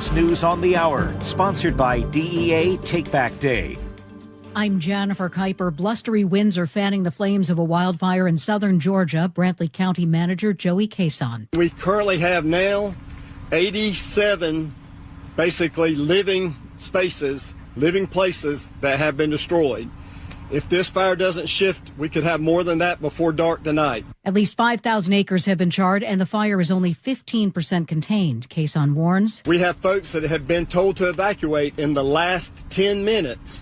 CBS News on the Hour, sponsored by DEA Takeback Day. I'm Jennifer Kuiper. Blustery winds are fanning the flames of a wildfire in southern Georgia. Brantley County Manager Joey Cason. We currently have now 87 basically living spaces, living places that have been destroyed. If this fire doesn't shift, we could have more than that before dark tonight. At least 5,000 acres have been charred, and the fire is only 15% contained. Cason warns. We have folks that have been told to evacuate in the last 10 minutes.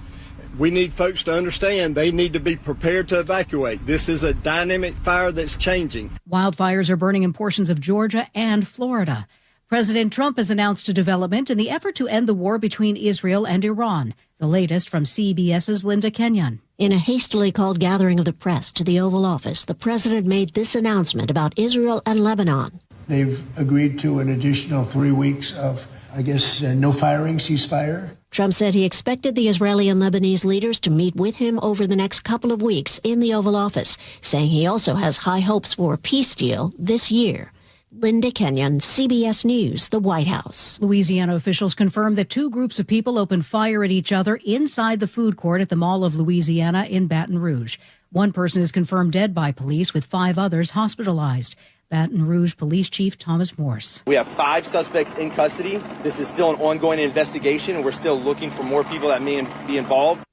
We need folks to understand they need to be prepared to evacuate. This is a dynamic fire that's changing. Wildfires are burning in portions of Georgia and Florida. President Trump has announced a development in the effort to end the war between Israel and Iran. The latest from CBS's Linda Kenyon. In a hastily called gathering of the press to the Oval Office, the president made this announcement about Israel and Lebanon. They've agreed to an additional 3 weeks of, no firing, ceasefire. Trump said he expected the Israeli and Lebanese leaders to meet with him over the next couple of weeks in the Oval Office, saying he also has high hopes for a peace deal this year. Linda Kenyon, CBS News, the White House. Louisiana officials confirmed that 2 groups of people opened fire at each other inside the food court at the Mall of Louisiana in Baton Rouge. 1 person is confirmed dead by police, with 5 others hospitalized. Baton Rouge Police Chief Thomas Morse. We have 5 suspects in custody. This is still an ongoing investigation, and we're still looking for more people that may be involved.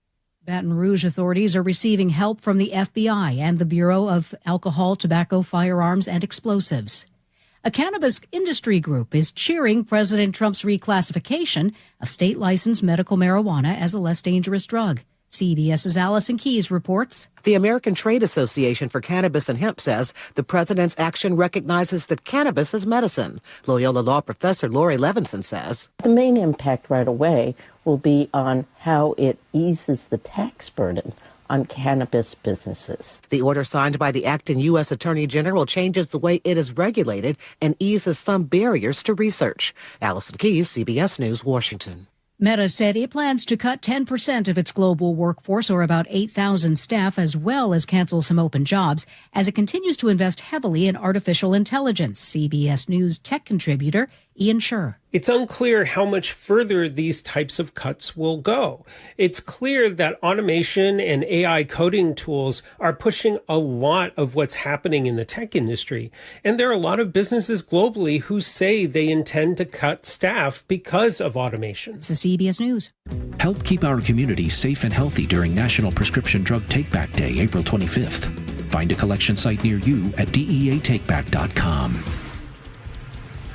Baton Rouge authorities are receiving help from the FBI and the Bureau of Alcohol, Tobacco, Firearms, and Explosives. A cannabis industry group is cheering President Trump's reclassification of state-licensed medical marijuana as a less dangerous drug. CBS's Allison Keyes reports. The American Trade Association for Cannabis and Hemp says the president's action recognizes that cannabis is medicine. Loyola Law professor Lori Levinson says the main impact right away will be on how it eases the tax burden on cannabis businesses. The order signed by the acting U.S. Attorney General changes the way it is regulated and eases some barriers to research. Allison Keyes, CBS News, Washington. Meta said it plans to cut 10% of its global workforce, or about 8,000 staff, as well as cancel some open jobs, as it continues to invest heavily in artificial intelligence. CBS News tech contributor Ian Scher. It's unclear how much further these types of cuts will go. It's clear that automation and AI coding tools are pushing a lot of what's happening in the tech industry. And there are a lot of businesses globally who say they intend to cut staff because of automation. This is CBS News. Help keep our community safe and healthy during National Prescription Drug Takeback Day, April 25th. Find a collection site near you at DEATakeback.com.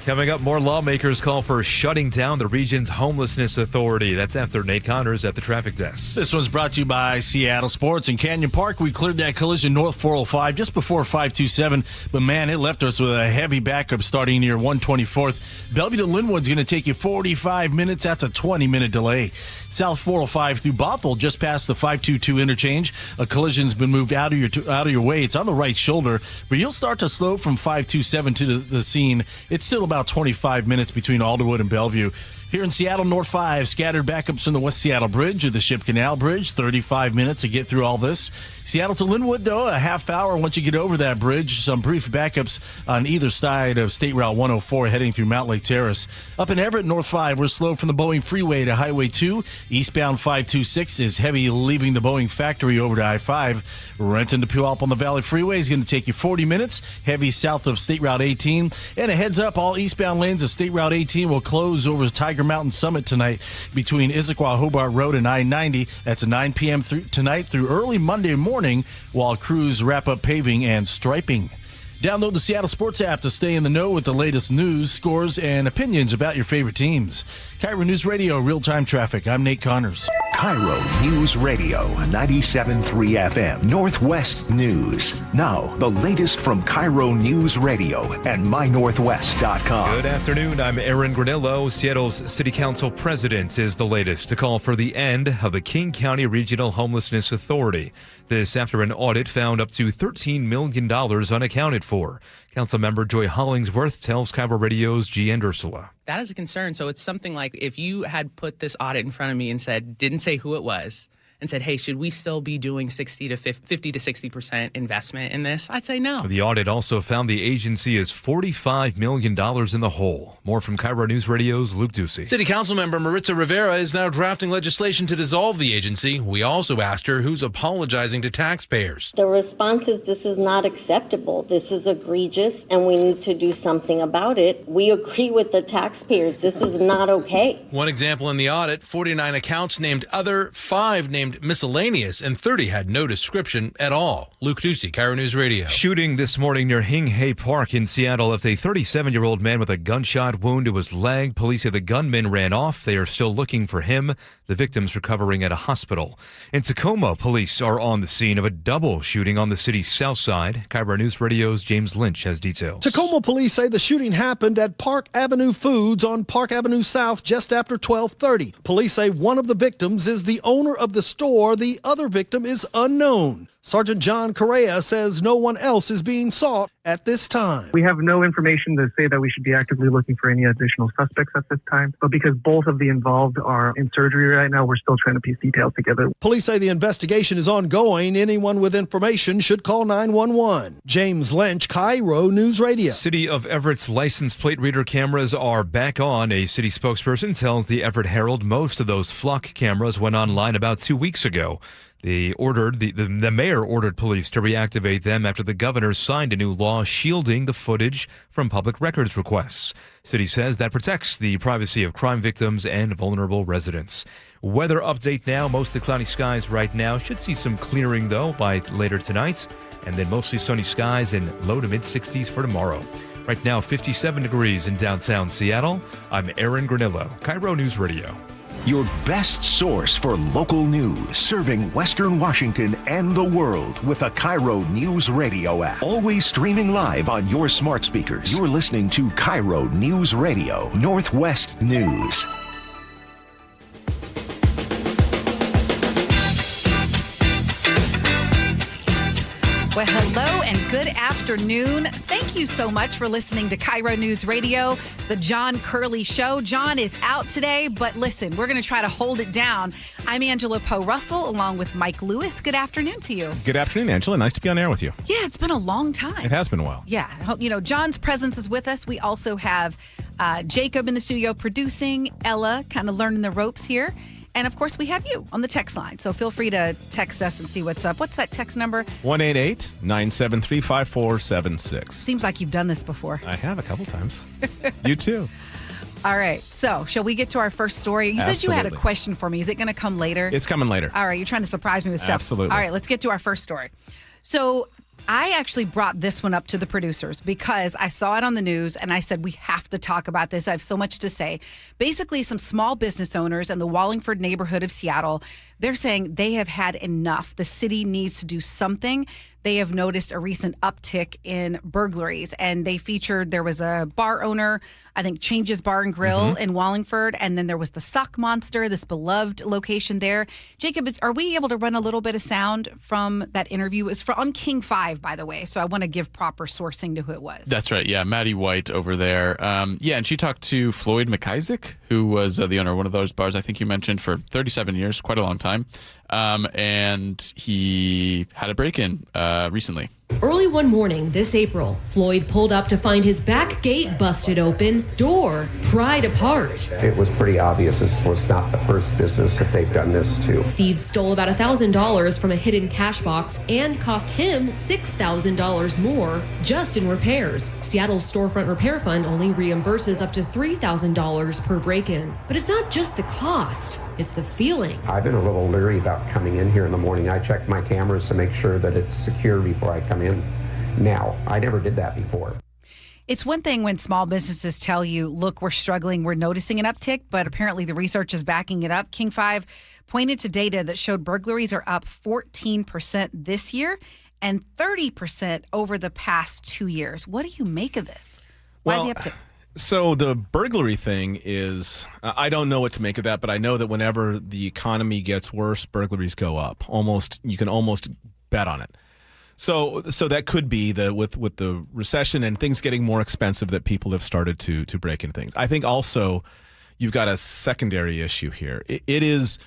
Coming up, more lawmakers call for shutting down the region's Homelessness Authority. That's after Nate Connors at the traffic desk. This one's brought to you by Seattle Sports. In Canyon Park, we cleared that collision north 405 just before 527. But, man, it left us with a heavy backup starting near 124th. Bellevue to Linwood's going to take you 45 minutes. That's a 20-minute delay. South 405 through Bothell, just past the 522 interchange. A collision's been moved out of your way. It's on the right shoulder, but you'll start to slow from 527 to the scene. It's still about 25 minutes between Alderwood and Bellevue. Here in Seattle, North 5, scattered backups from the West Seattle Bridge or the Ship Canal Bridge. 35 minutes to get through all this. Seattle to Linwood, though, a half hour once you get over that bridge. Some brief backups on either side of State Route 104 heading through Mountlake Terrace. Up in Everett, North 5, we're slow from the Boeing Freeway to Highway 2. Eastbound 526 is heavy leaving the Boeing factory over to I-5. Renton to Puyallup on the Valley Freeway is going to take you 40 minutes. Heavy south of State Route 18. And a heads up, all eastbound lanes of State Route 18 will close over Tiger Mountain Summit tonight between Issaquah Hobart Road and I-90. That's 9 p.m. tonight through early Monday morning while crews wrap up paving and striping. Download the Seattle Sports app to stay in the know with the latest news, scores, and opinions about your favorite teams. KIRO News Radio, real-time traffic. I'm Nate Connors. KIRO News Radio, 97.3 FM, Northwest News. Now, the latest from KIRO News Radio and mynorthwest.com. Good afternoon. I'm Aaron Granillo. Seattle's City Council president is the latest to call for the end of the King County Regional Homelessness Authority. This after an audit found up to $13 million unaccounted for. Councilmember Joy Hollingsworth tells KIRO Radio's G. Ursula. That is a concern. So it's something like if you had put this audit in front of me and said, didn't say who it was, and said, hey, should we still be doing 50 to 60% investment in this? I'd say no. The audit also found the agency is $45 million in the hole. More from KIRO News Radio's Luke Ducey. City Council member Maritza Rivera is now drafting legislation to dissolve the agency. We also asked her who's apologizing to taxpayers. The response is this is not acceptable. This is egregious, and we need to do something about it. We agree with the taxpayers. This is not okay. One example in the audit, 49 accounts named other, 5 named miscellaneous, and 30 had no description at all. Luke Ducey, KIRO News Radio. Shooting this morning near Hing Hay Park in Seattle left a 37-year-old man with a gunshot wound to his leg. Police say the gunman ran off. They are still looking for him. The victim's recovering at a hospital. In Tacoma, police are on the scene of a double shooting on the city's south side. KIRO News Radio's James Lynch has details. Tacoma police say the shooting happened at Park Avenue Foods on Park Avenue South just after 12:30. Police say one of the victims is the owner of the store. The other victim is unknown. Sergeant John Correa says no one else is being sought at this time. We have no information to say that we should be actively looking for any additional suspects at this time, but because both of the involved are in surgery right now, we're still trying to piece details together. Police say the investigation is ongoing. Anyone with information should call 911. James Lynch, KIRO News Radio. City of Everett's license plate reader cameras are back on. A city spokesperson tells the Everett Herald most of those flock cameras went online about 2 weeks ago. The mayor ordered police to reactivate them after the governor signed a new law shielding the footage from public records requests. City says that protects the privacy of crime victims and vulnerable residents. Weather update now. Mostly cloudy skies right now. Should see some clearing, though, by later tonight. And then mostly sunny skies and low to mid-60s for tomorrow. Right now, 57 degrees in downtown Seattle. I'm Aaron Granillo, KIRO News Radio. Your best source for local news, serving Western Washington and the world with the KIRO News Radio app. Always streaming live on your smart speakers. You're listening to KIRO News Radio, Northwest News. Well, hello and good afternoon. Thank you so much for listening to KIRO News Radio, the John Curley Show. John is out today, but listen, we're going to try to hold it down. I'm Angela Poe Russell, along with Mike Lewis. Good afternoon to you. Good afternoon, Angela. Nice to be on air with you. Yeah, it's been a long time. It has been a while. Yeah. John's presence is with us. We also have Jacob in the studio producing, Ella kind of learning the ropes here. And, of course, we have you on the text line. So feel free to text us and see what's up. What's that text number? 1-888-973-5476. Seems like you've done this before. I have a couple times. You too. All right. So shall we get to our first story? You said you had a question for me. Is it going to come later? It's coming later. All right. You're trying to surprise me with stuff. Absolutely. All right. Let's get to our first story. So I actually brought this one up to the producers because I saw it on the news and I said, we have to talk about this. I have so much to say. Basically, some small business owners in the Wallingford neighborhood of Seattle, they're saying they have had enough. The city needs to do something. They have noticed a recent uptick in burglaries, and they featured, there was a bar owner, I think Changes Bar and Grill in Wallingford, and then there was the Sock Monster, this beloved location there. Jacob, are we able to run a little bit of sound from that interview? It was on King 5, by the way, so I want to give proper sourcing to who it was. That's right, yeah, Maddie White over there. And she talked to Floyd McIsaac, who was the owner of one of those bars I think you mentioned for 37 years, quite a long time. And he had a break-in recently. Early one morning this April, Floyd pulled up to find his back gate busted open, door pried apart. It was pretty obvious this was not the first business that they've done this to. Thieves stole about $1,000 from a hidden cash box and cost him $6,000 more just in repairs. Seattle's storefront repair fund only reimburses up to $3,000 per break-in. But it's not just the cost, it's the feeling. I've been a little leery about coming in here in the morning. I check my cameras to make sure that it's secure before I come in. Now, I never did that before. It's one thing when small businesses tell you, look, we're struggling, we're noticing an uptick, but apparently the research is backing it up. King 5 pointed to data that showed burglaries are up 14% this year and 30% over the past 2 years. What do you make of this? Why the uptick? So the burglary thing is, I don't know what to make of that, but I know that whenever the economy gets worse, burglaries go up. You can almost bet on it. So that could be with the recession and things getting more expensive that people have started to break in things. I think also you've got a secondary issue here. It is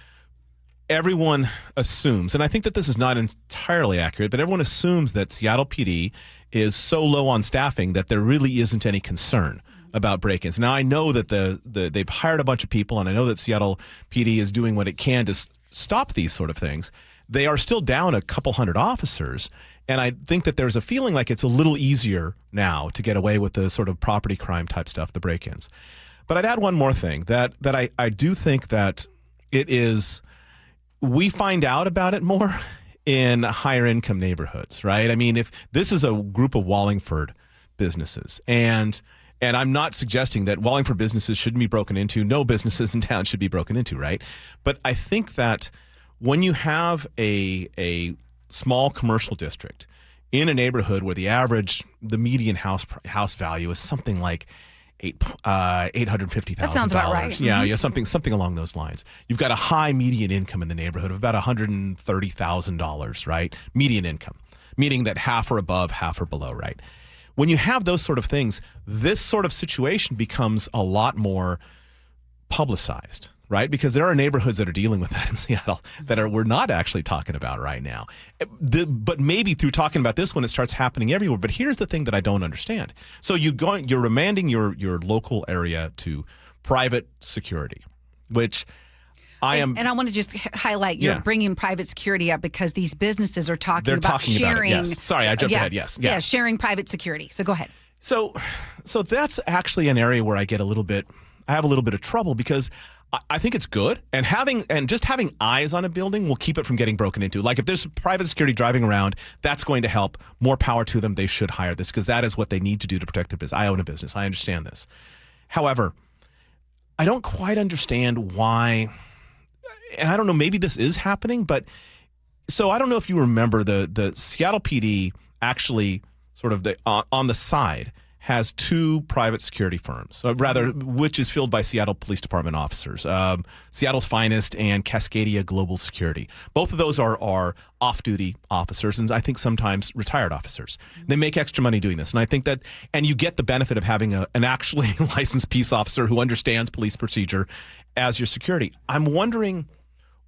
everyone assumes, and I think that this is not entirely accurate, but everyone assumes that Seattle PD is so low on staffing that there really isn't any concern about break-ins. Now, I know that they've hired a bunch of people, and I know that Seattle PD is doing what it can to stop these sort of things. They are still down a couple hundred officers, and I think that there's a feeling like it's a little easier now to get away with the sort of property crime type stuff, the break-ins. But I'd add one more thing, that I do think that it is, we find out about it more in higher income neighborhoods, right? I mean, if this is a group of Wallingford businesses, and I'm not suggesting that Wallingford businesses shouldn't be broken into. No businesses in town should be broken into, right? But I think that when you have a small commercial district in a neighborhood where the median house value is something like $850,000. That sounds about right. Yeah, something along those lines. You've got a high median income in the neighborhood of about $130,000, right? Median income, meaning that half are above, half are below, right? When you have those sort of things, this sort of situation becomes a lot more publicized, right? Because there are neighborhoods that are dealing with that in Seattle that we're not actually talking about right now. But maybe through talking about this one, it starts happening everywhere. But here's the thing that I don't understand. So you're remanding your local area to private security, which And I want to just highlight, you're bringing private security up because these businesses are talking about sharing. About it, yes. Sorry, I jumped ahead. Yes. Yeah, sharing private security. So go ahead. So that's actually an area where I have a little bit of trouble because I think it's good, and just having eyes on a building will keep it from getting broken into. Like if there's private security driving around, that's going to help. More power to them. They should hire this because that is what they need to do to protect their business. I own a business. I understand this. However, I don't quite understand why, and I don't know, maybe this is happening, but so I don't know if you remember the Seattle PD actually sort of on the side has two private security firms, which is filled by Seattle Police Department officers, Seattle's Finest and Cascadia Global Security. Both of those are off-duty officers, and I think sometimes retired officers. They make extra money doing this, and I think that, and you get the benefit of having an actually licensed peace officer who understands police procedure as your security. I'm wondering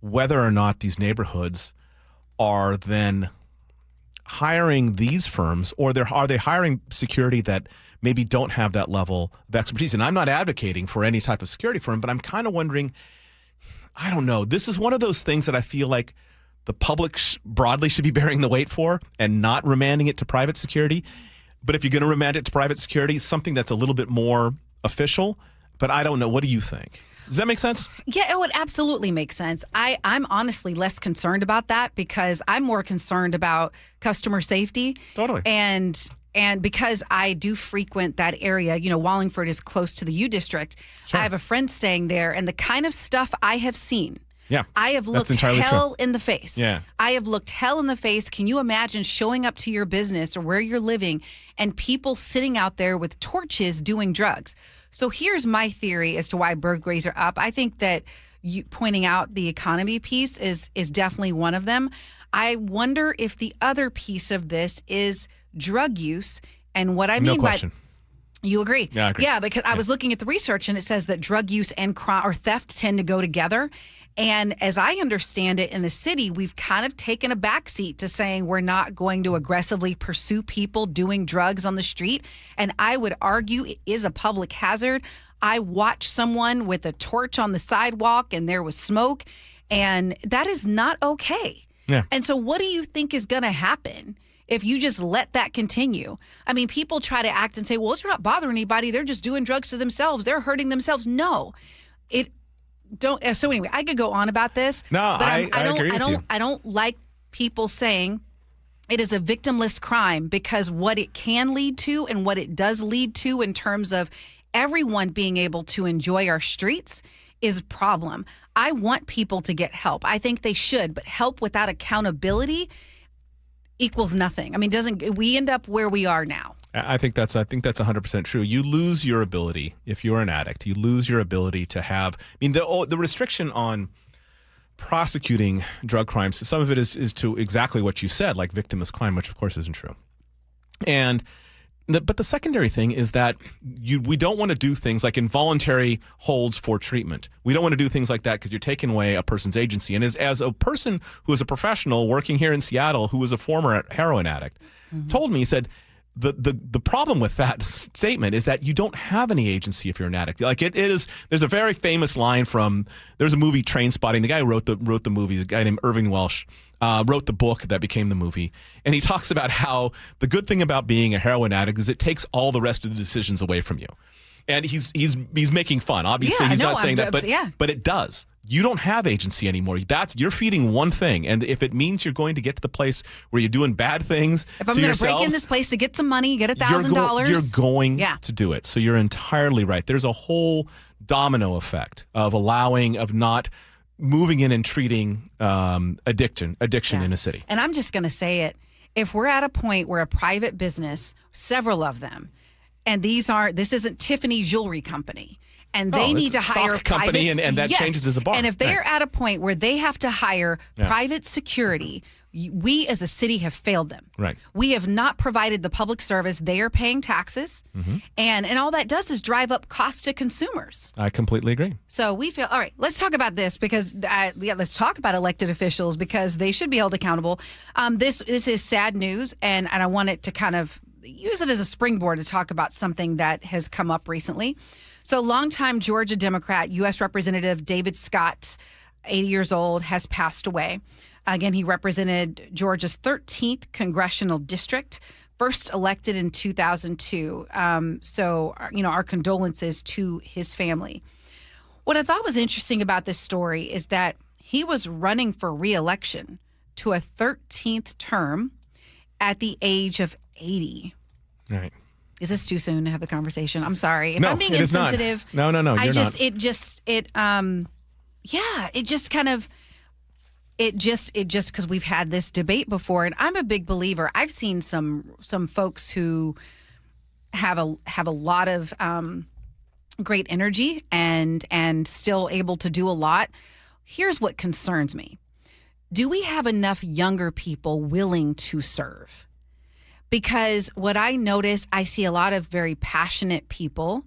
whether or not these neighborhoods are then hiring these firms, or are they hiring security that maybe don't have that level of expertise? And I'm not advocating for any type of security firm, but I'm kind of wondering, I don't know, this is one of those things that I feel like the public broadly should be bearing the weight for and not remanding it to private security. But if you're going to remand it to private security, something that's a little bit more official. But I don't know. What do you think? Does that make sense? Yeah, it would absolutely make sense. I'm honestly less concerned about that because I'm more concerned about customer safety. Totally. And because I do frequent that area, Wallingford is close to the U District. Sure. I have a friend staying there, and the kind of stuff I have seen. Yeah, I have looked hell in the face. Yeah. I have looked hell in the face. Can you imagine showing up to your business or where you're living and people sitting out there with torches doing drugs? So here's my theory as to why burglaries are up. I think that you pointing out the economy piece is definitely one of them. I wonder if the other piece of this is drug use, and what I mean by you agree? Yeah, I agree. Yeah, because I was looking at the research and it says that drug use and crime or theft tend to go together. And as I understand it in the city, we've kind of taken a backseat to saying we're not going to aggressively pursue people doing drugs on the street. And I would argue it is a public hazard. I watched someone with a torch on the sidewalk and there was smoke, and that is not okay. Yeah. And so what do you think is going to happen if you just let that continue? I mean, people try to act and say, well, it's not bothering anybody. They're just doing drugs to themselves. They're hurting themselves. No, So anyway, I could go on about this. No, but I agree with you. I don't like people saying it is a victimless crime, because what it can lead to and what it does lead to in terms of everyone being able to enjoy our streets is a problem. I want people to get help. I think they should, but help without accountability equals nothing. I mean, we end up where we are now. I think that's 100% true. You lose your ability, if you're an addict, you lose your ability to have, the restriction on prosecuting drug crimes, some of it is to exactly what you said, like victimless crime, which of course isn't true. And But the secondary thing is that we don't want to do things like involuntary holds for treatment. We don't want to do things like that because you're taking away a person's agency. And as a person who is a professional working here in Seattle, who was a former heroin addict, told me, he said, the problem with that statement is that you don't have any agency if you're an addict. Like it is. There's a very famous line from, there's a movie, Trainspotting. The guy who wrote the movie, a guy named Irving Welsh, wrote the book that became the movie. And he talks about how the good thing about being a heroin addict is it takes all the rest of the decisions away from you. And he's making fun. Obviously, he's not saying that, but it does. You don't have agency anymore. You're feeding one thing, and if it means you're going to get to the place where you're doing bad things, if I'm going to break in this place to get some money, get $1,000, you're going to do it. So you're entirely right. There's a whole domino effect of not moving in and treating addiction in a city. And I'm just going to say it. If we're at a point where a private business, several of them, and this isn't Tiffany Jewelry Company, and they need to hire company, and that changes as a bar. And if they're at a point where they have to hire private security, we as a city have failed them. Right. We have not provided the public service. They are paying taxes, and all that does is drive up costs to consumers. I completely agree. So we feel, all right, let's talk about this because, let's talk about elected officials because they should be held accountable. This is sad news, and I want it to kind of use it as a springboard to talk about something that has come up recently. So longtime Georgia Democrat, U.S. Representative David Scott, 80 years old, has passed away. Again, he represented Georgia's 13th congressional district, first elected in 2002. So, our condolences to his family. What I thought was interesting about this story is that he was running for re-election to a 13th term at the age of 80. Right. Is this too soon to have the conversation? I'm sorry. No, I'm being it is not. insensitive. No, you're not. It just because we've had this debate before, and I'm a big believer. I've seen some folks who have a lot of great energy and still able to do a lot. Here's what concerns me. Do we have enough younger people willing to serve? Because what I notice, I see a lot of very passionate people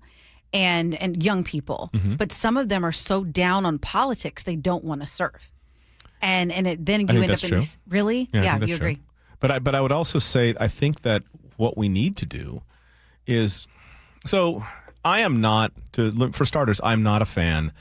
and young people, but some of them are so down on politics they don't want to serve, then you end up in these. Really? Yeah, you agree. True. But I would also say I think that what we need to do is, so I am not, for starters, I'm not a fan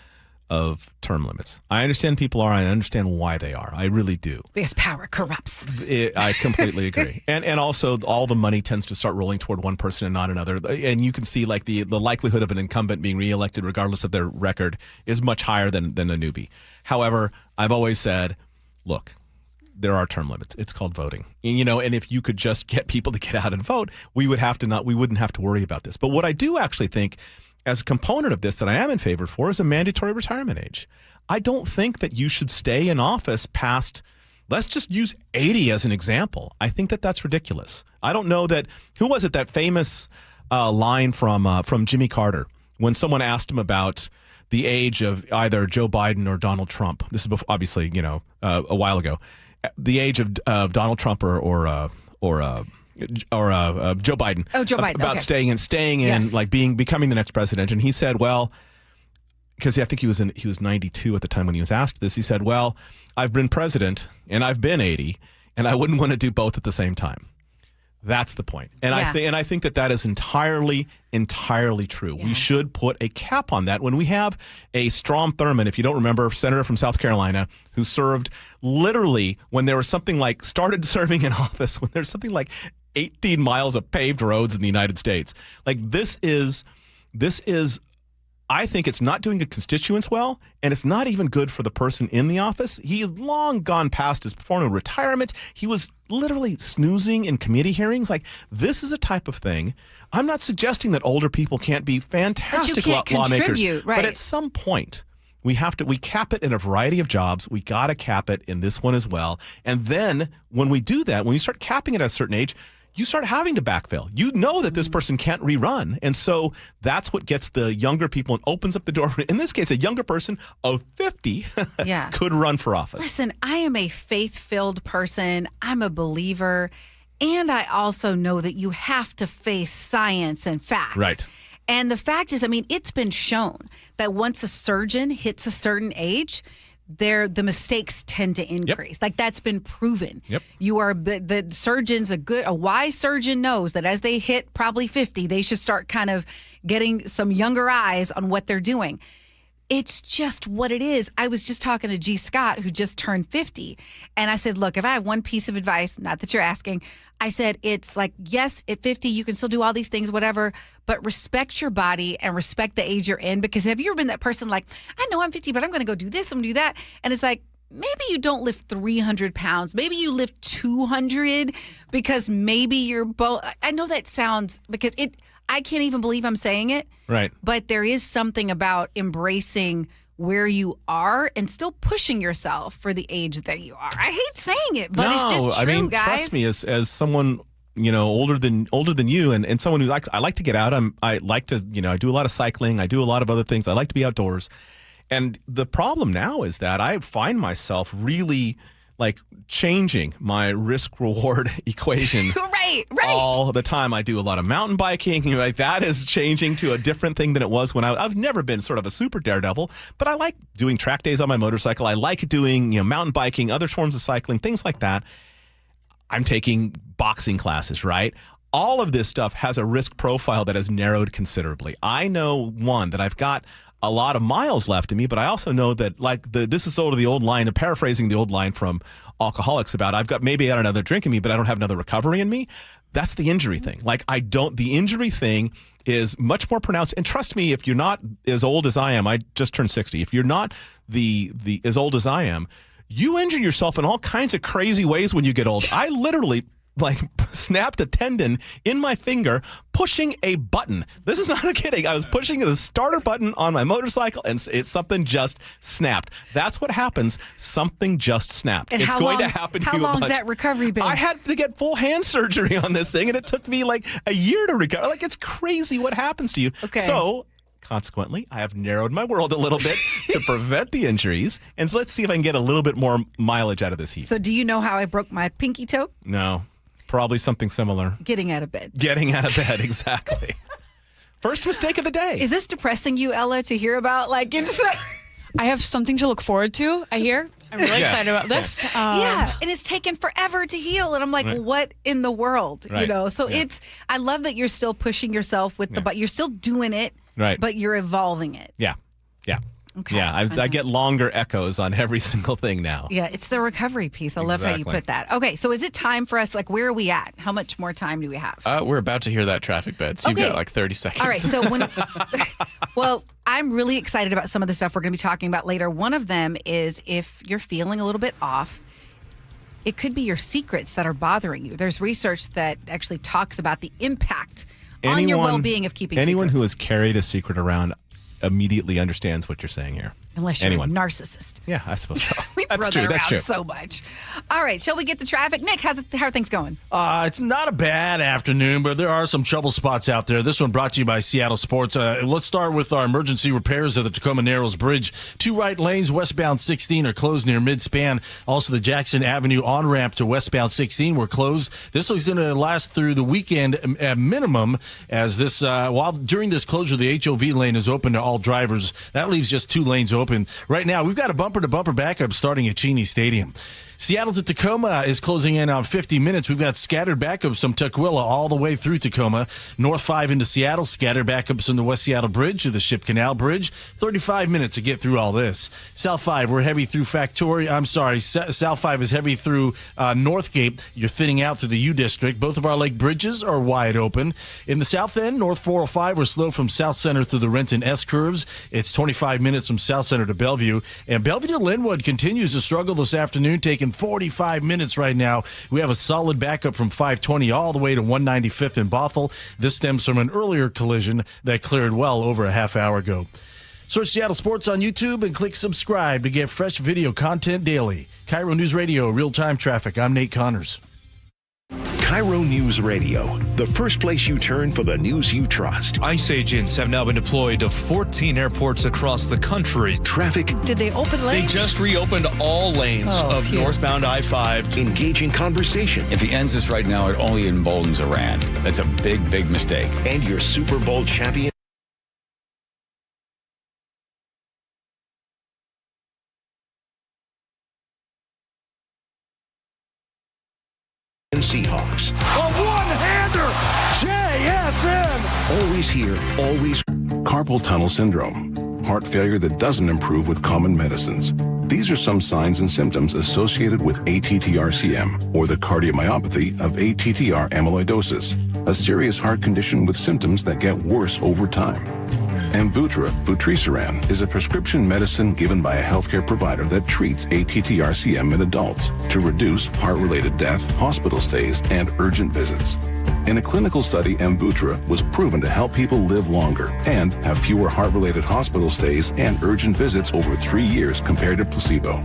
of term limits. I understand people are. I understand why they are. I really do. Because power corrupts. I completely agree. And also all the money tends to start rolling toward one person and not another. And you can see like the likelihood of an incumbent being reelected regardless of their record is much higher than a newbie. However, I've always said, look, there are term limits. It's called voting. And if you could just get people to get out and vote, we wouldn't have to worry about this. But what I do actually think as a component of this that I am in favor for is a mandatory retirement age. I don't think that you should stay in office past, let's just use 80 as an example. I think that that's ridiculous. I don't know that, who was it, that famous line from Jimmy Carter when someone asked him about the age of either Joe Biden or Donald Trump. This is obviously, a while ago. The age of Donald Trump or Joe Biden. Oh, Joe Biden. About okay. staying in, yes. like becoming the next president. And he said, well, because I think he was 92 at the time when he was asked this. He said, well, I've been president and I've been 80, and I wouldn't want to do both at the same time. That's the point. And I think that is entirely true. Yeah. We should put a cap on that. When we have a Strom Thurmond, if you don't remember, senator from South Carolina, who served literally when there was something like, started serving in office when there's something like 18 miles of paved roads in the United States. Like this is, I think it's not doing the constituents well, and it's not even good for the person in the office. He has long gone past his formal retirement. He was literally snoozing in committee hearings. Like, this is a type of thing. I'm not suggesting that older people can't be fantastic lawmakers. Right. But at some point, we cap it in a variety of jobs. We got to cap it in this one as well. And then when we do that, when you start capping it at a certain age, you start having to backfill. You know that this person can't rerun. And so that's what gets the younger people and opens up the door. In this case, a younger person of 50 could run for office. Listen, I am a faith-filled person. I'm a believer. And I also know that you have to face science and facts. Right. And the fact is, I mean, it's been shown that once a surgeon hits a certain age, the mistakes tend to increase. Yep. Like that's been proven. Yep. You are the surgeon's a wise surgeon knows that as they hit probably 50, they should start kind of getting some younger eyes on what they're doing. It's just what it is. I was just talking to G. Scott, who just turned 50. And I said, look, if I have one piece of advice, not that you're asking, I said, it's like, yes, at 50, you can still do all these things, whatever, but respect your body and respect the age you're in. Because have you ever been that person like, I know I'm 50, but I'm going to go do this, I'm going to do that. And it's like, maybe you don't lift 300 pounds. Maybe you lift 200 because maybe you're both. I know that sounds, because I can't even believe I'm saying it. Right. But there is something about embracing where you are and still pushing yourself for the age that you are. I hate saying it, but it's just true, I mean, guys. trust me, as someone, older than you and someone who I like to get out. I like to, I do a lot of cycling. I do a lot of other things. I like to be outdoors. And the problem now is that I find myself really like changing my risk reward equation right all the time. I do a lot of mountain biking. Like that is changing to a different thing than it was when I've never been sort of a super daredevil, but I like doing track days on my motorcycle. I like doing, mountain biking, other forms of cycling, things like that. I'm taking boxing classes, right? All of this stuff has a risk profile that has narrowed considerably. I know, one, that I've got a lot of miles left in me, but I also know that this is sort of the old line, paraphrasing the old line from alcoholics about I've got another drink in me, but I don't have another recovery in me. That's the injury thing. The injury thing is much more pronounced. And trust me, if you're not as old as I am, I just turned 60. If you're not as old as I am, you injure yourself in all kinds of crazy ways when you get old. I literally snapped a tendon in my finger pushing a button. This is not a kidding. I was pushing the starter button on my motorcycle and something just snapped. That's what happens. Something just snapped. And it's going to happen to you. How long's that recovery been? I had to get full hand surgery on this thing and it took me a year to recover. It's crazy what happens to you. Okay. So consequently, I have narrowed my world a little bit to prevent the injuries. And so let's see if I can get a little bit more mileage out of this heat. So do you know how I broke my pinky toe? No. Probably something similar. Getting out of bed. Getting out of bed, exactly. First mistake of the day. Is this depressing you, Ella, to hear about? I have something to look forward to, I hear. I'm really excited about this. Yeah, and it's taken forever to heal. And I'm like, what in the world? Right. So I love that you're still pushing yourself with but you're still doing it, right? But you're evolving it. Yeah. Okay. Yeah, I get longer echoes on every single thing now. Yeah, it's the recovery piece. I love how you put that. Okay, so is it time for us? Where are we at? How much more time do we have? We're about to hear that traffic bed, so you've got 30 seconds. All right, so well, I'm really excited about some of the stuff we're going to be talking about later. One of them is if you're feeling a little bit off, it could be your secrets that are bothering you. There's research that actually talks about the impact on your well-being of keeping anyone secrets. Who has carried a secret around immediately understands what you're saying here. Unless you're a narcissist. Yeah, I suppose so. We throw that around so much. All right, shall we get the traffic? Nick, how are things going? It's not a bad afternoon, but there are some trouble spots out there. This one brought to you by Seattle Sports. Let's start with our emergency repairs at the Tacoma Narrows Bridge. 2 right lanes, westbound 16, are closed near mid-span. Also, the Jackson Avenue on-ramp to westbound 16 were closed. This was going to last through the weekend at minimum, as this while during this closure, the HOV lane is open to all drivers. That leaves just 2 lanes open. Right now, we've got a bumper-to-bumper backup starting at Cheney Stadium. Seattle to Tacoma is closing in on 50 minutes. We've got scattered backups from Tukwila all the way through Tacoma. North 5 into Seattle, scattered backups on the West Seattle Bridge to the Ship Canal Bridge. 35 minutes to get through all this. South 5, we're heavy through South 5 is heavy through Northgate. You're thinning out through the U District. Both of our lake bridges are wide open. In the south end, North 405, we're slow from South Center through the Renton S curves. It's 25 minutes from South Center to Bellevue. And Bellevue to Linwood continues to struggle this afternoon, taking 45 minutes right now. We have a solid backup from 520 all the way to 195th in Bothell. This stems from an earlier collision that cleared well over a half hour ago. Search Seattle Sports on YouTube and click subscribe to get fresh video content daily. KIRO News Radio, real-time traffic. I'm Nate Connors. KIRO Newsradio, the first place you turn for the news you trust. ICE agents have now been deployed to 14 airports across the country. Traffic. Did they open lanes? They just reopened all lanes of northbound I-5. Engaging conversation. If he ends this right now, it only emboldens Iran. That's a big, big mistake. And your Super Bowl champion. Seahawks. A one-hander! JSN! Always here, always. Carpal tunnel syndrome. Heart failure that doesn't improve with common medicines. These are some signs and symptoms associated with ATTR-CM, or the cardiomyopathy of ATTR amyloidosis, a serious heart condition with symptoms that get worse over time. Amvuttra, vutrisiran, is a prescription medicine given by a healthcare provider that treats ATTR-CM in adults to reduce heart-related death, hospital stays, and urgent visits. In a clinical study, Amvuttra was proven to help people live longer and have fewer heart-related hospital stays and urgent visits over 3 years compared to placebo.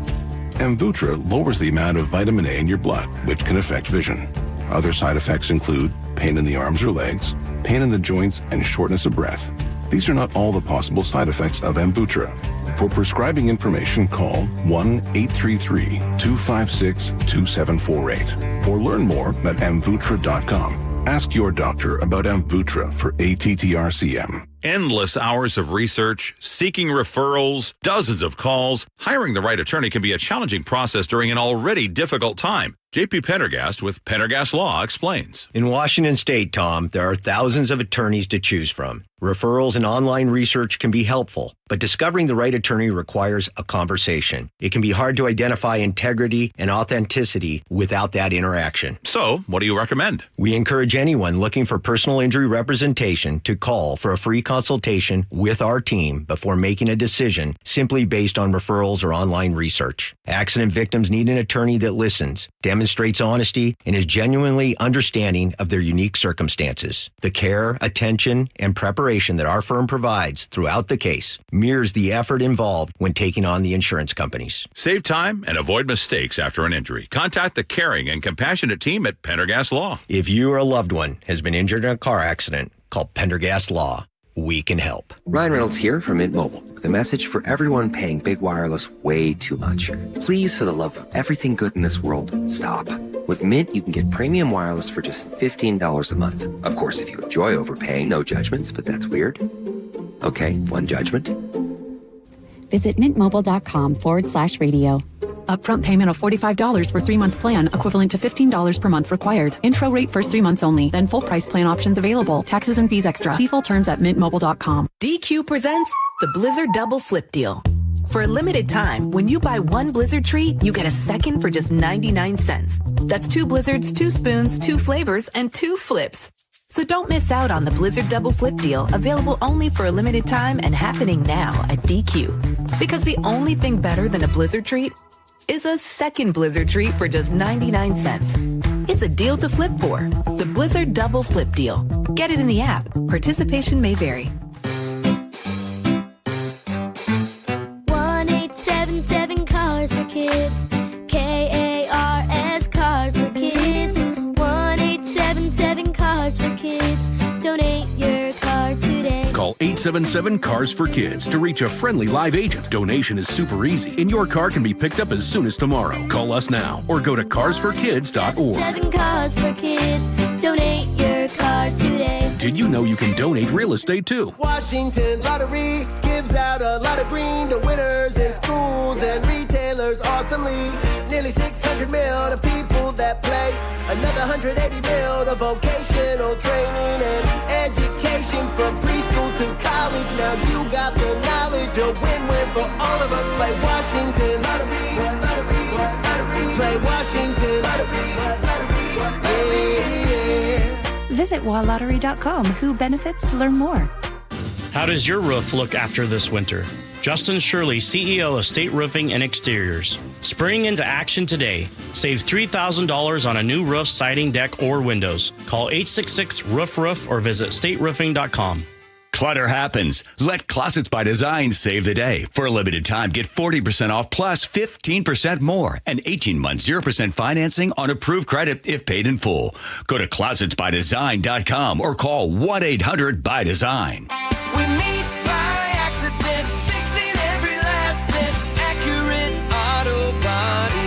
Amvuttra lowers the amount of vitamin A in your blood, which can affect vision. Other side effects include pain in the arms or legs, pain in the joints, and shortness of breath. These are not all the possible side effects of Amvuttra. For prescribing information, call 1-833-256-2748 or learn more at amvuttra.com. Ask your doctor about Amvuttra for ATTR-CM. Endless hours of research, seeking referrals, dozens of calls. Hiring the right attorney can be a challenging process during an already difficult time. J.P. Pendergast with Pendergast Law explains. In Washington State, Tom, there are thousands of attorneys to choose from. Referrals and online research can be helpful, but discovering the right attorney requires a conversation. It can be hard to identify integrity and authenticity without that interaction. So, what do you recommend? We encourage anyone looking for personal injury representation to call for a free consultation with our team before making a decision simply based on referrals or online research. Accident victims need an attorney that listens, demonstrates honesty, and is genuinely understanding of their unique circumstances. The care, attention, and preparation that our firm provides throughout the case mirrors the effort involved when taking on the insurance companies. Save time and avoid mistakes after an injury. Contact the caring and compassionate team at Pendergast Law. If you or a loved one has been injured in a car accident, call Pendergast Law. We can help. Ryan Reynolds here from Mint Mobile with a message for everyone paying big wireless way too much. Please, for the love of everything good in this world, stop. With Mint, you can get premium wireless for just $15 a month. Of course, if you enjoy overpaying, no judgments, but that's weird. Okay, one judgment. Visit mintmobile.com/radio. Upfront payment of $45 for 3-month plan, equivalent to $15 per month required. Intro rate first 3 months only, then full price plan options available. Taxes and fees extra. See full terms at mintmobile.com. DQ presents the Blizzard Double Flip Deal. For a limited time, when you buy one Blizzard treat, you get a second for just 99 cents. That's 2 Blizzards, 2 spoons, 2 flavors, and 2 flips. So don't miss out on the Blizzard Double Flip Deal, available only for a limited time and happening now at DQ. Because the only thing better than a Blizzard treat is a second Blizzard treat for just 99 cents. It's a deal to flip for. The Blizzard Double Flip Deal. Get it in the app. Participation may vary. 1-877 Cars for Kids. KARS Cars for Kids. 1-877 Cars for Kids. Donate your car today. Call 877-CARS-FOR-KIDS to reach a friendly live agent. Donation is super easy, and your car can be picked up as soon as tomorrow. Call us now or go to carsforkids.org. 7 Cars for Kids. Donate your car today. Did you know you can donate real estate too? Washington's lottery gives out a lot of green to winners in schools and retailers awesomely. Nearly 600 mil to people that play. Another 180 mil to vocational training and education from preschool to college. Now you got the knowledge, a win-win for all of us. Play Washington Lottery, lottery, lottery. Play Washington Lottery, lottery, yeah. Visit walllottery.com. Who benefits to learn more. How does your roof look after this winter? Justin Shirley, CEO of State Roofing and Exteriors. Spring into action today. Save $3,000 on a new roof, siding, deck, or windows. Call 866-ROOF-ROOF or visit stateroofing.com. Clutter happens. Let Closets by Design save the day. For a limited time, get 40% off plus 15% more and 18 months 0% financing on approved credit if paid in full. Go to closetsbydesign.com or call 1-800-BY-DESIGN. We meet by accident, fixing every last bit, accurate auto body.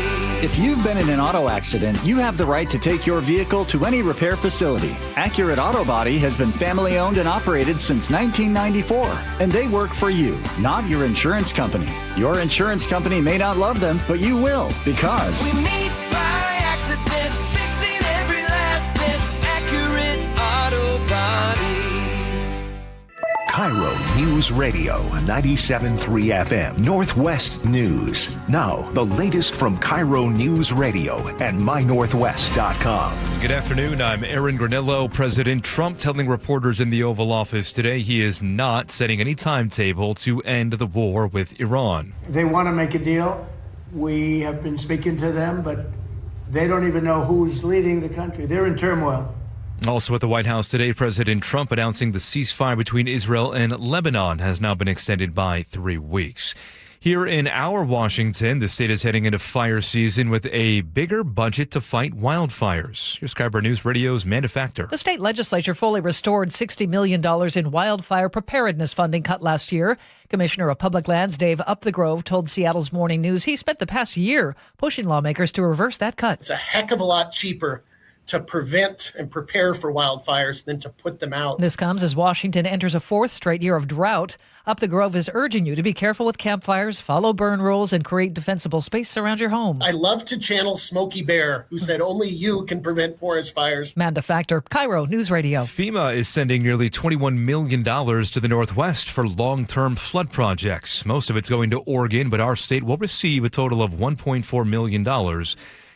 If you've been in an auto accident, you have the right to take your vehicle to any repair facility. Accurate Auto Body has been family owned and operated since 1994, and they work for you, not your insurance company. Your insurance company may not love them, but you will, because We meet by accident, fixing every last bit, accurate auto body. KIRO News Radio 97.3 FM, Northwest News. Now, the latest from KIRO News Radio and mynorthwest.com. Good afternoon. I'm Aaron Granillo. President Trump telling reporters in the Oval Office today he is not setting any timetable to end the war with Iran. They want to make a deal. We have been speaking to them, but they don't even know who's leading the country. They're in turmoil. Also at the White House today, President Trump announcing the ceasefire between Israel and Lebanon has now been extended by 3 weeks. Here in our Washington, the state is heading into fire season with a bigger budget to fight wildfires. Here's KIRO News Radio's Amanda Factor. The state legislature fully restored $60 million in wildfire preparedness funding cut last year. Commissioner of Public Lands Dave Upthegrove told Seattle's Morning News he spent the past year pushing lawmakers to reverse that cut. It's a heck of a lot cheaper to prevent and prepare for wildfires than to put them out. This comes as Washington enters a fourth straight year of drought. Upthegrove is urging you to be careful with campfires, follow burn rules, and create defensible space around your home. I love to channel Smokey Bear, who said only you can prevent forest fires. Amanda Factor, KIRO News Radio. FEMA is sending nearly $21 million to the Northwest for long-term flood projects. Most of it's going to Oregon, but our state will receive a total of $1.4 million.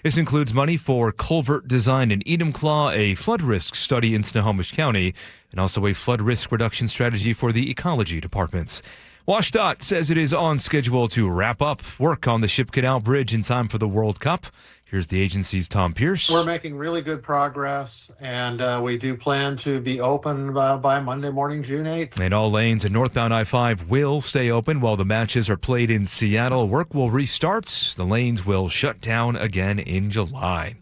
This includes money for culvert design in Enumclaw, a flood risk study in Snohomish County, and also a flood risk reduction strategy for the ecology departments. WashDOT says it is on schedule to wrap up work on the Ship Canal Bridge in time for the World Cup. Here's the agency's Tom Pierce. We're making really good progress, and we do plan to be open by Monday morning, June 8th. And all lanes in northbound I-5 will stay open while the matches are played in Seattle. Work will restart. The lanes will shut down again in July.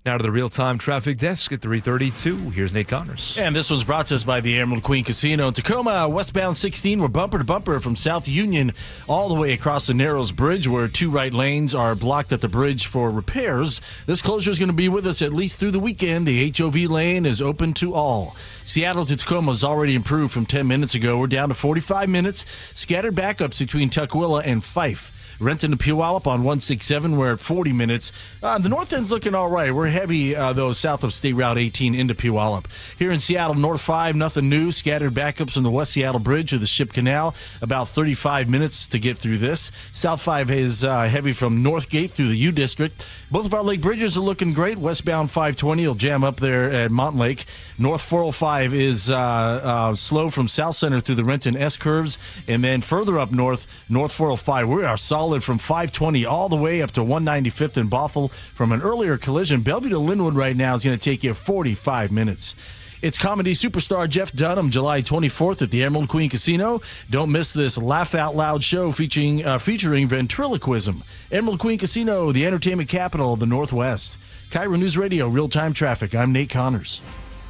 Now to the real-time traffic desk at 3:32. Here's Nate Connors. And this was brought to us by the Emerald Queen Casino in Tacoma. Westbound 16, we're bumper to bumper from South Union all the way across the Narrows Bridge, where 2 right lanes are blocked at the bridge for repairs. This closure is going to be with us at least through the weekend. The HOV lane is open to all. Seattle to Tacoma has already improved from 10 minutes ago. We're down to 45 minutes. Scattered backups between Tukwila and Fife. Renton to Puyallup on 167. We're at 40 minutes. The north end's looking all right. We're heavy, though, south of State Route 18 into Puyallup. Here in Seattle, North 5, nothing new. Scattered backups on the West Seattle Bridge or the Ship Canal. About 35 minutes to get through this. South 5 is heavy from Northgate through the U District. Both of our lake bridges are looking great. Westbound 520 will jam up there at Montlake. North 405 is slow from South Center through the Renton S-curves. And then further up north, North 405, we are solid from 520 all the way up to 195th in Bothell from an earlier collision. Bellevue to Linwood right now is going to take you 45 minutes. It's comedy superstar Jeff Dunham, July 24th at the Emerald Queen Casino. Don't miss this Laugh Out Loud show featuring ventriloquism. Emerald Queen Casino, the entertainment capital of the Northwest. KIRO News Radio, real-time traffic. I'm Nate Connors.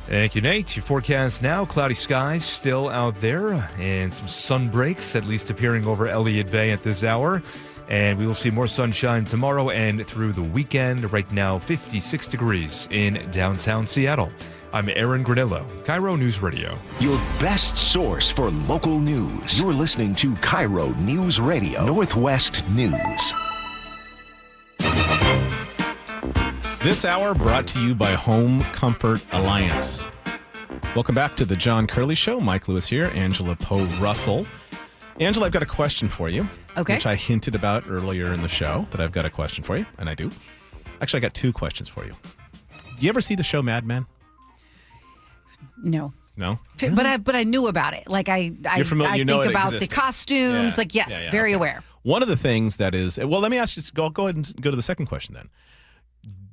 Thank you, Nate. Your forecast now, cloudy skies still out there and some sun breaks, at least appearing over Elliott Bay at this hour. And we will see more sunshine tomorrow and through the weekend. Right now, 56 degrees in downtown Seattle. I'm Aaron Granillo, KIRO News Radio. Your best source for local news. You're listening to KIRO News Radio, Northwest News. This hour brought to you by Home Comfort Alliance. Welcome back to the John Curley Show. Mike Lewis here, Angela Poe Russell. Angela, I've got a question for you. Okay. Which I hinted about earlier in the show, that I've got a question for you, and I do. Actually, I got 2 questions for you. Do you ever see the show Mad Men? No. No? But I knew about it. Like You're familiar, I you know think it about existed. the costumes. Yeah. Like, yes, Yeah, very okay. aware. One of the things that is, well, let me ask you, go ahead and go to the second question then.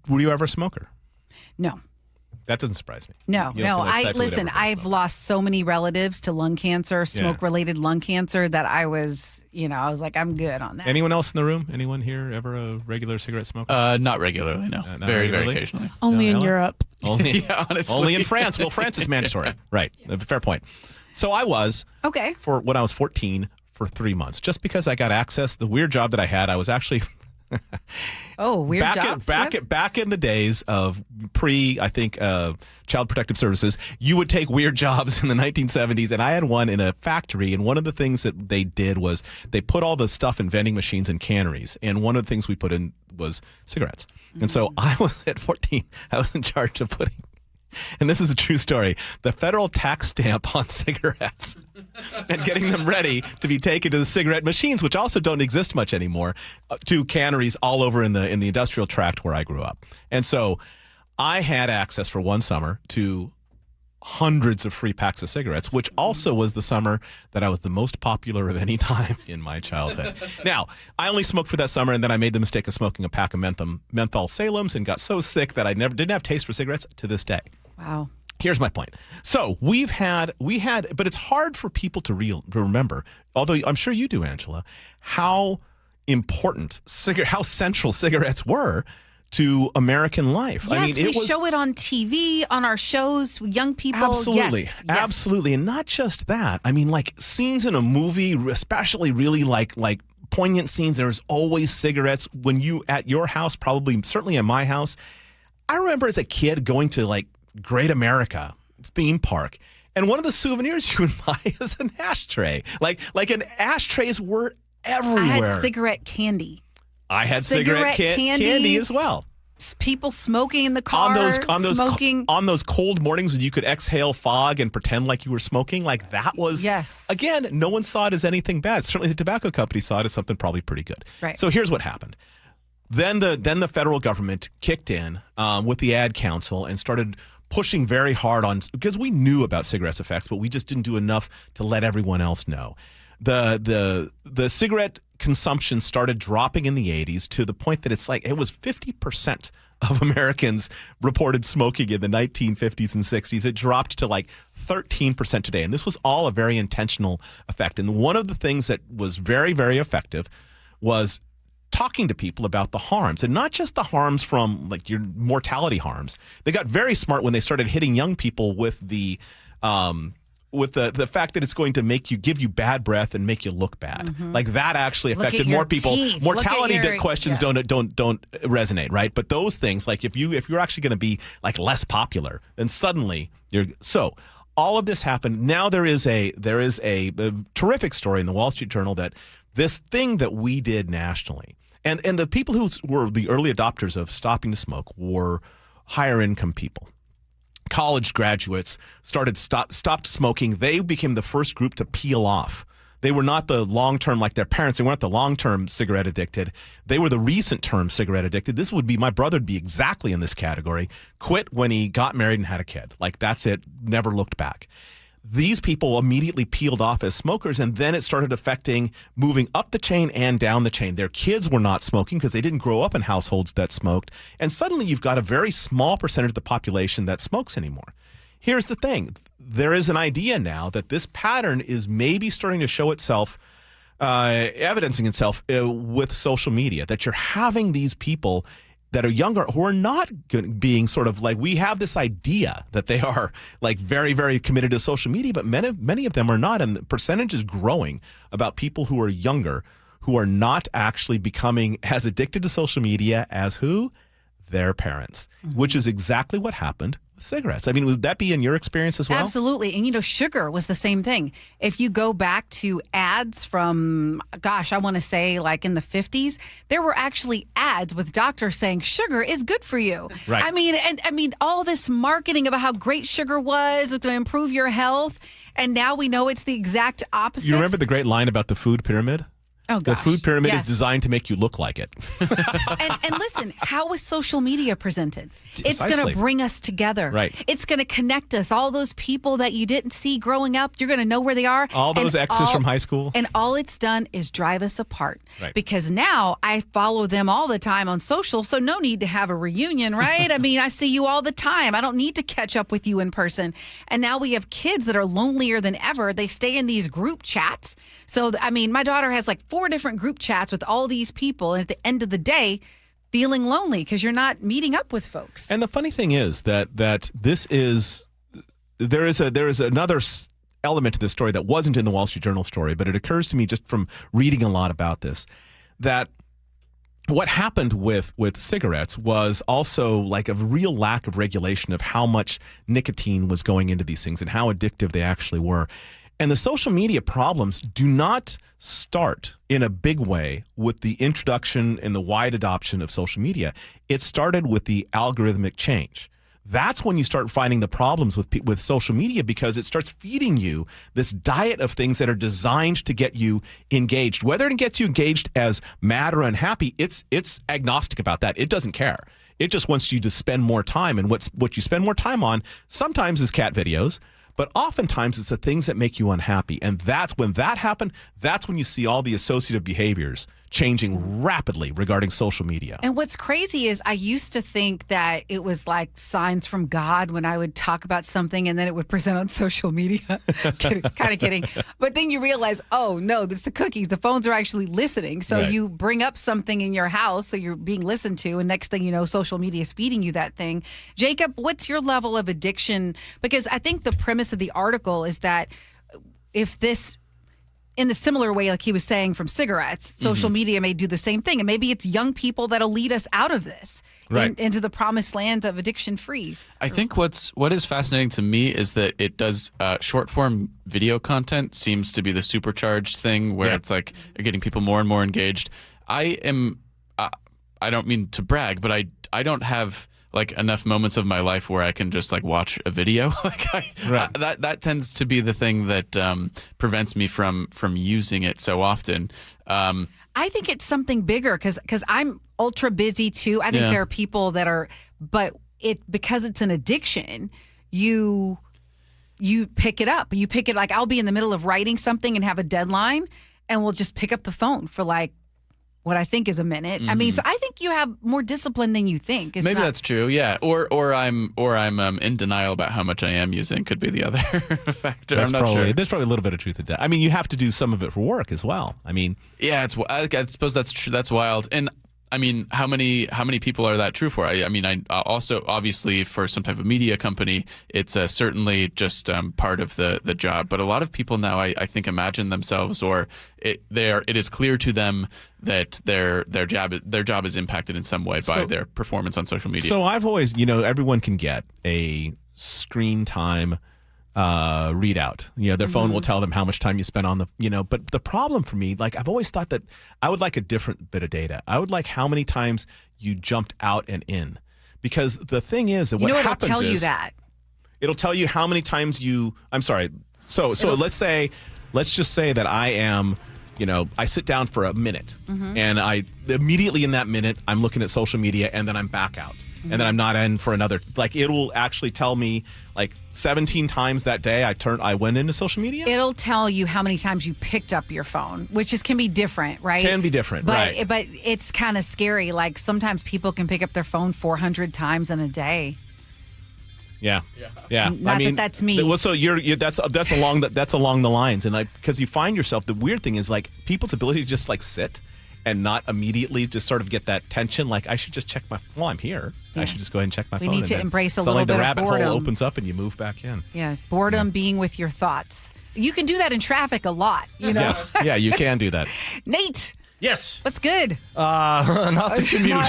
Were you ever a smoker? No. That doesn't surprise me. No. I've lost so many relatives to lung cancer, smoke-related lung cancer, that I was like, I'm good on that. Anyone else in the room? Anyone here ever a regular cigarette smoker? Not regularly, no. Not very regularly? occasionally. Only in Ella? Europe. Only, Yeah, honestly. only in France. Well, France is mandatory. Right. Fair point. So I was, for when I was 14, for 3 months, just because I got access. The weird job that I had, I was actually... weird jobs. Back in the days of Child Protective Services, you would take weird jobs in the 1970s, and I had one in a factory, and one of the things that they did was they put all the stuff in vending machines and canneries, and one of the things we put in was cigarettes. And so I was, at 14, I was in charge of putting, and this is a true story, the federal tax stamp on cigarettes and getting them ready to be taken to the cigarette machines, which also don't exist much anymore, to canneries all over in the industrial tract where I grew up. And so I had access for one summer to hundreds of free packs of cigarettes, which also was the summer that I was the most popular of any time in my childhood. Now, I only smoked for that summer, and then I made the mistake of smoking a pack of menthol Salems and got so sick that I didn't have taste for cigarettes to this day. Wow. Here's my point. So we had, but it's hard for people to remember, although I'm sure you do, Angela, how important, how central cigarettes were to American life. Yes, we show it on TV, on our shows, young people. Absolutely. Yes. Absolutely. And not just that. I mean, like scenes in a movie, especially really like poignant scenes, there's always cigarettes. When you, at your house, probably, certainly in my house, I remember as a kid going to like Great America theme park, and one of the souvenirs you would buy is an ashtray. Like ashtrays were everywhere. I had cigarette candy. I had cigarette candy as well. People smoking in the car, on those cold mornings when you could exhale fog and pretend like you were smoking. Like that was, again, no one saw it as anything bad. Certainly the tobacco company saw it as something probably pretty good. Right. So here's what happened. Then the federal government kicked in with the Ad Council and started pushing very hard on, because we knew about cigarettes' effects, but we just didn't do enough to let everyone else know. The cigarette consumption started dropping in the 80s to the point that it was 50% of Americans reported smoking in the 1950s and 60s. It dropped to like 13% today. And this was all a very intentional effect. And one of the things that was very, very effective was talking to people about the harms, and not just the harms from like your mortality harms. They got very smart when they started hitting young people with the fact that it's going to give you bad breath and make you look bad. Mm-hmm. Like that actually affected more people. Teeth. Mortality questions don't resonate, right? But those things, like if you're actually going to be like less popular, then suddenly all of this happened. Now there is a terrific story in the Wall Street Journal that this thing that we did nationally, and the people who were the early adopters of stopping to smoke were higher income people. College graduates stopped smoking. They became the first group to peel off. They were not the long-term, like their parents. They weren't the long-term cigarette addicted. They were the recent-term cigarette addicted. My brother would be exactly in this category. Quit when he got married and had a kid. Like, that's it. Never looked back. These people immediately peeled off as smokers, and then it started affecting moving up the chain and down the chain. Their kids were not smoking because they didn't grow up in households that smoked. And suddenly you've got a very small percentage of the population that smokes anymore. Here's the thing. There is an idea now that this pattern is maybe starting to show itself, evidencing itself with social media, that you're having these people that are younger who are not being sort of like, we have this idea that they are like very, very committed to social media, but many of them are not. And the percentage is growing about people who are younger, who are not actually becoming as addicted to social media as who? Their parents, which is exactly what happened with cigarettes. I mean, would that be in your experience as well? Absolutely. And, sugar was the same thing. If you go back to ads from, I want to say like in the 50s, there were actually ads with doctors saying sugar is good for you. Right. I mean, all this marketing about how great sugar was going to improve your health. And now we know it's the exact opposite. You remember the great line about the food pyramid? Oh, The gosh. food pyramid Yes. is designed to make you look like it. And listen, how is social media presented? It's going Precisely. to bring us together. Right. It's going to connect us. All those people that you didn't see growing up, you're going to know where they are. All those exes from high school. And all it's done is drive us apart. Right. Because now I follow them all the time on social, so no need to have a reunion, right? I mean, I see you all the time. I don't need to catch up with you in person. And now we have kids that are lonelier than ever. They stay in these group chats. So, I mean, my daughter has like 4 different group chats with all these people. And at the end of the day, feeling lonely because you're not meeting up with folks. And the funny thing is that this is there is another element to this story that wasn't in the Wall Street Journal story, but it occurs to me just from reading a lot about this that what happened with cigarettes was also like a real lack of regulation of how much nicotine was going into these things and how addictive they actually were. And the social media problems do not start in a big way with the introduction and the wide adoption of social media. It started with the algorithmic change. That's when you start finding the problems with social media, because it starts feeding you this diet of things that are designed to get you engaged. Whether it gets you engaged as mad or unhappy, it's agnostic about that. It doesn't care. It just wants you to spend more time. And what you spend more time on sometimes is cat videos, but oftentimes it's the things that make you unhappy. And that's when that happened. That's when you see all the associative behaviors changing rapidly regarding social media. And what's crazy is I used to think that it was like signs from God when I would talk about something and then it would present on social media. Kind of kidding. But then you realize, oh, no, it's the cookies. The phones are actually listening. So Right. you bring up something in your house, so you're being listened to, and next thing you know, social media is feeding you that thing. Jacob, what's your level of addiction? Because I think the premise of the article is that if this, in the similar way, like he was saying, from cigarettes, social media may do the same thing. And maybe it's young people that'll lead us out of this into the promised land of addiction free. I think what is fascinating to me is that it does short form video content seems to be the supercharged thing where it's like getting people more and more engaged. I don't mean to brag, but I don't have like enough moments of my life where I can just like watch a video. That tends to be the thing that prevents me from using it so often. I think it's something bigger because I'm ultra busy too. I think there are people that are, but because it's an addiction, you pick it up. You pick it, like I'll be in the middle of writing something and have a deadline, and we'll just pick up the phone for like what I think is a minute. I mean, so I think you have more discipline than you think. Maybe that's true, yeah. Or I'm in denial about how much I am using. Could be the other factor. I'm not sure. There's probably a little bit of truth in that. I mean, you have to do some of it for work as well. I mean, yeah, I suppose that's true. That's wild. And I mean, how many people are that true for? I mean, I also obviously for some type of media company, it's certainly just part of the job. But a lot of people now, I think, imagine themselves, or it is clear to them that their job is impacted in some way by their performance on social media. So I've always, everyone can get a screen time readout. Their phone will tell them how much time you spend on but the problem for me, like I've always thought that I would like a different bit of data. I would like how many times you jumped out and in, because the thing is that what happens it'll tell you that. It'll tell you how many times I'm sorry. So let's just say that I am, I sit down for a minute and I immediately in that minute, I'm looking at social media and then I'm back out and then I'm not in for another, like it will actually tell me like 17 times that day I went into social media. It'll tell you how many times you picked up your phone, which can be different, right? Can be different, right. But it's kind of scary. Like sometimes people can pick up their phone 400 times in a day. Yeah. Not that that's me. Well, so that's along the lines, and like because you find yourself, the weird thing is like people's ability to just like sit and not immediately just sort of get that tension. Like I should just check I'm here. Yeah. I should just go ahead and check my phone. We need to embrace a little bit of boredom. the rabbit hole opens up and you move back in. Yeah, boredom being with your thoughts. You can do that in traffic a lot. Yes, yeah, you can do that. Nate. Yes. What's good? Not the commute.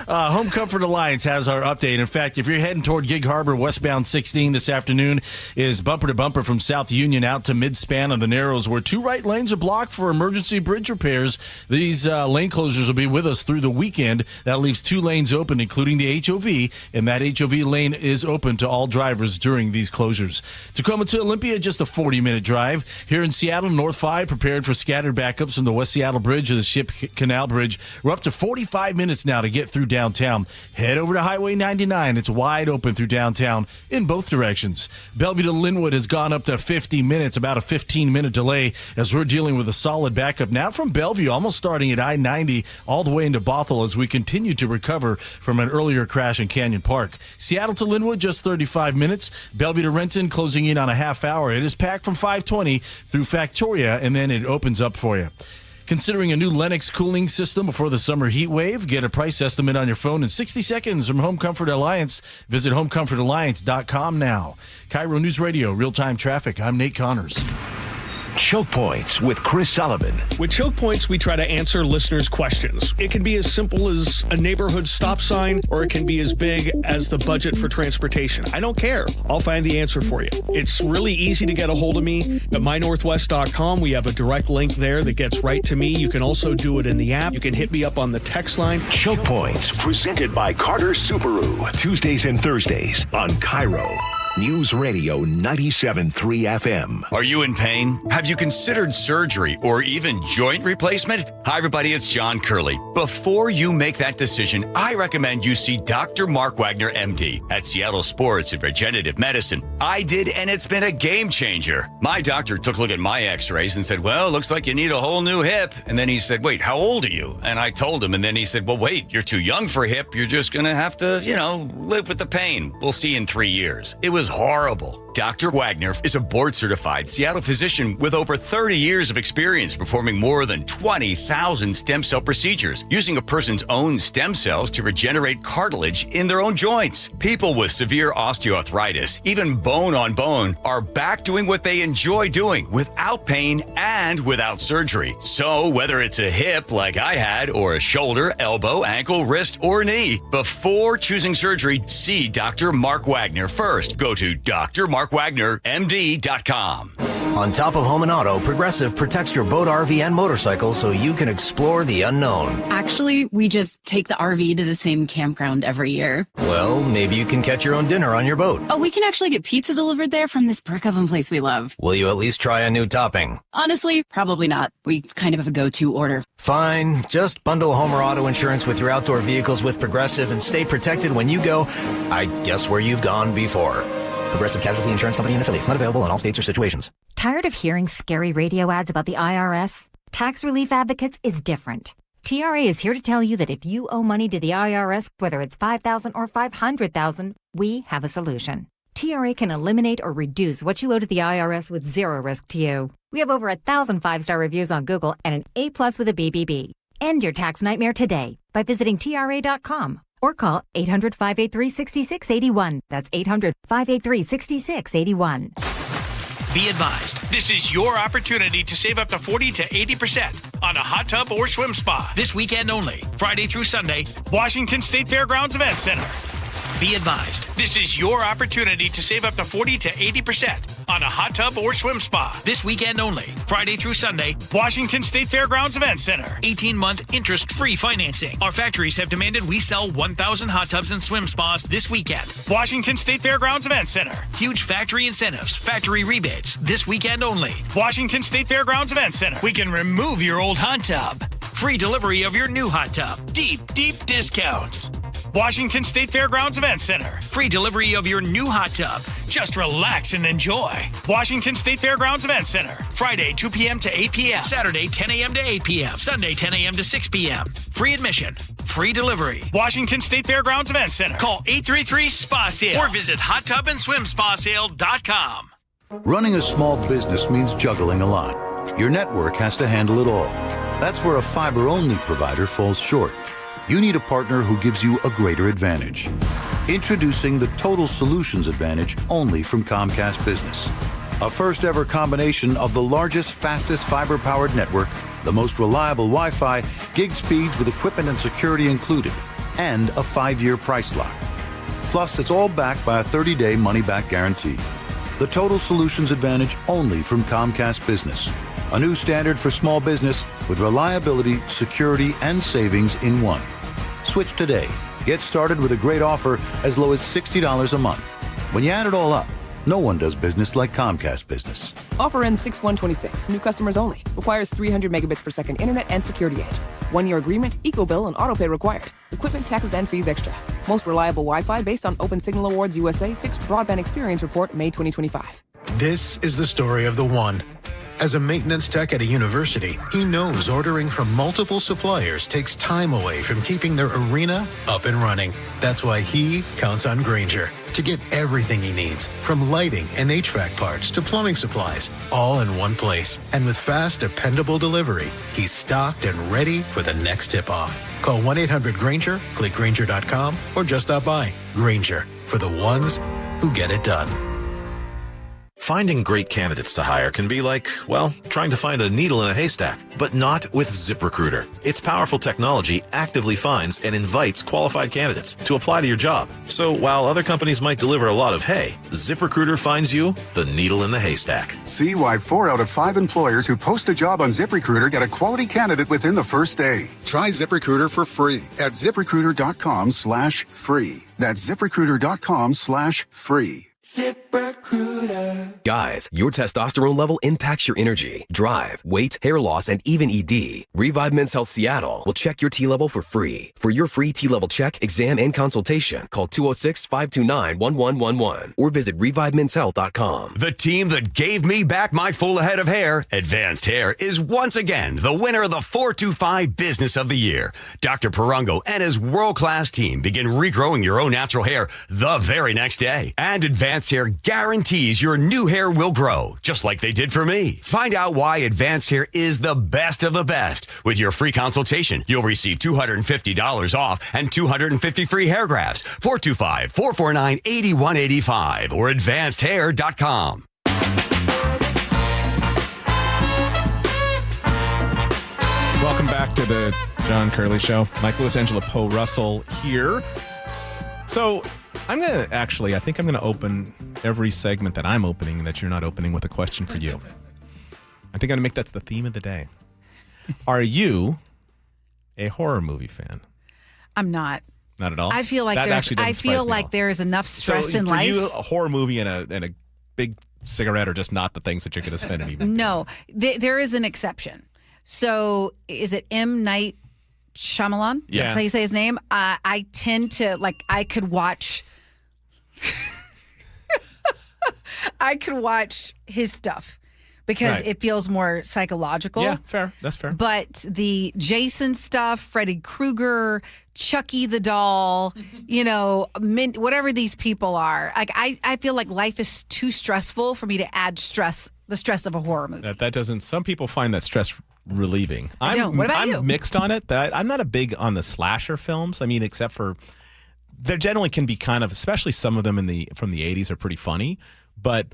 Home Comfort Alliance has our update. In fact, if you're heading toward Gig Harbor, westbound 16 this afternoon is bumper to bumper from South Union out to mid-span of the Narrows, where 2 right lanes are blocked for emergency bridge repairs. These lane closures will be with us through the weekend. That leaves 2 lanes open, including the HOV, and that HOV lane is open to all drivers during these closures. Tacoma to Olympia, just a 40-minute drive. Here in Seattle, North 5 prepared for scattered backups from the West Seattle Bridge to the Ship Canal Bridge. We're up to 45 minutes now to get through downtown. Head over to Highway 99. It's wide open through downtown in both directions. Bellevue to Linwood has gone up to 50 minutes, about a 15-minute delay as we're dealing with a solid backup now from Bellevue, almost starting at I-90 all the way into Bothell as we continue to recover from an earlier crash in Canyon Park. Seattle to Linwood, just 35 minutes. Bellevue to Renton, closing in on a half hour. It is packed from 520 through Factoria, and then it opens up for you. Considering a new Lennox cooling system before the summer heat wave? Get a price estimate on your phone in 60 seconds from Home Comfort Alliance. Visit homecomfortalliance.com now. KIRO News Radio, real-time traffic. I'm Nate Connors. Choke Points with Chris Sullivan. With Choke Points, we try to answer listeners' questions. It can be as simple as a neighborhood stop sign, or it can be as big as the budget for transportation. I don't care. I'll find the answer for you. It's really easy to get a hold of me at mynorthwest.com. We have a direct link there that gets right to me. You can also do it in the app. You can hit me up on the text line. Choke Points, presented by Carter Subaru. Tuesdays and Thursdays on KIRO News Radio 97.3 FM. Are you in pain? Have you considered surgery or even joint replacement? Hi, everybody. It's John Curley. Before you make that decision, I recommend you see Dr. Mark Wagner, MD, at Seattle Sports and Regenerative Medicine. I did, and it's been a game changer. My doctor took a look at my x-rays and said, well, looks like you need a whole new hip. And then he said, wait, how old are you? And I told him, and then he said, well, wait, you're too young for a hip. You're just going to have to, live with the pain. We'll see you in 3 years. It was horrible. Dr. Wagner is a board-certified Seattle physician with over 30 years of experience performing more than 20,000 stem cell procedures, using a person's own stem cells to regenerate cartilage in their own joints. People with severe osteoarthritis, even bone on bone, are back doing what they enjoy doing without pain and without surgery. So whether it's a hip like I had, or a shoulder, elbow, ankle, wrist, or knee, before choosing surgery, see Dr. Mark Wagner first. Go to drmarkwagnermd.com. On top of home and auto, Progressive protects your boat, RV, and motorcycle so you can explore the unknown. Actually, we just take the RV to the same campground every year. Well, maybe you can catch your own dinner on your boat. Oh, we can actually get pizza delivered there from this brick oven place we love. Will you at least try a new topping? Honestly, probably not. We kind of have a go-to order. Fine. Just bundle home or auto insurance with your outdoor vehicles with Progressive and stay protected when you go, I guess, where you've gone before. Progressive Casualty Insurance Company and affiliates. Not available in all states or situations. Tired of hearing scary radio ads about the IRS? Tax Relief Advocates is different. TRA is here to tell you that if you owe money to the IRS, whether it's $5,000 or $500,000, we have a solution. TRA can eliminate or reduce what you owe to the IRS with zero risk to you. We have over 1,000 5-star reviews on Google and an A+ with a BBB. End your tax nightmare today by visiting TRA.com. Or call 800-583-6681. That's 800-583-6681. Be advised, this is your opportunity to save up to 40 to 80% on a hot tub or swim spa. This weekend only, Friday through Sunday, Washington State Fairgrounds Event Center. Be advised, this is your opportunity to save up to 40 to 80% on a hot tub or swim spa. This weekend only, Friday through Sunday, Washington State Fairgrounds Event Center. 18-month interest-free financing. Our factories have demanded we sell 1,000 hot tubs and swim spas this weekend. Washington State Fairgrounds Event Center. Huge factory incentives, factory rebates, this weekend only. Washington State Fairgrounds Event Center. We can remove your old hot tub. Free delivery of your new hot tub. Deep discounts. Washington State Fairgrounds Event Center. Free delivery of your new hot tub. Just relax and enjoy. Washington State Fairgrounds Event Center. Friday, 2 p.m. to 8 p.m. Saturday, 10 a.m. to 8 p.m. Sunday, 10 a.m. to 6 p.m. Free admission. Free delivery. Washington State Fairgrounds Event Center. Call 833-SPA-SALE or visit hottubandSwimSpaSale.com. Running a small business means juggling a lot. Your network has to handle it all. That's where a fiber-only provider falls short. You need a partner who gives you a greater advantage. Introducing the Total Solutions Advantage only from Comcast Business. A first-ever combination of the largest, fastest fiber-powered network the most reliable Wi-Fi, gig speeds with equipment and security included, and a 5-year price lock. Plus, it's all backed by a 30-day money-back guarantee. The Total Solutions Advantage only from Comcast Business. A new standard for small business with reliability, security, and savings in one. Switch today. Get started with a great offer as low as $60 a month. When you add it all up, no one does business like Comcast Business. Offer ends 6/1/26. New customers only. Requires 300 megabits per second internet and security edge. 1-year agreement, eco-bill, and autopay required. Equipment, taxes, and fees extra. Most reliable Wi-Fi based on Open Signal Awards USA Fixed Broadband Experience Report, May 2025. This is the story of the one. As a maintenance tech at a university, he knows ordering from multiple suppliers takes time away from keeping their arena up and running. That's why he counts on Grainger to get everything he needs, from lighting and HVAC parts to plumbing supplies, all in one place. And with fast, dependable delivery, he's stocked and ready for the next tip-off. Call 1-800-GRAINGER, click Grainger.com, or just stop by. Grainger, for the ones who get it done. Finding great candidates to hire can be like, well, trying to find a needle in a haystack, but not with ZipRecruiter. Its powerful technology actively finds and invites qualified candidates to apply to your job. So while other companies might deliver a lot of hay, ZipRecruiter finds you the needle in the haystack. See why 4 out of 5 employers who post a job on ZipRecruiter get a quality candidate within the first day. Try ZipRecruiter for free at ZipRecruiter.com/free. That's ZipRecruiter.com/free. ZipRecruiter. Guys, your testosterone level impacts your energy, drive, weight, hair loss, and even ED. Revive Men's Health Seattle will check your T level for free. For your free T level check, exam, and consultation, call 206-529-1111 or visit ReviveMen'sHealth.com. The team that gave me back my full head of hair, Advanced Hair, is once again the winner of the 425 Business of the Year. Dr. Perungo and his world-class team begin regrowing your own natural hair the very next day. And Advanced Hair guarantees your new hair will grow, just like they did for me. Find out why Advanced Hair is the best of the best. With your free consultation, you'll receive $250 off and 250 free hair grafts. 425-449-8185 or advancedhair.com. Welcome back to the John Curley Show. Mike Lewis, Angela Poe Russell here. So I think I'm going to open every segment that I'm opening that you're not opening with a question for you. I think I'm going to make that's the theme of the day. Are you a horror movie fan? I'm not. Not at all? I feel like there is enough stress in life. For you, a horror movie and a big cigarette are just not the things that you're going to spend an evening. No, there is an exception. So is it M. Night Shyamalan? Yeah. That's how you say his name? I tend to, I could watch... I could watch his stuff because it feels more psychological. Yeah, fair. That's fair. But the Jason stuff, Freddy Krueger, Chucky the doll, whatever these people are, I feel like life is too stressful for me to add the stress of a horror movie. That doesn't. Some people find that stress relieving. I don't. What about you? I'm mixed on it. I'm not a big on the slasher films. I mean, except for there generally can be kind of, especially some of them from the 80s are pretty funny. But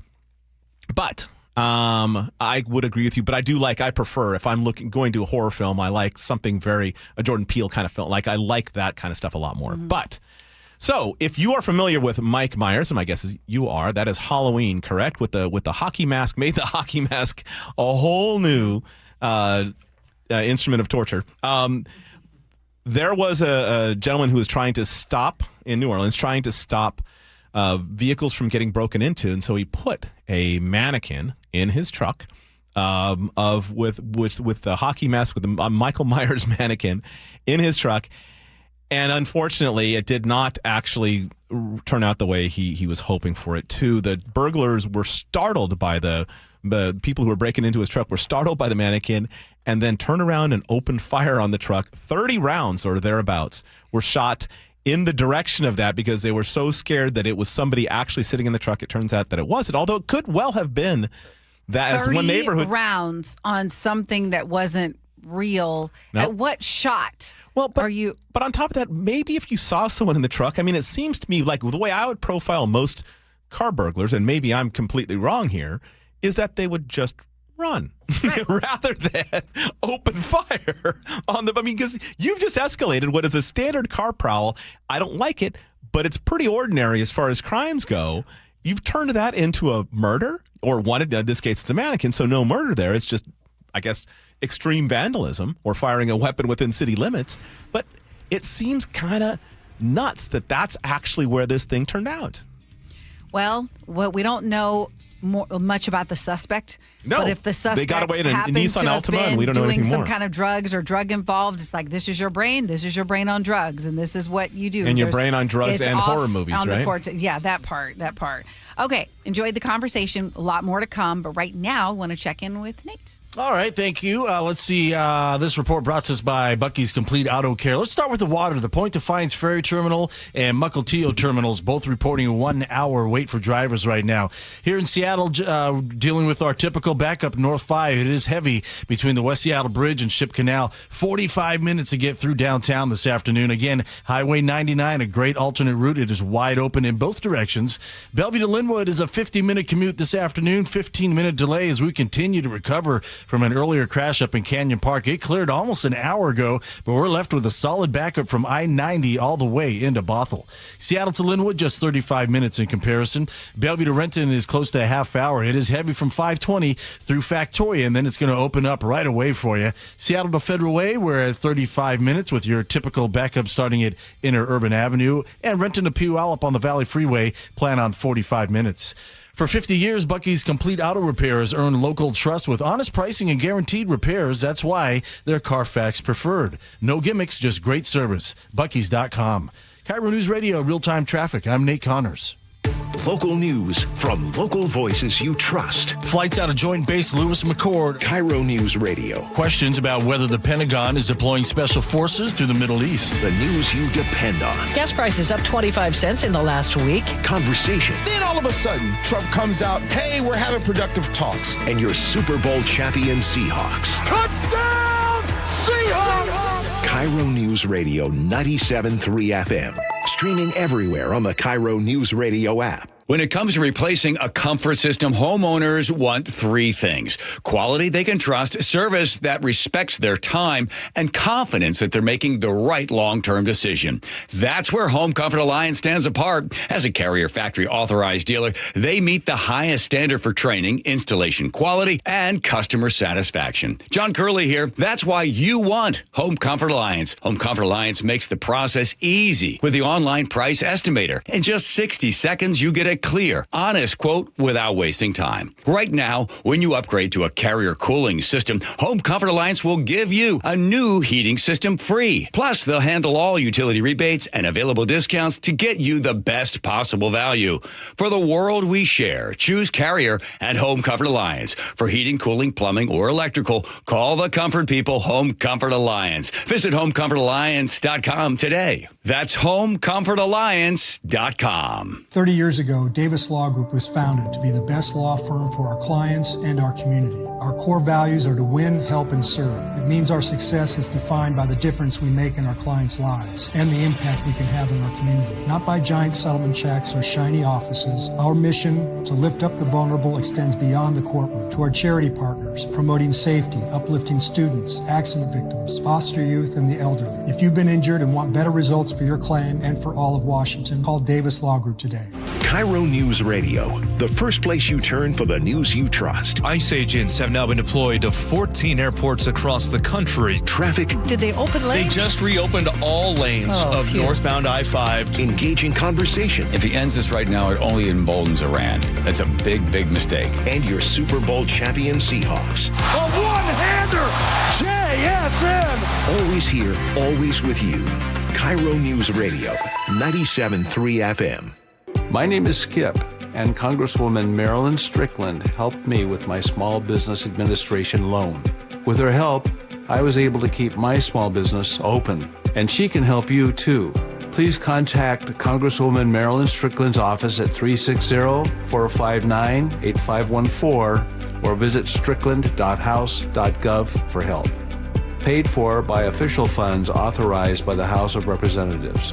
I would agree with you. But I prefer, if I'm going to a horror film, I like something a Jordan Peele kind of film. Like I like that kind of stuff a lot more. Mm-hmm. But so if you are familiar with Mike Myers, and my guess is you are, that is Halloween, correct? With the hockey mask, made the hockey mask a whole new instrument of torture. There was a gentleman who was trying to stop in New Orleans, vehicles from getting broken into, and so he put a mannequin in his truck with the hockey mask, with the Michael Myers mannequin in his truck, and unfortunately, it did not actually turn out the way he was hoping for it to. The burglars were startled by the people who were breaking into his truck were startled by the mannequin and then turned around and opened fire on the truck. 30 rounds or thereabouts were shot in the direction of that because they were so scared that it was somebody actually sitting in the truck. It turns out that it wasn't, although it could well have been that as one neighborhood. 30 rounds on something that wasn't real. Nope. At what shot? Well, but on top of that, maybe if you saw someone in the truck, I mean, it seems to me like the way I would profile most car burglars, and maybe I'm completely wrong here, is that they would just run rather than open fire on them. I mean, because you've just escalated what is a standard car prowl. I don't like it, but it's pretty ordinary as far as crimes go. You've turned that into a murder, or wanted, in this case, it's a mannequin, so no murder there. It's just, I guess, extreme vandalism or firing a weapon within city limits. But it seems kind of nuts that that's actually where this thing turned out. Well, we don't know much about the suspect. No, but if the suspect they got away in a happens Nissan to have Altima, and been we don't know doing anything some more. kind of drugs or drug involved, it's like, this is your brain on drugs, and this is what you do. And your brain on drugs it's and off horror movies, on right? The court. Yeah, that part. Okay, enjoyed the conversation. A lot more to come, but right now, I want to check in with Nate. All right, thank you. Let's see. This report brought to us by Bucky's Complete Auto Care. Let's start with the water. The Point Defiance Ferry Terminal and Mukilteo Terminals both reporting a 1 hour wait for drivers right now. Here in Seattle, dealing with our typical backup North 5. It is heavy between the West Seattle Bridge and Ship Canal. 45 minutes to get through downtown this afternoon. Again, Highway 99, a great alternate route. It is wide open in both directions. Bellevue to Linwood is a 50-minute commute this afternoon. 15-minute delay as we continue to recover from an earlier crash up in Canyon Park. It cleared almost an hour ago, but we're left with a solid backup from I-90 all the way into Bothell. Seattle to Linwood, just 35 minutes in comparison. Bellevue to Renton is close to a half hour. It is heavy from 520 through Factoria, and then it's going to open up right away for you. Seattle to Federal Way, we're at 35 minutes with your typical backup starting at Interurban Avenue. And Renton to Puyallup on the Valley Freeway, plan on 45 minutes. For 50 years, Bucky's Complete Auto Repair has earned local trust with honest pricing and guaranteed repairs. That's why they're Carfax preferred. No gimmicks, just great service. Bucky's.com. KIRO News Radio, real-time traffic. I'm Nate Connors. Local news from local voices you trust. Flights out of Joint Base Lewis McChord. KIRO News Radio. Questions about whether the Pentagon is deploying special forces to the Middle East. The news you depend on. Gas prices up 25 cents in the last week. Conversation. Then all of a sudden, Trump comes out, hey, we're having productive talks. And your Super Bowl champion Seahawks. Touchdown, Seahawks! KIRO News Radio 97.3 FM. Streaming everywhere on the KIRO News Radio app. When it comes to replacing a comfort system, homeowners want three things: quality they can trust, service that respects their time, and confidence that they're making the right long-term decision. That's where Home Comfort Alliance stands apart. As a Carrier Factory authorized dealer, they meet the highest standard for training, installation quality, and customer satisfaction. John Curley here. That's why you want Home Comfort Alliance. Home Comfort Alliance makes the process easy with the online price estimator. In just 60 seconds, you get a clear, honest quote without wasting time. Right now, when you upgrade to a Carrier cooling system, Home Comfort Alliance will give you a new heating system free. Plus, they'll handle all utility rebates and available discounts to get you the best possible value. For the world we share, choose Carrier and Home Comfort Alliance. For heating, cooling, plumbing, or electrical, call the comfort people, Home Comfort Alliance. Visit HomeComfortAlliance.com today. That's HomeComfortAlliance.com. 30 years ago, Davis Law Group was founded to be the best law firm for our clients and our community. Our core values are to win, help, and serve. It means our success is defined by the difference we make in our clients' lives and the impact we can have in our community. Not by giant settlement checks or shiny offices. Our mission to lift up the vulnerable extends beyond the courtroom to our charity partners, promoting safety, uplifting students, accident victims, foster youth, and the elderly. If you've been injured and want better results for your claim and for all of Washington, call Davis Law Group today. KIRO News Radio, the first place you turn for the news you trust. ICE agents have now been deployed to 14 airports across the country. Traffic. Did they open lanes? They just reopened all lanes of northbound I-5. Engaging conversation. If he ends this right now, it only emboldens Iran. That's a big, big mistake. And your Super Bowl champion Seahawks. A one-hander! JSN! Always here, always with you. KIRO News Radio, 97.3 FM. My name is Skip, and Congresswoman Marilyn Strickland helped me with my small business administration loan. With her help, I was able to keep my small business open, and she can help you too. Please contact Congresswoman Marilyn Strickland's office at 360-459-8514 or visit strickland.house.gov for help. Paid for by official funds authorized by the House of Representatives.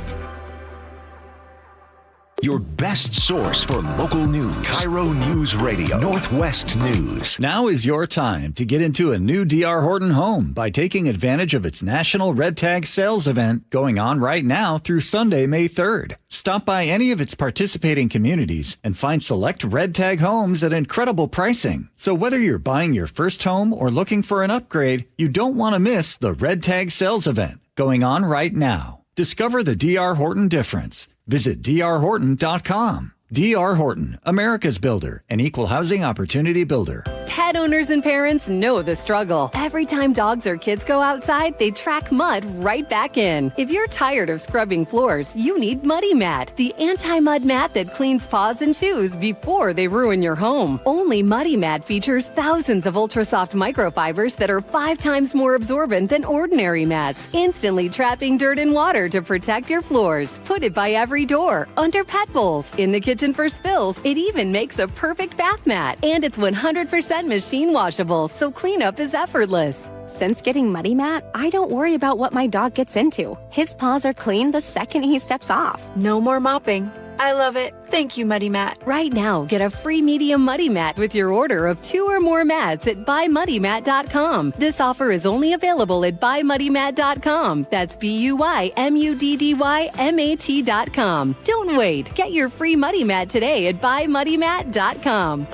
Your best source for local news. KIRO News Radio, Northwest News. Now is your time to get into a new D.R. Horton home by taking advantage of its National Red Tag Sales event going on right now through Sunday, May 3rd. Stop by any of its participating communities and find select Red Tag homes at incredible pricing. So whether you're buying your first home or looking for an upgrade, you don't want to miss the Red Tag Sales event going on right now. Discover the D.R. Horton difference. Visit drhorton.com. D.R. Horton, America's builder, an equal housing opportunity builder. Pet owners and parents know the struggle. Every time dogs or kids go outside, they track mud right back in. If you're tired of scrubbing floors, you need Muddy Mat, the anti-mud mat that cleans paws and shoes before they ruin your home. Only Muddy Mat features thousands of ultra-soft microfibers that are 5 times more absorbent than ordinary mats, instantly trapping dirt and water to protect your floors. Put it by every door, under pet bowls, in the kitchen for spills. It even makes a perfect bath mat. And it's 100% machine washable, so cleanup is effortless. Since getting Muddy Mat, I don't worry about what my dog gets into. His paws are clean the second he steps off. No more mopping. I love it. Thank you, Muddy Mat. Right now, get a free medium Muddy Mat with your order of 2 or more mats at buymuddymat.com. This offer is only available at buymuddymat.com. That's buyddymat.com. Don't wait. Get your free Muddy Mat today at buymuddymat.com.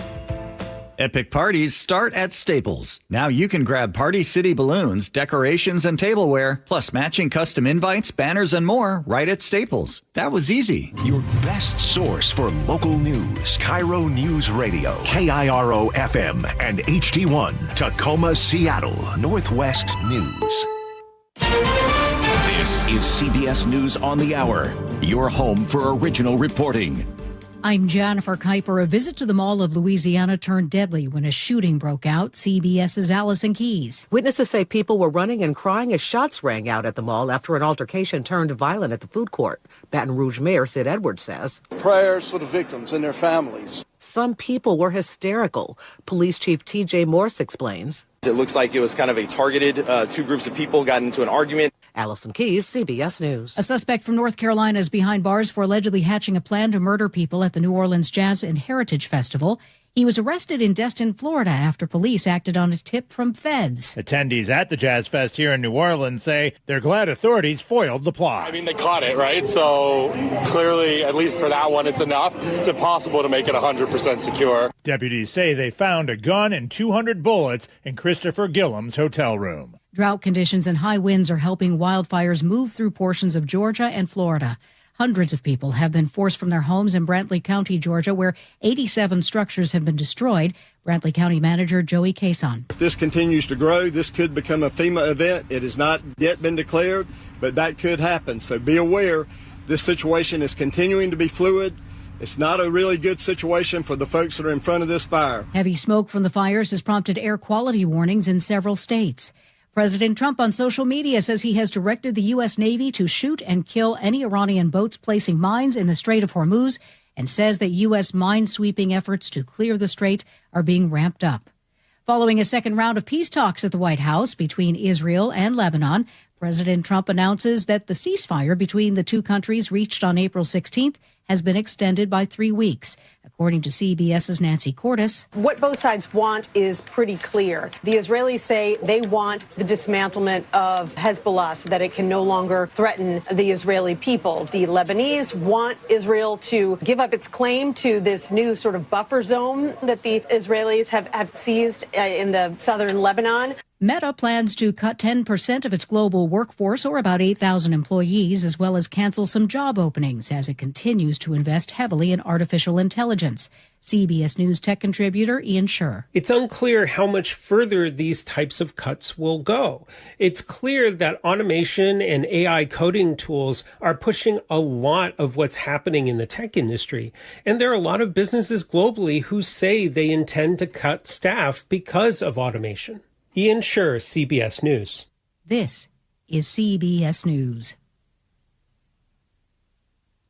Epic parties start at Staples. Now you can grab Party City balloons, decorations, and tableware, plus matching custom invites, banners, and more right at Staples. That was easy. Your best source for local news. KIRO News Radio, KIRO FM, and HD1, Tacoma, Seattle, Northwest News. This is CBS News on the Hour, your home for original reporting. I'm Jennifer Kuiper. A visit to the Mall of Louisiana turned deadly when a shooting broke out. CBS's Allison Keyes. Witnesses say people were running and crying as shots rang out at the mall after an altercation turned violent at the food court. Baton Rouge Mayor Sid Edwards says, prayers for the victims and their families. Some people were hysterical. Police Chief T.J. Morse explains. It looks like it was kind of a targeted, 2 groups of people got into an argument. Allison Keyes, CBS News. A suspect from North Carolina is behind bars for allegedly hatching a plan to murder people at the New Orleans Jazz and Heritage Festival. He was arrested in Destin, Florida, after police acted on a tip from feds. Attendees at the Jazz Fest here in New Orleans say they're glad authorities foiled the plot. I mean, they caught it, right? So clearly, at least for that one, it's enough. It's impossible to make it 100% secure. Deputies say they found a gun and 200 bullets in Christopher Gillam's hotel room. Drought conditions and high winds are helping wildfires move through portions of Georgia and Florida. Hundreds of people have been forced from their homes in Brantley County, Georgia, where 87 structures have been destroyed. Brantley County Manager Joey Cason. If this continues to grow, this could become a FEMA event. It has not yet been declared, but that could happen. So be aware, this situation is continuing to be fluid. It's not a really good situation for the folks that are in front of this fire. Heavy smoke from the fires has prompted air quality warnings in several states. President Trump on social media says he has directed the U.S. Navy to shoot and kill any Iranian boats placing mines in the Strait of Hormuz, and says that U.S. mine-sweeping efforts to clear the strait are being ramped up. Following a second round of peace talks at the White House between Israel and Lebanon, President Trump announces that the ceasefire between the two countries reached on April 16th has been extended by 3 weeks. According to CBS's Nancy Cordes. What both sides want is pretty clear. The Israelis say they want the dismantlement of Hezbollah so that it can no longer threaten the Israeli people. The Lebanese want Israel to give up its claim to this new sort of buffer zone that the Israelis have seized in the southern Lebanon. Meta plans to cut 10% of its global workforce, or about 8,000 employees, as well as cancel some job openings as it continues to invest heavily in artificial intelligence. CBS News tech contributor Ian Scher. It's unclear how much further these types of cuts will go. It's clear that automation and AI coding tools are pushing a lot of what's happening in the tech industry. And there are a lot of businesses globally who say they intend to cut staff because of automation. Ian Scher, CBS News. This is CBS News.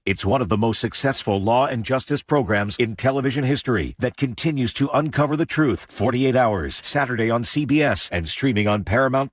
It's one of the most successful law and justice programs in television history that continues to uncover the truth. 48 Hours, Saturday on CBS and streaming on Paramount+.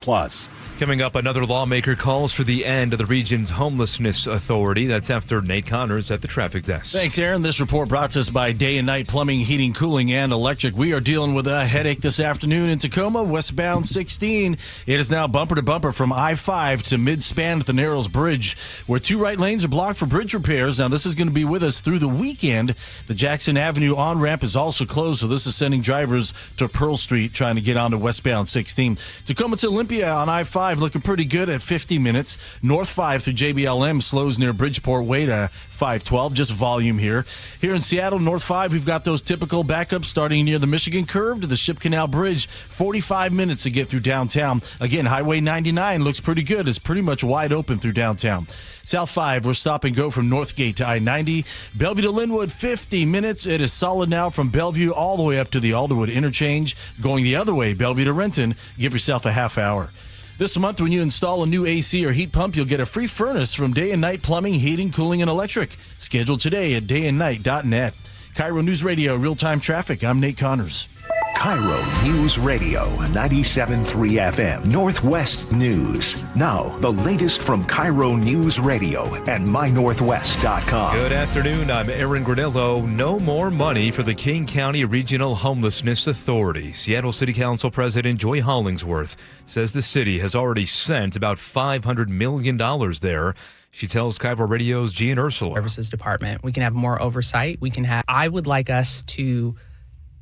Coming up, another lawmaker calls for the end of the region's Homelessness Authority. That's after Nate Connors at the traffic desk. Thanks, Aaron. This report brought to us by Day and Night Plumbing, Heating, Cooling, and Electric. We are dealing with a headache this afternoon in Tacoma, westbound 16. It is now bumper to bumper from I-5 to mid-span at the Narrows Bridge, where 2 right lanes are blocked for bridge repairs. Now, this is going to be with us through the weekend. The Jackson Avenue on-ramp is also closed, so this is sending drivers to Pearl Street trying to get onto westbound 16. Tacoma to Olympia on I-5 looking pretty good at 50 minutes. North 5 through JBLM slows near Bridgeport Way to 512, just volume here. Here in Seattle, North 5, we've got those typical backups starting near the Michigan Curve to the Ship Canal Bridge. 45 minutes to get through downtown. Again, Highway 99 looks pretty good. It's pretty much wide open through downtown. South 5, we're stop and go from Northgate to I-90. Bellevue to Linwood, 50 minutes. It is solid now from Bellevue all the way up to the Alderwood interchange. Going the other way, Bellevue to Renton, give yourself a half hour. This month, when you install a new AC or heat pump, you'll get a free furnace from Day and Night Plumbing, Heating, Cooling, and Electric. Schedule today at dayandnight.net. KIRO News Radio, real-time traffic. I'm Nate Connors. KIRO News Radio, 97.3 FM, Northwest News. Now, the latest from KIRO News Radio and mynorthwest.com. Good afternoon. I'm Aaron Granillo. No more money for the King County Regional Homelessness Authority. Seattle City Council President Joy Hollingsworth says the city has already sent about $500 million there. She tells KIRO Radio's Gian Ursula. Services Department. We can have more oversight. I would like us to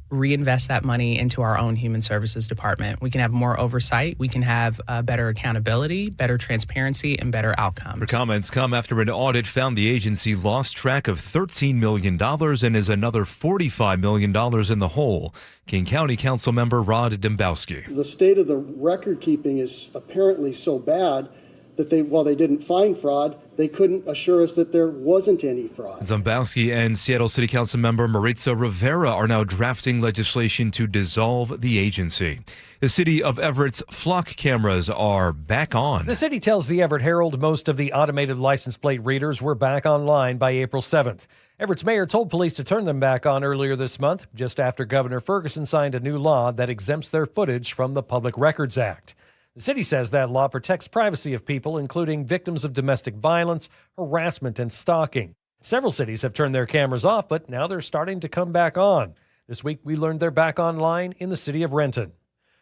reinvest that money into our own Human Services Department. We can have more oversight. We can have better accountability, better transparency, and better outcomes. Her comments come after an audit found the agency lost track of $13 million and is another $45 million in the hole. King County Council member Rod Dembowski. The state of the record keeping is apparently so bad that while they didn't find fraud, they couldn't assure us that there wasn't any fraud. Dembowski and Seattle City Council member Maritza Rivera are now drafting legislation to dissolve the agency. The city of Everett's flock cameras are back on. The city tells the Everett Herald most of the automated license plate readers were back online by April 7th. Everett's mayor told police to turn them back on earlier this month, just after Governor Ferguson signed a new law that exempts their footage from the Public Records Act. The city says that law protects privacy of people, including victims of domestic violence, harassment, and stalking. Several cities have turned their cameras off, but now they're starting to come back on. This week, we learned they're back online in the city of Renton.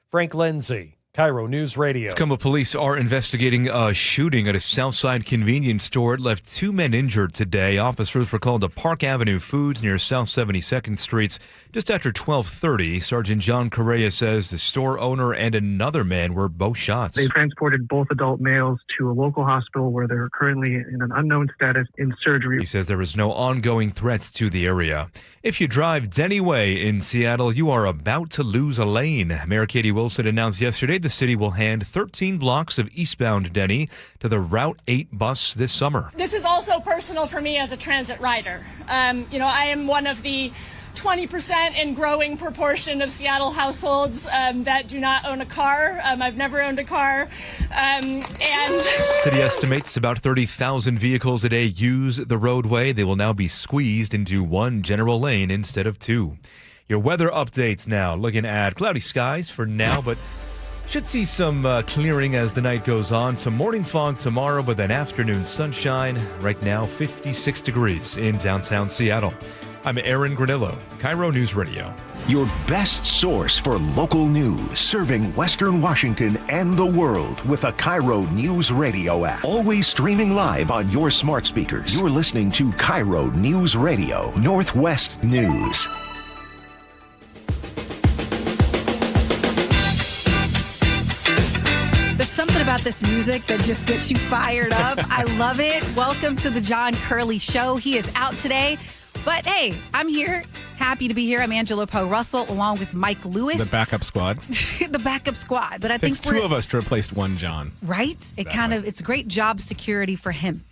Frank Lindsay, KIRO News Radio. Tacoma police are investigating a shooting at a Southside convenience store. It left 2 men injured today. Officers were called to Park Avenue Foods near South 72nd Street just after 12:30. Sergeant John Curley says the store owner and another man were both shot. They transported both adult males to a local hospital where they're currently in an unknown status in surgery. He says there is no ongoing threats to the area. If you drive Denny Way in Seattle, you are about to lose a lane. Mayor Katie Wilson announced yesterday the city will hand 13 blocks of eastbound Denny to the Route 8 bus this summer. This is also personal for me as a transit rider. I am one of the 20% and growing proportion of Seattle households that do not own a car. I've never owned a car. City estimates about 30,000 vehicles a day use the roadway. They will now be squeezed into one general lane instead of 2. Your weather updates now. Looking at cloudy skies for now, but should see some clearing as the night goes on. Some morning fog tomorrow, but then afternoon sunshine. Right now, 56 degrees in downtown Seattle. I'm Aaron Granillo, KIRO News Radio. Your best source for local news, serving Western Washington and the world with a KIRO News Radio app. Always streaming live on your smart speakers. You're listening to KIRO News Radio, Northwest News. There's something about this music that just gets you fired up. I love it. Welcome to the John Curley Show. He is out today. But hey, I'm here. Happy to be here. I'm Angela Poe Russell along with Mike Lewis. The backup squad. The backup squad. But I think it's 2 of us to replace one John. Right? It's great job security for him.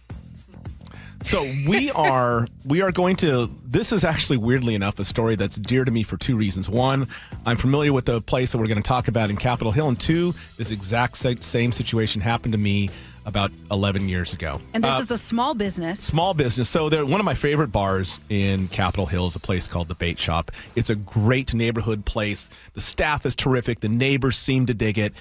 So we are going to, this is actually weirdly enough a story that's dear to me for 2 reasons. 1, I'm familiar with the place that we're going to talk about in Capitol Hill. And 2, this exact same situation happened to me about 11 years ago. And this is a small business. Small business. So one of my favorite bars in Capitol Hill is a place called the Bait Shop. It's a great neighborhood place. The staff is terrific. The neighbors seem to dig it.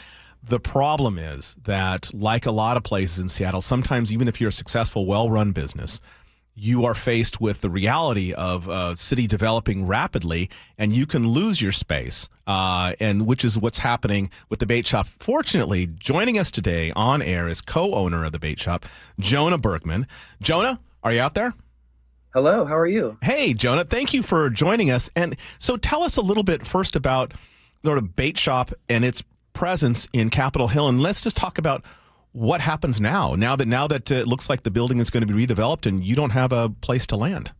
The problem is that, like a lot of places in Seattle, sometimes even if you're a successful, well-run business, you are faced with the reality of a city developing rapidly, and you can lose your space, and which is what's happening with the Bait Shop. Fortunately, joining us today on air is co-owner of the Bait Shop, Jonah Bergman. Jonah, are you out there? Hello, how are you? Hey, Jonah, thank you for joining us. And so tell us a little bit first about sort of Bait Shop and its presence in Capitol Hill, and let's just talk about what happens now that it looks like the building is going to be redeveloped and you don't have a place to land.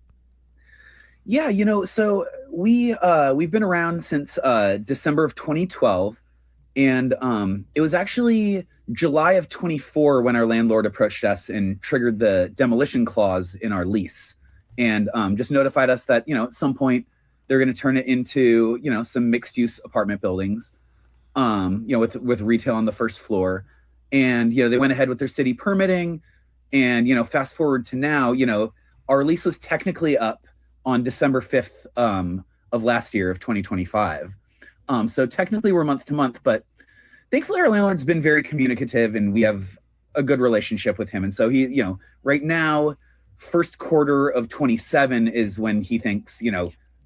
Yeah, so we've been around since December of 2012, and it was actually July of 24 when our landlord approached us and triggered the demolition clause in our lease, and just notified us that at some point they're going to turn it into some mixed-use apartment buildings, with retail on the first floor. And, they went ahead with their city permitting, and, fast forward to now, our lease was technically up on December 5th of last year of 2025. So technically we're month to month, but thankfully our landlord's been very communicative and we have a good relationship with him. And so he, right now, first quarter of 27 is when he thinks,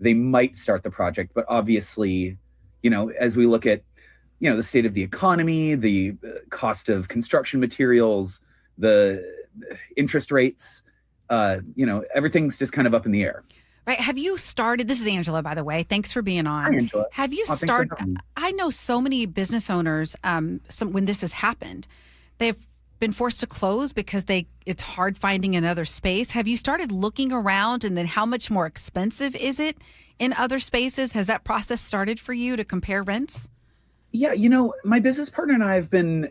they might start the project. But obviously, as we look at, the state of the economy, the cost of construction materials, the interest rates, everything's just kind of up in the air. Right. Have you started? This is Angela, by the way. Thanks for being on. Hi, Angela. Have you started? I know so many business owners, when this has happened, they've been forced to close because it's hard finding another space. Have you started looking around, and then how much more expensive is it in other spaces? Has that process started for you to compare rents? Yeah, my business partner and I have been,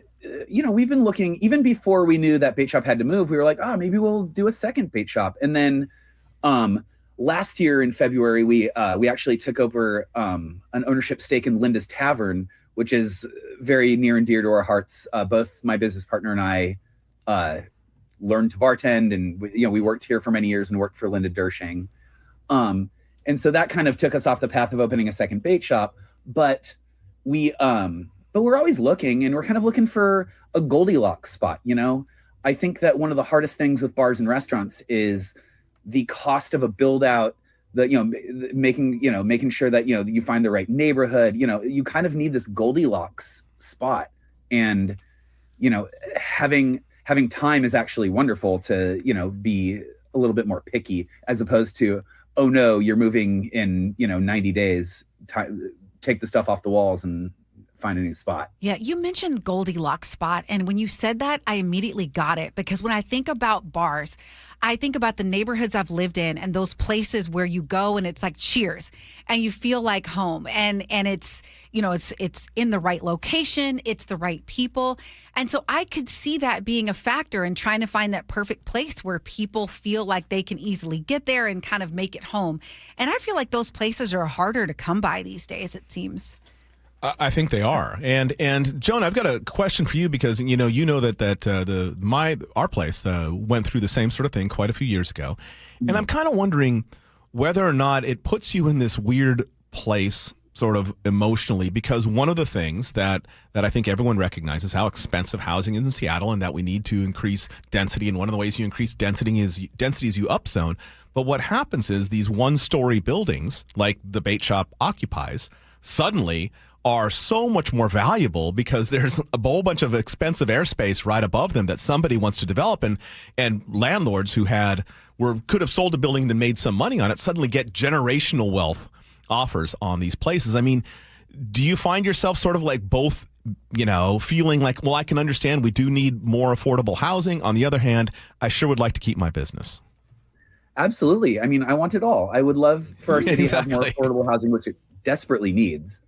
we've been looking even before we knew that Bait Shop had to move. We were like, maybe we'll do a second Bait Shop. And then last year in February, we actually took over an ownership stake in Linda's Tavern, which is very near and dear to our hearts. Both my business partner and I learned to bartend, and we worked here for many years and worked for Linda Dershing. And so that kind of took us off the path of opening a second Bait Shop. But we're always looking, and we're kind of looking for a Goldilocks spot. I think that one of the hardest things with bars and restaurants is the cost of a build out, making sure that, you find the right neighborhood. You kind of need this Goldilocks spot, and, having time is actually wonderful to, be a little bit more picky, as opposed to, oh no, you're moving in, 90 days, take the stuff off the walls and find a new spot. Yeah, you mentioned Goldilocks spot, and when you said that, I immediately got it, because when I think about bars, I think about the neighborhoods I've lived in and those places where you go and it's like Cheers and you feel like home, and it's it's in the right location, it's the right people. And so I could see that being a factor in trying to find that perfect place where people feel like they can easily get there and kind of make it home. And I feel like those places are harder to come by these days, it seems. I think they are. And Joan, I've got a question for you, because our place went through the same sort of thing quite a few years ago, and I'm kind of wondering whether or not it puts you in this weird place, sort of emotionally, because one of the things that I think everyone recognizes how expensive housing is in Seattle, and that we need to increase density. And one of the ways you increase density is you upzone. But what happens is these one-story buildings, like the Bait Shop occupies, suddenly are so much more valuable because there's a whole bunch of expensive airspace right above them that somebody wants to develop, and landlords who could have sold a building and made some money on it suddenly get generational wealth offers on these places. I mean, do you find yourself sort of like both, feeling like, well, I can understand we do need more affordable housing. On the other hand, I sure would like to keep my business. Absolutely. I mean, I want it all. I would love for our city to have more affordable housing, which it desperately needs.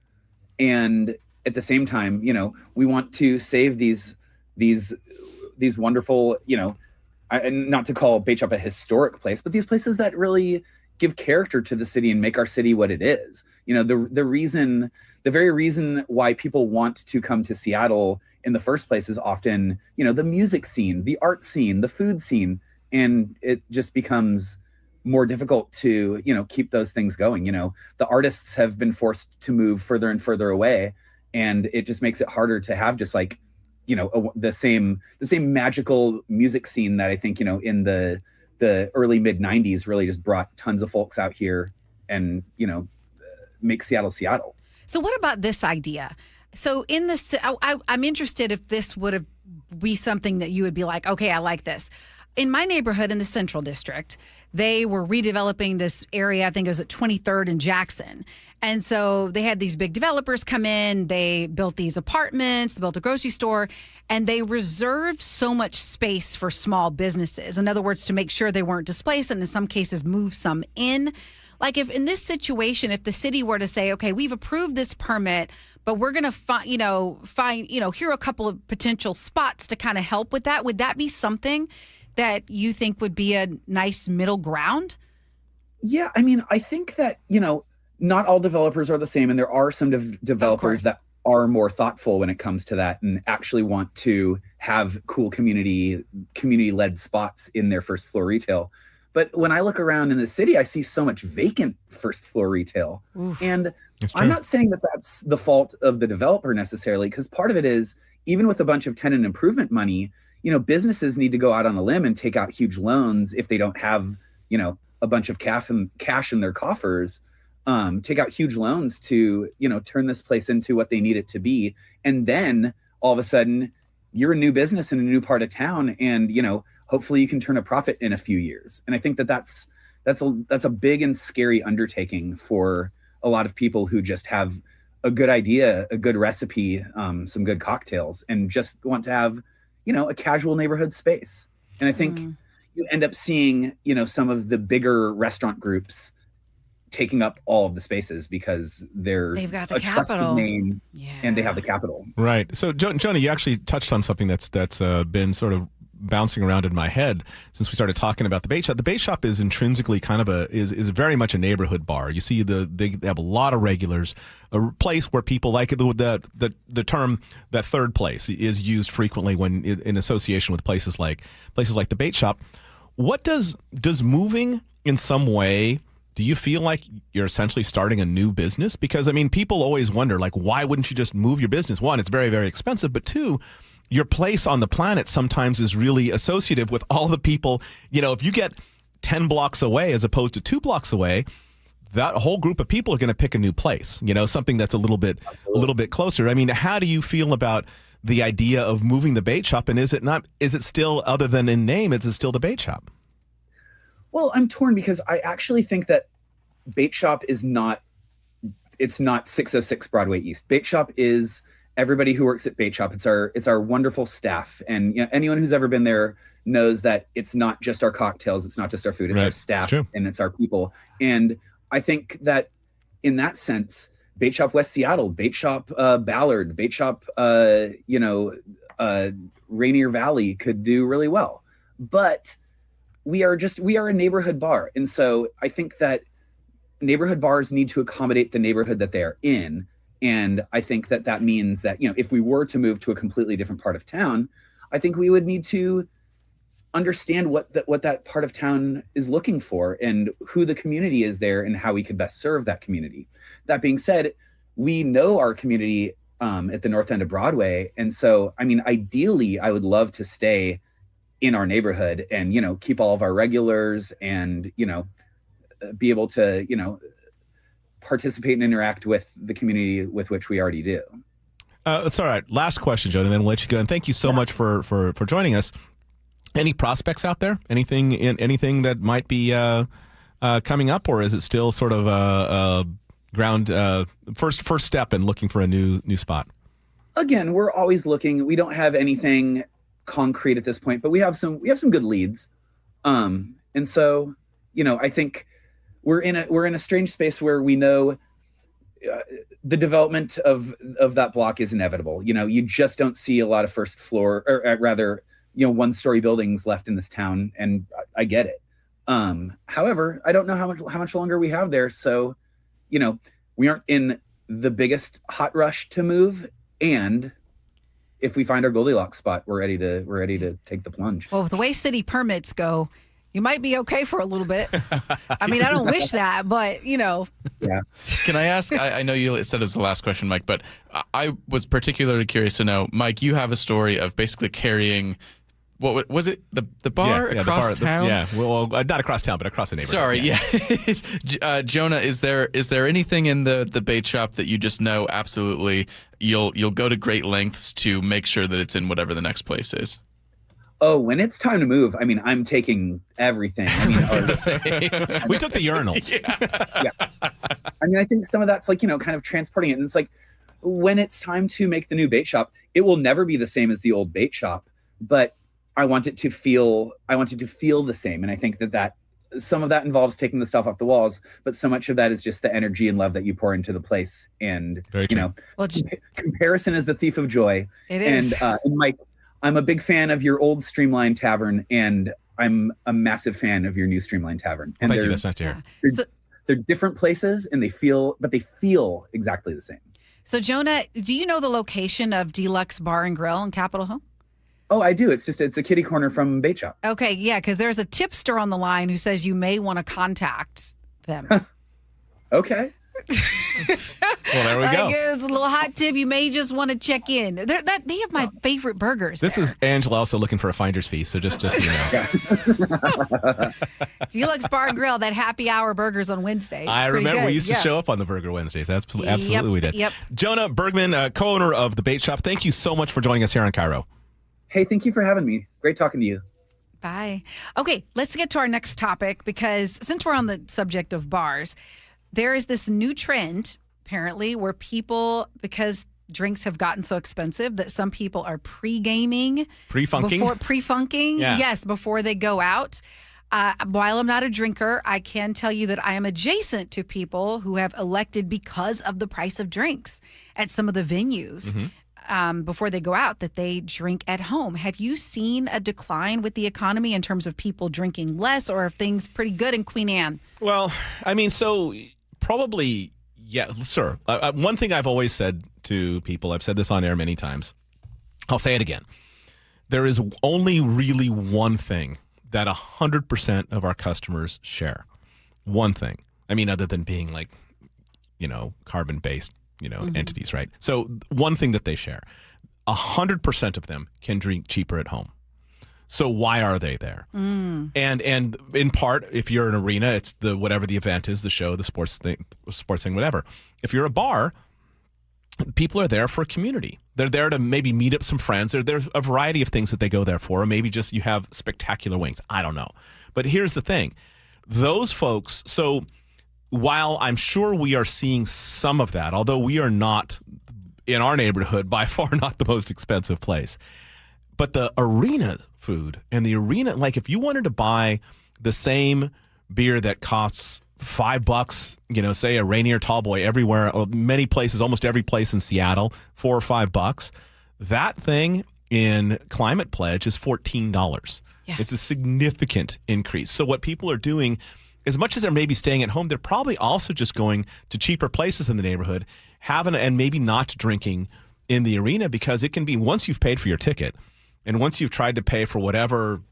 And at the same time, we want to save these wonderful, not to call Bait Shop a historic place, but these places that really, give character to the city and make our city what it is. The very reason why people want to come to Seattle in the first place is often, the music scene, the art scene, the food scene, and it just becomes more difficult to, keep those things going. The artists have been forced to move further and further away, and it just makes it harder to have just like, the same magical music scene that I think, in the early mid 90s really just brought tons of folks out here and, make Seattle. So what about this idea? So in this, I'm interested if this would be something that you would be like, okay, I like this. In my neighborhood in the Central District, they were redeveloping this area. I think it was at 23rd and Jackson. And so they had these big developers come in. They built these apartments, they built a grocery store, and they reserved so much space for small businesses. In other words, to make sure they weren't displaced, and in some cases move some in. Like if in this situation, if the city were to say, okay, we've approved this permit, but we're going to find, here are a couple of potential spots to kind of help with that. Would that be something that you think would be a nice middle ground? Yeah, I mean, I think that, not all developers are the same, and there are some developers that are more thoughtful when it comes to that and actually want to have cool community-led spots in their first floor retail. But when I look around in the city, I see so much vacant first floor retail. Oof. And I'm not saying that that's the fault of the developer necessarily, because part of it is, even with a bunch of tenant improvement money, businesses need to go out on a limb and take out huge loans if they don't have, a bunch of cash in their coffers, take out huge loans to, turn this place into what they need it to be. And then all of a sudden you're a new business in a new part of town, and, hopefully you can turn a profit in a few years. And I think that that's a big and scary undertaking for a lot of people who just have a good idea, a good recipe, some good cocktails, and just want to have, a casual neighborhood space. And I think you end up seeing, some of the bigger restaurant groups taking up all of the spaces because they've got the capital name, and they have the capital. Right. So, Joni, you actually touched on something that's been sort of bouncing around in my head since we started talking about the bait shop. The bait shop is intrinsically kind of is very much a neighborhood bar. You see, they have a lot of regulars, a place where people like the term that third place is used frequently when in association with places like the bait shop. What does moving in some way? Do you feel like you're essentially starting a new business? Because I mean, people always wonder, like, why wouldn't you just move your business? One, it's very, very expensive, but two, your place on the planet sometimes is really associative with all the people. If you get 10 blocks away as opposed to 2 blocks away, that whole group of people are going to pick a new place, something that's a little bit closer. I mean, how do you feel about the idea of moving the bait shop? And is it still, other than in name, is it still the bait shop? Well, I'm torn because I actually think that bait shop it's not 606 Broadway East. Bait shop is everybody who works at bait shop. It's our wonderful staff. And anyone who's ever been there knows that it's not just our cocktails. It's not just our food. It's our staff and it's our people. And I think that in that sense, bait shop West Seattle, bait shop Ballard, bait shop, Rainier Valley could do really well. But we are a neighborhood bar. And so I think that neighborhood bars need to accommodate the neighborhood that they are in. And I think that means that, if we were to move to a completely different part of town, I think we would need to understand what that part of town is looking for and who the community is there and how we could best serve that community. That being said, we know our community at the north end of Broadway. And so, I mean, ideally, I would love to stay in our neighborhood and, keep all of our regulars and, be able to, participate and interact with the community with which we already do. It's all right. Last question, Joe, and then we'll let you go. And thank you so much for joining us. Any prospects out there? Anything that might be coming up, or is it still sort of a ground first step in looking for a new spot? Again, we're always looking. We don't have anything concrete at this point, but we have some good leads. And so, I think we're in a strange space where we know the development of that block is inevitable. You just don't see a lot of first floor, or rather, one-story buildings left in this town, and I get it. However, I don't know how much longer we have there. So, we aren't in the biggest hot rush to move, and if we find our Goldilocks spot, we're ready to take the plunge. Well, with the way city permits go, you might be okay for a little bit. I mean, I don't wish that, but Yeah. Can I ask? I know you said it was the last question, Mike, but I was particularly curious to know, Mike, you have a story of basically carrying. What was it? The bar across town? Well, not across town, but across the neighborhood. Sorry, Jonah, is there anything in the bait shop that you just know absolutely you'll go to great lengths to make sure that it's in whatever the next place is? Oh, when it's time to move, I mean, I'm taking everything. I mean, we took the urinals. Yeah. I mean, I think some of that's like, kind of transporting it. And it's like, when it's time to make the new bait shop, it will never be the same as the old bait shop, but I want it to feel the same. And I think that some of that involves taking the stuff off the walls, but so much of that is just the energy and love that you pour into the place. And, comparison is the thief of joy. It is. And Mike, I'm a big fan of your old Streamline Tavern, and I'm a massive fan of your new Streamline Tavern. And thank you. That's nice to hear. They're different places, and they feel exactly the same. So, Jonah, do you know the location of Deluxe Bar and Grill in Capitol Hill? Oh, I do. It's a kitty corner from Bait Shop. Okay, yeah, because there's a tipster on the line who says you may want to contact them. Okay. Well, there we go. It's a little hot tip. You may just want to check in. They have my favorite burgers. This is Angela also looking for a finder's fee, so just Deluxe Bar and Grill, that happy hour burgers on Wednesday. I remember we used to show up on the Burger Wednesdays. Absolutely we did. Yep. Jonah Bergman, co-owner of the Bait Shop, thank you so much for joining us here on KIRO. Hey, thank you for having me. Great talking to you. Bye. Okay, let's get to our next topic, because since we're on the subject of bars, there is this new trend, apparently, where people, because drinks have gotten so expensive, that some people are pre-gaming. Pre-funking? Pre-funking, yeah. Yes, before they go out. While I'm not a drinker, I can tell you that I am adjacent to people who have elected, because of the price of drinks at some of the venues, before they go out, that they drink at home. Have you seen a decline with the economy in terms of people drinking less, or are things pretty good in Queen Anne? Well, I mean, so probably, yeah, sir. One thing I've always said to people, I've said this on air many times, I'll say it again. There is only really one thing that 100% of our customers share. One thing. I mean, other than being like, carbon-based, entities, right? So one thing that they share, 100% of them can drink cheaper at home. So why are they there? And in part, if you're an arena, it's whatever the event is, the show, the sports thing, whatever. If you're a bar, people are there for a community. They're there to maybe meet up some friends. There's a variety of things that they go there for, or maybe just you have spectacular wings. I don't know. But here's the thing. Those folks, so while I'm sure we are seeing some of that, although we are not, in our neighborhood, by far not the most expensive place, but the arena food and the arena, like if you wanted to buy the same beer that costs $5, say a Rainier Tallboy everywhere, many places, almost every place in Seattle, $4 or $5, that thing in Climate Pledge is $14. Yes. It's a significant increase. So what people are doing, as much as they're maybe staying at home, they're probably also just going to cheaper places in the neighborhood, and maybe not drinking in the arena, because it can be, once you've paid for your ticket and once you've tried to pay for whatever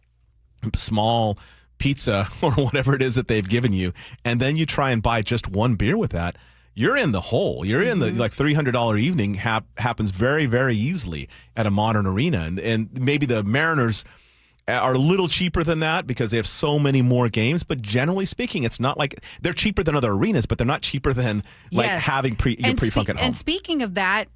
small pizza or whatever it is that they've given you, and then you try and buy just one beer with that, you're in the hole. You're in the $300 evening happens very, very easily at a modern arena. And maybe the Mariners are a little cheaper than that because they have so many more games. But generally speaking, it's not like they're cheaper than other arenas, but they're not cheaper than having your pre-funk at home. And speaking of that,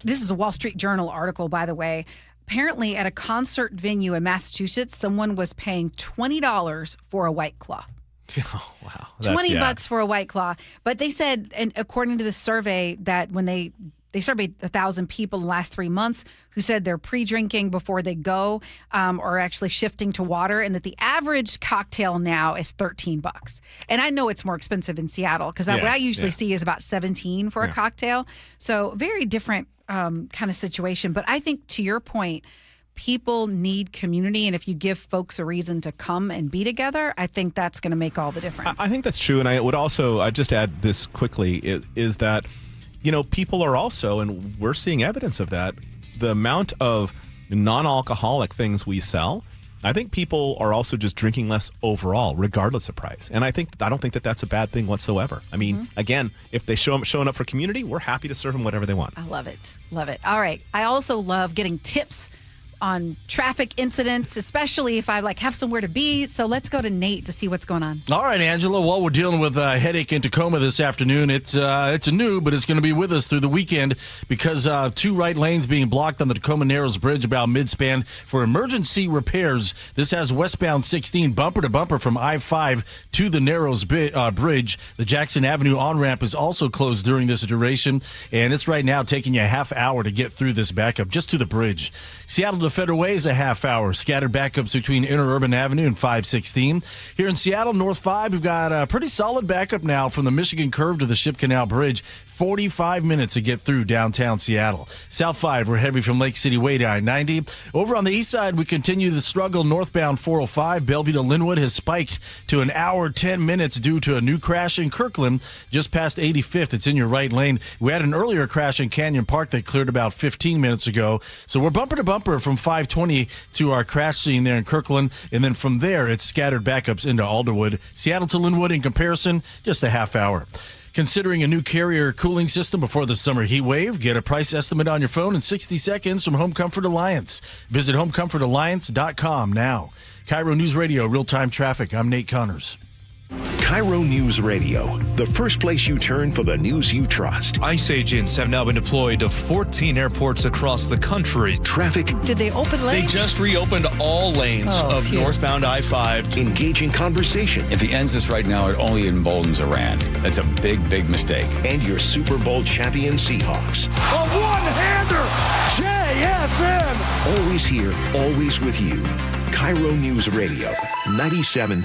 this is a Wall Street Journal article, by the way. Apparently, at a concert venue in Massachusetts, someone was paying $20 for a White Claw. Oh, wow. $20 for a White Claw. But they said, and according to the survey, that when they surveyed 1,000 people in the last 3 months who said they're pre-drinking before they go, or actually shifting to water, and that the average cocktail now is $13. And I know it's more expensive in Seattle, because what I usually see is about $17 for a cocktail. So very different kind of situation. But I think, to your point, people need community, and if you give folks a reason to come and be together, I think that's going to make all the difference. I think that's true, and I would also just add this quickly, is that, people are also, and we're seeing evidence of that, the amount of non-alcoholic things we sell, I think people are also just drinking less overall, regardless of price. And I don't think that that's a bad thing whatsoever. I mean, again, if they showing up for community, we're happy to serve them whatever they want. I love it. Love it. All right. I also love getting tips on traffic incidents, especially if I have somewhere to be. So let's go to Nate to see what's going on. All right, Angela. Well, we're dealing with a headache in Tacoma this afternoon. It's new, but it's going to be with us through the weekend because 2 right lanes being blocked on the Tacoma Narrows Bridge about midspan for emergency repairs. This has westbound 16 bumper to bumper from I-5 to the Narrows Bridge. The Jackson Avenue on-ramp is also closed during this duration, and it's right now taking you a half hour to get through this backup just to the bridge. Seattle to Federal Way is a half hour. Scattered backups between Interurban Avenue and 516. Here in Seattle, North 5, we've got a pretty solid backup now from the Michigan Curve to the Ship Canal Bridge. 45 minutes to get through downtown Seattle. South 5, we're heavy from Lake City Way to I-90. Over on the east side, we continue the struggle. Northbound 405, Bellevue to Linwood has spiked to an hour, 10 minutes due to a new crash in Kirkland, just past 85th. It's in your right lane. We had an earlier crash in Canyon Park that cleared about 15 minutes ago. So we're bumper to bumper from 520 to our crash scene there in Kirkland. And then from there, it's scattered backups into Alderwood. Seattle to Linwood, in comparison, just a half hour. Considering a new carrier cooling system before the summer heat wave? Get a price estimate on your phone in 60 seconds from Home Comfort Alliance. Visit homecomfortalliance.com now. KIRO News Radio, real-time traffic. I'm Nate Connors. KIRO News Radio, the first place you turn for the news you trust. ICE agents have now been deployed to 14 airports across the country. Traffic. Did they open lanes? They just reopened all lanes of northbound I-5. Engaging conversation. If he ends this right now, it only emboldens Iran. That's a big, big mistake. And your Super Bowl champion Seahawks. A one-hander! JSN! Always here, always with you. KIRO News Radio, 97.3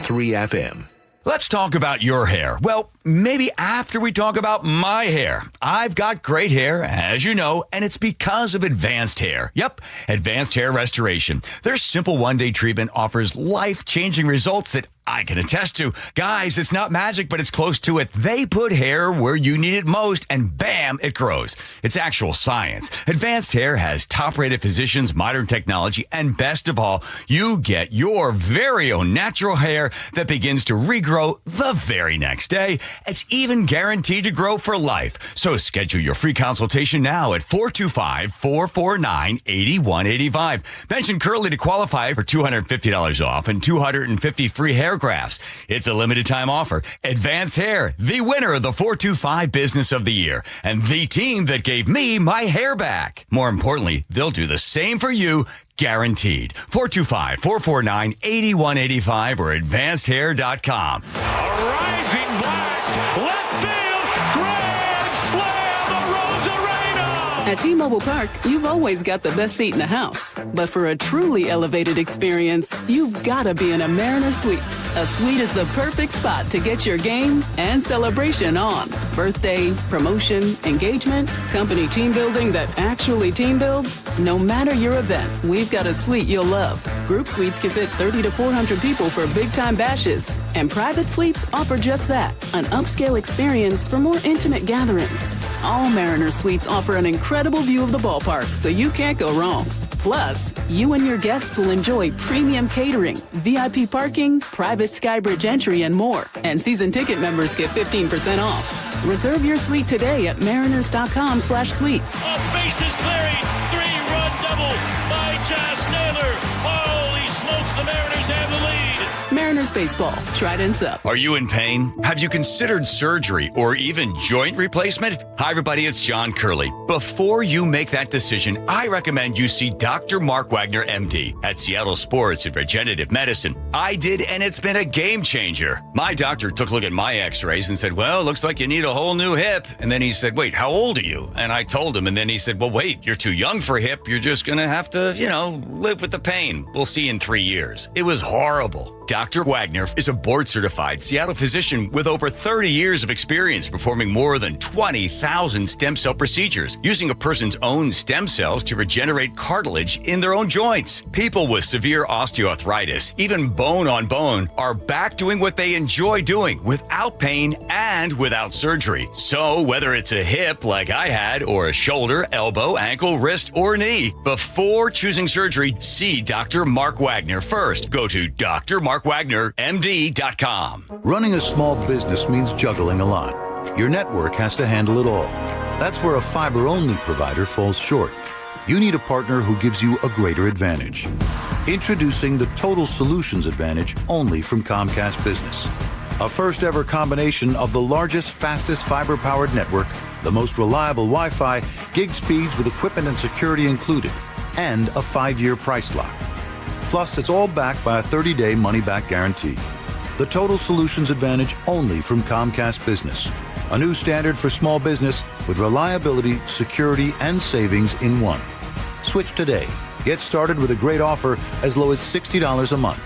FM. Let's talk about your hair. Well, maybe after we talk about my hair. I've got great hair, as you know, and it's because of Advanced Hair. Yep, Advanced Hair Restoration. Their simple one-day treatment offers life-changing results that I can attest to. Guys, it's not magic, but it's close to it. They put hair where you need it most, and bam, it grows. It's actual science. Advanced Hair has top-rated physicians, modern technology, and best of all, you get your very own natural hair that begins to regrow the very next day. It's even guaranteed to grow for life. So schedule your free consultation now at 425-449-8185. Mention Curly to qualify for $250 off and 250 free hair grafts. It's a limited time offer. Advanced Hair, the winner of the 425 Business of the Year, and the team that gave me my hair back. More importantly, they'll do the same for you, guaranteed. 425-449-8185 or advancedhair.com. A rising blast, left field, grand slam, Rosarena! At T-Mobile Park, you've always got the best seat in the house. But for a truly elevated experience, you've got to be in a Mariner Suite. A suite is the perfect spot to get your game and celebration on. Birthday, promotion, engagement, company team building that actually team builds. No matter your event, we've got a suite you'll love. Group suites can fit 30 to 400 people for big-time bashes. And private suites offer just that, an upscale experience for more intimate gatherings. All Mariner Suites offer an incredible view of the ballpark, so you can't go wrong. Plus, you and your guests will enjoy premium catering, VIP parking, private Skybridge entry, and more. And season ticket members get 15% off. Reserve your suite today at mariners.com/suites. Bases clearing, 3-run double by Josh Naylor. Holy smokes, the Mariners have the lead. Mariners baseball, Trident's up. Are you in pain? Have you considered surgery or even joint replacement? Hi, everybody. It's John Curley. Before you make that decision, I recommend you see Dr. Mark Wagner, MD, at Seattle Sports and Regenerative Medicine. I did, and it's been a game changer. My doctor took a look at my x-rays and said, well, looks like you need a whole new hip. And then he said, wait, how old are you? And I told him, and then he said, well, wait, you're too young for a hip. You're just going to have to, live with the pain. We'll see in 3 years. It was horrible. Dr. Wagner is a board-certified Seattle physician with over 30 years of experience performing more than 20,000 stem cell procedures using a person's own stem cells to regenerate cartilage in their own joints. People with severe osteoarthritis, even bone on bone, are back doing what they enjoy doing without pain and without surgery. So whether it's a hip like I had or a shoulder, elbow, ankle, wrist, or knee, before choosing surgery, see Dr. Mark Wagner first. Go to drmarkwagnermd.com. Running a small business means juggling a lot. Your network has to handle it all. That's where a fiber-only provider falls short. You need a partner who gives you a greater advantage. Introducing the Total Solutions Advantage only from Comcast Business. A first-ever combination of the largest, fastest fiber-powered network, the most reliable Wi-Fi, gig speeds with equipment and security included, and a 5-year price lock. Plus, it's all backed by a 30-day money-back guarantee. The Total Solutions Advantage only from Comcast Business. A new standard for small business with reliability, security, and savings in one. Switch today. Get started with a great offer as low as $60 a month.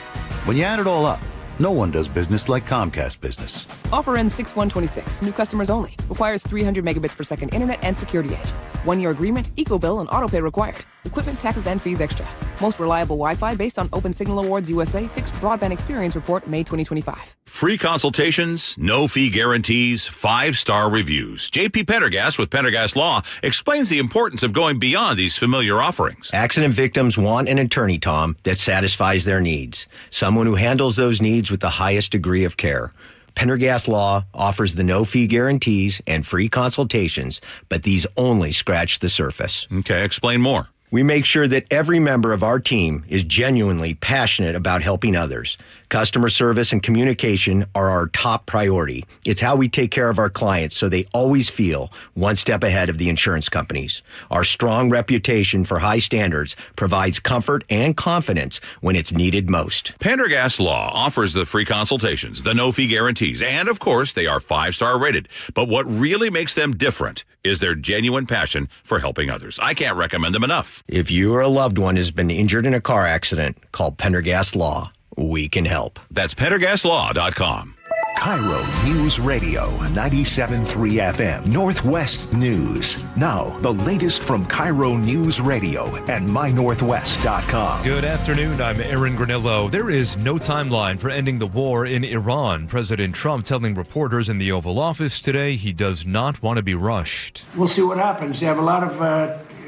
When you add it all up, no one does business like Comcast Business. Offer ends 6/1/26. New customers only. Requires 300 megabits per second internet and security edge. 1-year agreement, eco-bill, and autopay required. Equipment, taxes, and fees extra. Most reliable Wi-Fi based on Open Signal Awards USA Fixed Broadband Experience Report, May 2025. Free consultations, no fee guarantees, 5-star reviews. JP Pendergast with Pendergast Law explains the importance of going beyond these familiar offerings. Accident victims want an attorney, Tom, that satisfies their needs. Someone who handles those needs with the highest degree of care. Pendergast Law offers the no-fee guarantees and free consultations, but these only scratch the surface. Okay, explain more. We make sure that every member of our team is genuinely passionate about helping others. Customer service and communication are our top priority. It's how we take care of our clients so they always feel one step ahead of the insurance companies. Our strong reputation for high standards provides comfort and confidence when it's needed most. Pendergast Law offers the free consultations, the no-fee guarantees, and of course, they are 5-star rated. But what really makes them different is their genuine passion for helping others. I can't recommend them enough. If you or a loved one has been injured in a car accident, call Pendergast Law. We can help. That's PendergastLaw.com. KIRO Newsradio 97.3 FM Northwest News. Now, the latest from KIRO Newsradio and mynorthwest.com. Good afternoon. I'm Aaron Granillo. There is no timeline for ending the war in Iran. President Trump telling reporters in the Oval Office today he does not want to be rushed. We'll see what happens. They have a lot of,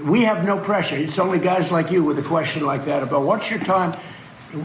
we have no pressure. It's only guys like you with a question like that about what's your time.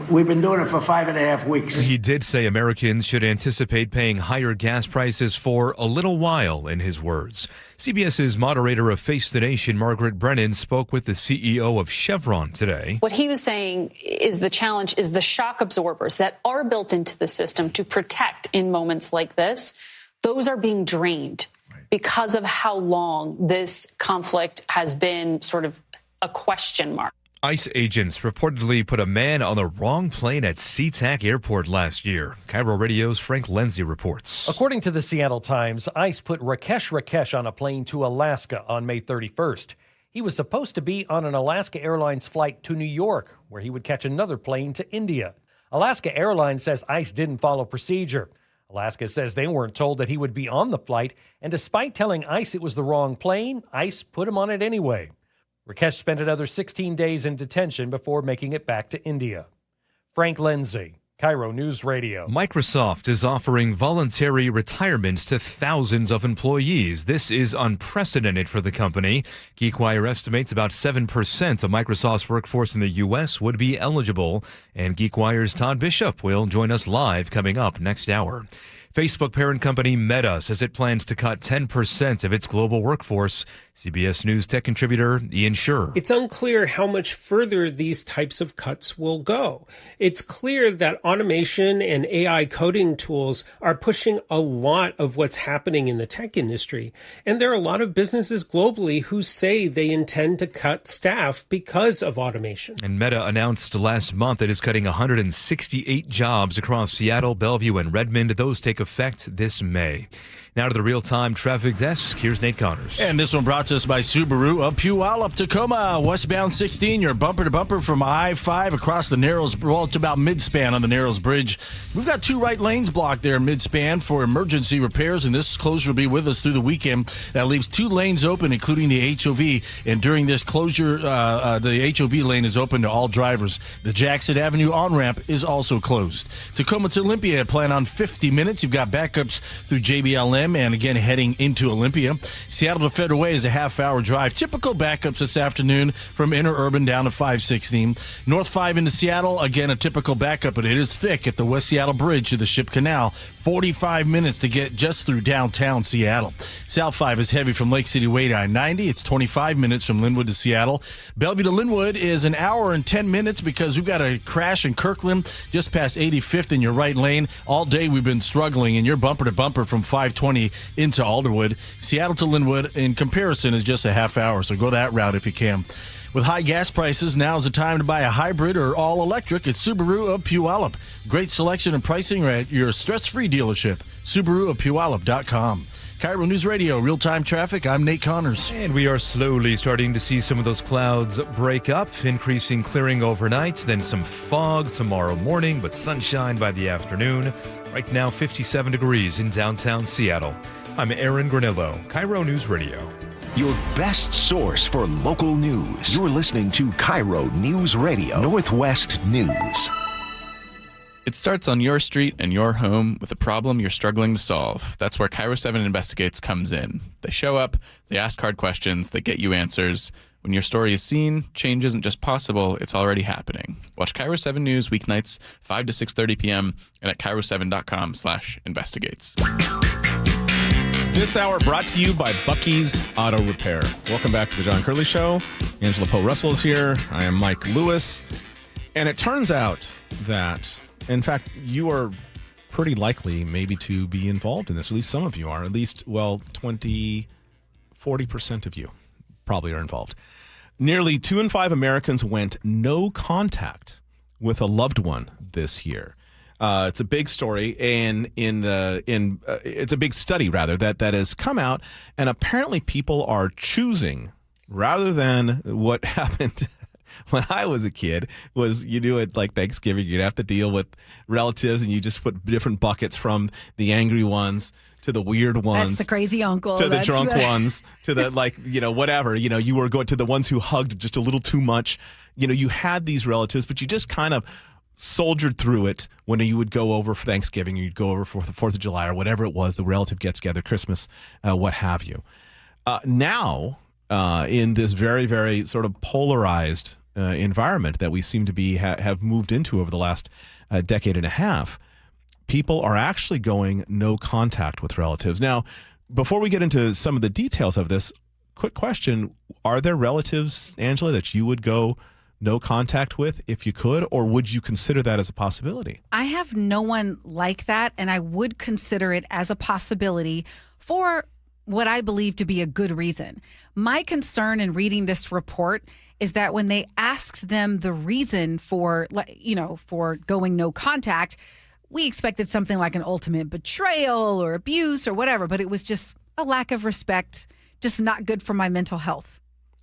We've been doing it for 5.5 weeks. He did say Americans should anticipate paying higher gas prices for a little while, in his words. CBS's moderator of Face the Nation, Margaret Brennan, spoke with the CEO of Chevron today. What he was saying is the challenge is the shock absorbers that are built into the system to protect in moments like this. Those are being drained because of how long this conflict has been sort of a question mark. ICE agents reportedly put a man on the wrong plane at SeaTac Airport last year. KIRO Radio's Frank Lenzi reports. According to the Seattle Times, ICE put Rakesh on a plane to Alaska on May 31st. He was supposed to be on an Alaska Airlines flight to New York, where he would catch another plane to India. Alaska Airlines says ICE didn't follow procedure. Alaska says they weren't told that he would be on the flight, and despite telling ICE it was the wrong plane, ICE put him on it anyway. Rakesh spent another 16 days in detention before making it back to India. Frank Lenzi, KIRO News Radio. Microsoft is offering voluntary retirements to thousands of employees. This is unprecedented for the company. GeekWire estimates about 7% of Microsoft's workforce in the U.S. would be eligible. And GeekWire's Todd Bishop will join us live coming up next hour. Facebook parent company Meta says it plans to cut 10% of its global workforce. CBS News tech contributor Ian Scher. It's unclear how much further these types of cuts will go. It's clear that automation and AI coding tools are pushing a lot of what's happening in the tech industry. And there are a lot of businesses globally who say they intend to cut staff because of automation. And Meta announced last month that it's cutting 168 jobs across Seattle, Bellevue, and Redmond. Those take effect this May. Now to the real-time traffic desk. Here's Nate Connors. And this one brought to us by Subaru of Puyallup, Tacoma. Westbound 16, you're bumper to bumper from I-5 across the Narrows, well, it's about mid-span on the Narrows Bridge. We've got 2 right lanes blocked there mid-span for emergency repairs, and this closure will be with us through the weekend. That leaves 2 lanes open, including the HOV. And during this closure, the HOV lane is open to all drivers. The Jackson Avenue on-ramp is also closed. Tacoma to Olympia, plan on 50 minutes. You've got backups through JBLM. And again, heading into Olympia. Seattle to Federal Way is a half-hour drive. Typical backups this afternoon from interurban down to 516. North 5 into Seattle, again, a typical backup, but it is thick at the West Seattle Bridge to the Ship Canal. 45 minutes to get just through downtown Seattle. South 5 is heavy from Lake City Way to I-90. It's 25 minutes from Linwood to Seattle. Bellevue to Linwood is an hour and 10 minutes because we've got a crash in Kirkland just past 85th in your right lane. All day we've been struggling, and you're bumper to bumper from 520 into Alderwood. Seattle to Linwood, in comparison, is just a half hour, so go that route if you can. With high gas prices, now's the time to buy a hybrid or all-electric at Subaru of Puyallup. Great selection and pricing at your stress-free dealership, SubaruofPuyallup.com. KIRO News Radio, real-time traffic. I'm Nate Connors. And we are slowly starting to see some of those clouds break up, increasing clearing overnight, then some fog tomorrow morning, but sunshine by the afternoon. Right now, 57 degrees in downtown Seattle. I'm Aaron Granillo, KIRO News Radio. Your best source for local news. You're listening to KIRO News Radio, Northwest News. It starts on your street and your home with a problem you're struggling to solve. That's where KIRO 7 Investigates comes in. They show up, they ask hard questions, they get you answers. When your story is seen, change isn't just possible, it's already happening. Watch KIRO 7 News weeknights, 5 to 6:30 p.m. and at KIRO7.com/investigates. This hour brought to you by Bucky's Auto Repair. Welcome back to the John Curley Show. Angela Poe Russell is here. I am Mike Lewis. And it turns out that, in fact, you are pretty likely maybe to be involved in this. At least some of you are. At least, 40% of you probably are involved. Nearly 2 in 5 Americans went no contact with a loved one this year. It's a big story, and it's a big study rather that has come out, and apparently people are choosing, rather than what happened when I was a kid, was you do it like Thanksgiving, you'd have to deal with relatives, and you just put different buckets from the angry ones to the weird ones. That's the crazy uncle. To the drunk ones, to the whatever. You were going to the ones who hugged just a little too much. You had these relatives, but you just kind of soldiered through it when you would go over for Thanksgiving, you'd go over for the 4th of July or whatever it was, the relative get-together, Christmas, what have you. Now, in this very, very sort of polarized environment that we seem to be have moved into over the last decade and a half, people are actually going no contact with relatives. Now, before we get into some of the details of this, quick question, are there relatives, Angela, that you would go no contact with if you could, or would you consider that as a possibility? I have no one like that, and I would consider it as a possibility for what I believe to be a good reason. My concern in reading this report is that when they asked them the reason for going no contact, we expected something like an ultimate betrayal or abuse or whatever, but it was just a lack of respect, just not good for my mental health.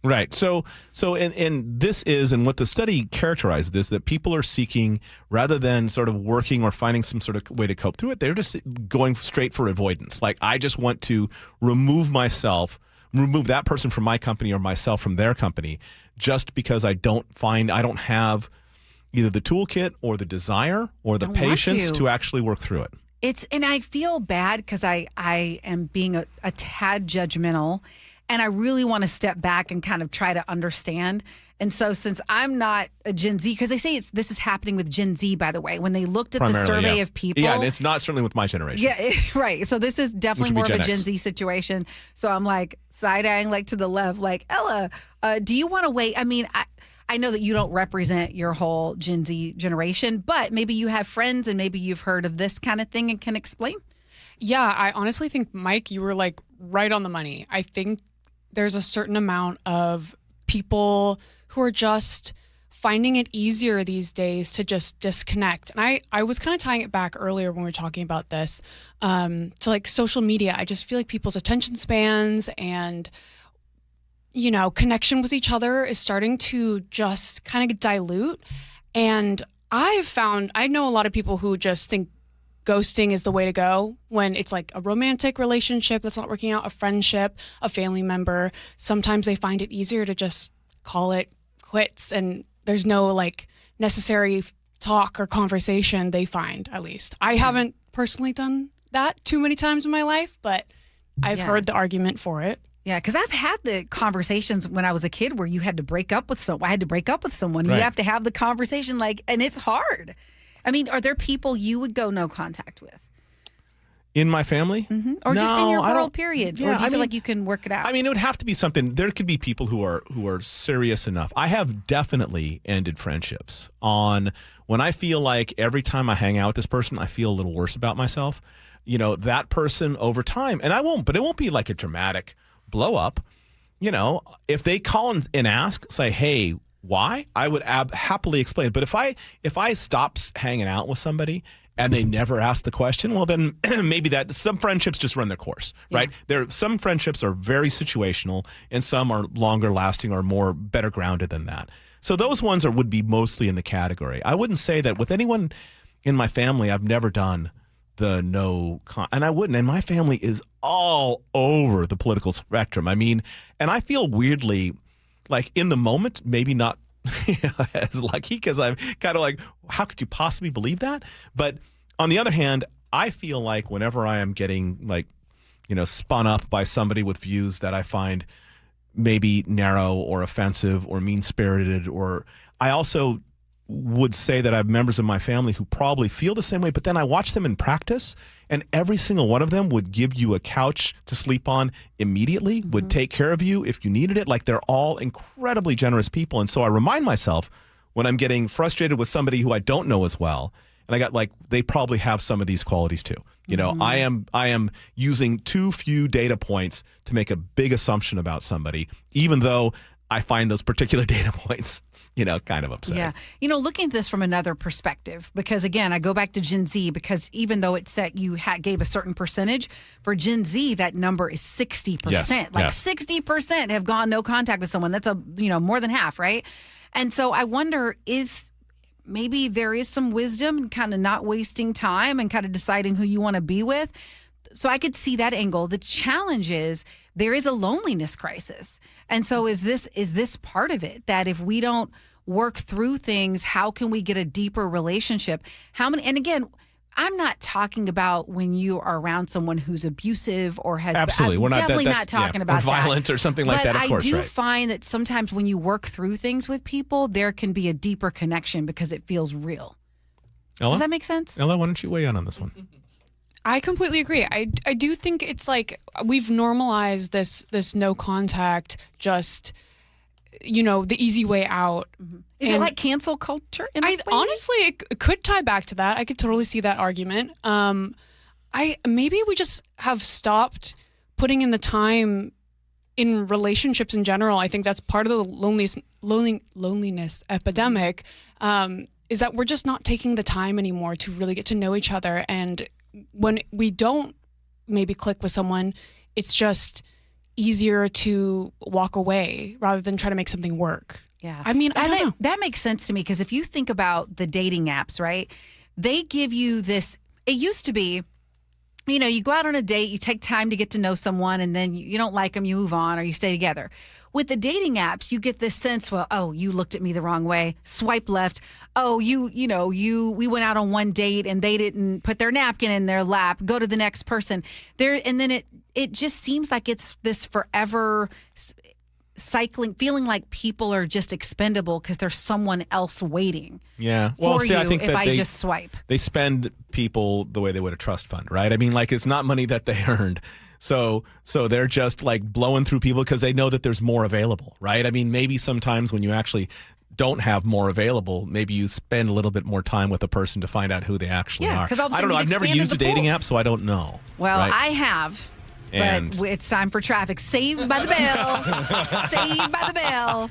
Right. So and this is, and what the study characterized this, that people are seeking, rather than sort of working or finding some sort of way to cope through it, they're just going straight for avoidance. Like, I just want to remove that person from my company or myself from their company, just because I don't have either the toolkit or the desire or the patience to actually work through it. And I feel bad because I am being a tad judgmental, and I really want to step back and kind of try to understand. And so, since I'm not a Gen Z, because they say this is happening with Gen Z, by the way, when they looked at the survey of people. Yeah, and it's not certainly with my generation. Yeah, right. So this is definitely more of a Gen Z situation. So I'm like side-eyeing like to the left, like, Ella, do you want to wait? I mean, I know that you don't represent your whole Gen Z generation, but maybe you have friends and maybe you've heard of this kind of thing and can explain. Yeah, I honestly think, Mike, you were like right on the money. I think there's a certain amount of people who are just finding it easier these days to just disconnect. And I was kind of tying it back earlier when we were talking about this to like social media. I just feel like people's attention spans and, you know, connection with each other is starting to just kind of dilute. And I know a lot of people who just think ghosting is the way to go when it's like a romantic relationship that's not working out, a friendship, a family member. Sometimes they find it easier to just call it quits and there's no like necessary talk or conversation, they find, at least. I haven't personally done that too many times in my life, but I've heard the argument for it. Yeah, because I've had the conversations when I was a kid where you had to break up with someone. I had to break up with someone. Right. You have to have the conversation, like, and it's hard. I mean, are there people you would go no contact with? In my family? Mm-hmm. Or no, just in your world, period? Yeah, or do you feel like you can work it out? I mean, it would have to be something. There could be people who are serious enough. I have definitely ended friendships on when I feel like every time I hang out with this person, I feel a little worse about myself. You know, that person over time, and but it won't be like a dramatic blow up. You know, if they call and ask, say, hey, why? I would happily explain. But if I stop hanging out with somebody and they never ask the question, well, then maybe some friendships just run their course, right? Some friendships are very situational and some are longer lasting or better grounded than that. So those ones would be mostly in the category. I wouldn't say that with anyone in my family, I've never done the and I wouldn't. And my family is all over the political spectrum. I mean, and I feel weirdly like in the moment, maybe not as lucky because I'm kind of like, how could you possibly believe that? But on the other hand, I feel like whenever I am getting like, you know, spun up by somebody with views that I find maybe narrow or offensive or mean-spirited, or I also would say that I have members of my family who probably feel the same way, but then I watch them in practice and every single one of them would give you a couch to sleep on immediately, would take care of you if you needed it. Like they're all incredibly generous people. And so I remind myself when I'm getting frustrated with somebody who I don't know as well, and I got like, they probably have some of these qualities too. You know, I am using too few data points to make a big assumption about somebody, even though I find those particular data points, you know, kind of upsetting. Yeah. You know, looking at this from another perspective, because again, I go back to Gen Z, because even though it said you gave a certain percentage, for Gen Z, that number is 60%. Yes, like 60% have gone no contact with someone. That's more than half, right? And so I wonder, maybe there is some wisdom in kind of not wasting time and kind of deciding who you want to be with. So I could see that angle. The challenge is there is a loneliness crisis. And so is this part of it, that if we don't work through things, how can we get a deeper relationship? And again, I'm not talking about when you are around someone who's abusive or has absolutely. We're definitely not talking about or violent that. Or something like but that. Of course, I do find that sometimes when you work through things with people, there can be a deeper connection because it feels real. Ella? Does that make sense? Ella, why don't you weigh in on this one? I completely agree. I do think it's like we've normalized this no contact, just, you know, the easy way out. Is it like cancel culture? Honestly, it could tie back to that. I could totally see that argument. Maybe we just have stopped putting in the time in relationships in general. I think that's part of the loneliness epidemic, is that we're just not taking the time anymore to really get to know each other. And when we don't maybe click with someone, it's just easier to walk away rather than try to make something work. Yeah. I mean, I don't know. That makes sense to me, because if you think about the dating apps, right, they give you this, it used to be, you know, you go out on a date, you take time to get to know someone, and then you don't like them, you move on, or you stay together. With the dating apps, you get this sense, well, oh, you looked at me the wrong way, swipe left. Oh, we went out on one date and they didn't put their napkin in their lap, go to the next person. And then it just seems like it's this forever cycling, feeling like people are just expendable because there's someone else waiting. Yeah. Well, for I think if that I just swipe. They spend people the way they would a trust fund, right? I mean, like, it's not money that they earned. So they're just like blowing through people because they know that there's more available, right? I mean, maybe sometimes when you actually don't have more available, maybe you spend a little bit more time with a person to find out who they actually are. I don't know. I've never used a dating app, so I don't know. Well, right? I have. And but it's time for traffic. Saved by the bell. Saved by the bell.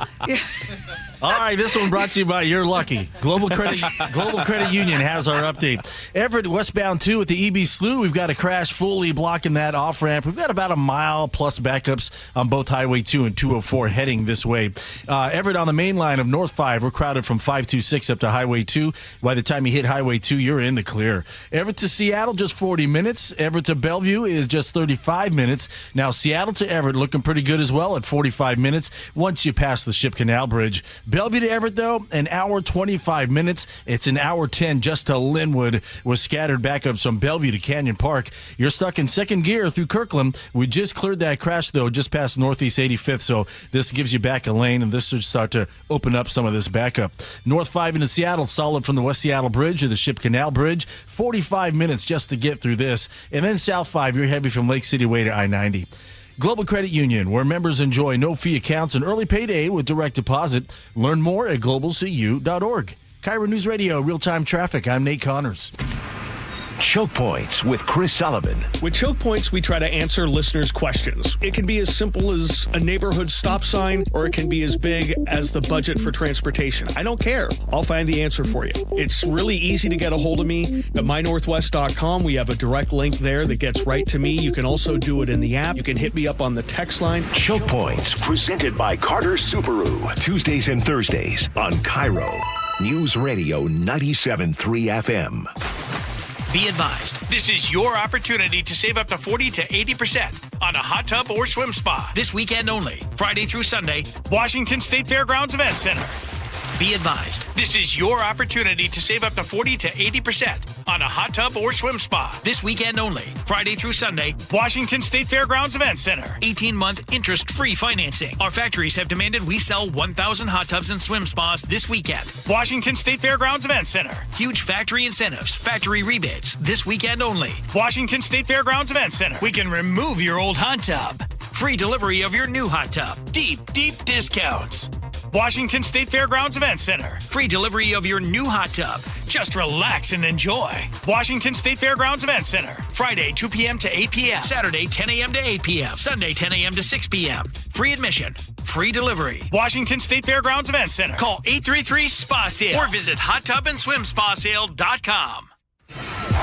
All right, this one brought to you by You're Lucky. Global Credit Union has our update. Everett westbound 2 at the EB Slough. We've got a crash fully blocking that off-ramp. We've got about a mile plus backups on both Highway 2 and 204 heading this way. Everett on the main line of North 5. We're crowded from 526 up to Highway 2. By the time you hit Highway 2, you're in the clear. Everett to Seattle, just 40 minutes. Everett to Bellevue is just 35 minutes. Now, Seattle to Everett looking pretty good as well at 45 minutes once you pass the Ship Canal Bridge. Bellevue to Everett, though, an hour 25 minutes. It's an hour 10 just to Linwood with scattered backups from Bellevue to Canyon Park. You're stuck in second gear through Kirkland. We just cleared that crash, though, just past Northeast 85th, so this gives you back a lane, and this should start to open up some of this backup. North 5 into Seattle, solid from the West Seattle Bridge to the Ship Canal Bridge. 45 minutes just to get through this. And then South 5, you're heavy from Lake City Way to I-90. Global Credit Union, where members enjoy no-fee accounts and early payday with direct deposit. Learn more at globalcu.org. KIRO News Radio, real-time traffic. I'm Nate Connors. Choke Points with Chris Sullivan. With Choke Points, we try to answer listeners' questions. It can be as simple as a neighborhood stop sign, or it can be as big as the budget for transportation. I don't care. I'll find the answer for you. It's really easy to get a hold of me at mynorthwest.com. We have a direct link there that gets right to me. You can also do it in the app. You can hit me up on the text line. Choke Points, presented by Carter Subaru. Tuesdays and Thursdays on KIRO News Radio 97.3 FM. Be advised, this is your opportunity to save up to 40 to 80% on a hot tub or swim spa. This weekend only, Friday through Sunday, Washington State Fairgrounds Event Center. Be advised, this is your opportunity to save up to 40 to 80% on a hot tub or swim spa. This weekend only, Friday through Sunday, Washington State Fairgrounds Event Center. 18-month interest-free financing. Our factories have demanded we sell 1,000 hot tubs and swim spas this weekend. Washington State Fairgrounds Event Center. Huge factory incentives, factory rebates, this weekend only. Washington State Fairgrounds Event Center. We can remove your old hot tub. Free delivery of your new hot tub. Deep discounts. Washington State Fairgrounds Event Center. Free delivery of your new hot tub. Just relax and enjoy. Washington State Fairgrounds Event Center. Friday, 2 p.m. to 8 p.m. Saturday, 10 a.m. to 8 p.m. Sunday, 10 a.m. to 6 p.m. Free admission. Free delivery. Washington State Fairgrounds Event Center. Call 833-SPA-SALE or visit hottubandSwimSpaSale.com.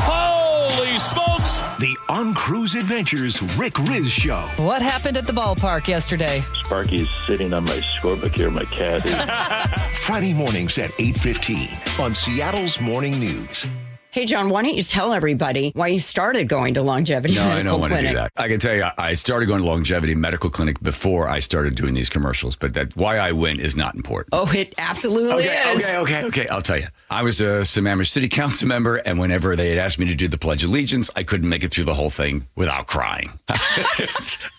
Holy smokes! The On Cruise Adventures Rick Riz Show. What happened at the ballpark yesterday? Sparky's sitting on my scorebook here, my cat. Friday mornings at 8:15 on Seattle's Morning News. Hey, John, why don't you tell everybody why you started going to Longevity Medical Clinic? No, I don't want to do that. I can tell you, I started going to Longevity Medical Clinic before I started doing these commercials, but that why I went is not important. Oh, it absolutely is. Okay. I'll tell you. I was a Sammamish City Council member, and whenever they had asked me to do the Pledge of Allegiance, I couldn't make it through the whole thing without crying.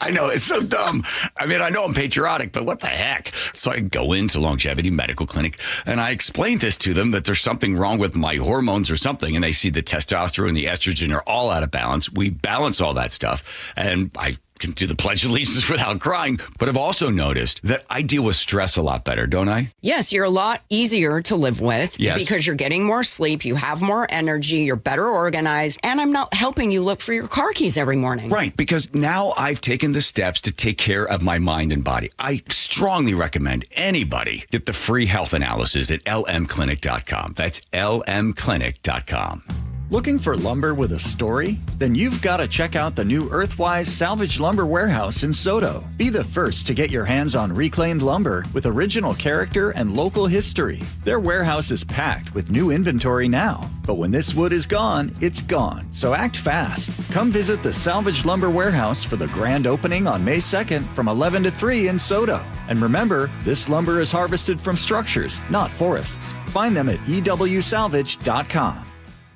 I know, it's so dumb. I mean, I know I'm patriotic, but what the heck? So I go into Longevity Medical Clinic, and I explained this to them, that there's something wrong with my hormones or something, and they see the testosterone and the estrogen are all out of balance. We balance all that stuff, and I can do the Pledge of Allegiance without crying. But I've also noticed that I deal with stress a lot better, don't I? Yes, you're a lot easier to live with because you're getting more sleep, you have more energy, you're better organized, and I'm not helping you look for your car keys every morning. Right, because now I've taken the steps to take care of my mind and body. I strongly recommend anybody get the free health analysis at lmclinic.com. That's lmclinic.com. Looking for lumber with a story? Then you've got to check out the new Earthwise Salvage Lumber Warehouse in Soto. Be the first to get your hands on reclaimed lumber with original character and local history. Their warehouse is packed with new inventory now. But when this wood is gone, it's gone. So act fast. Come visit the Salvage Lumber Warehouse for the grand opening on May 2nd from 11 to 3 in Soto. And remember, this lumber is harvested from structures, not forests. Find them at ewsalvage.com.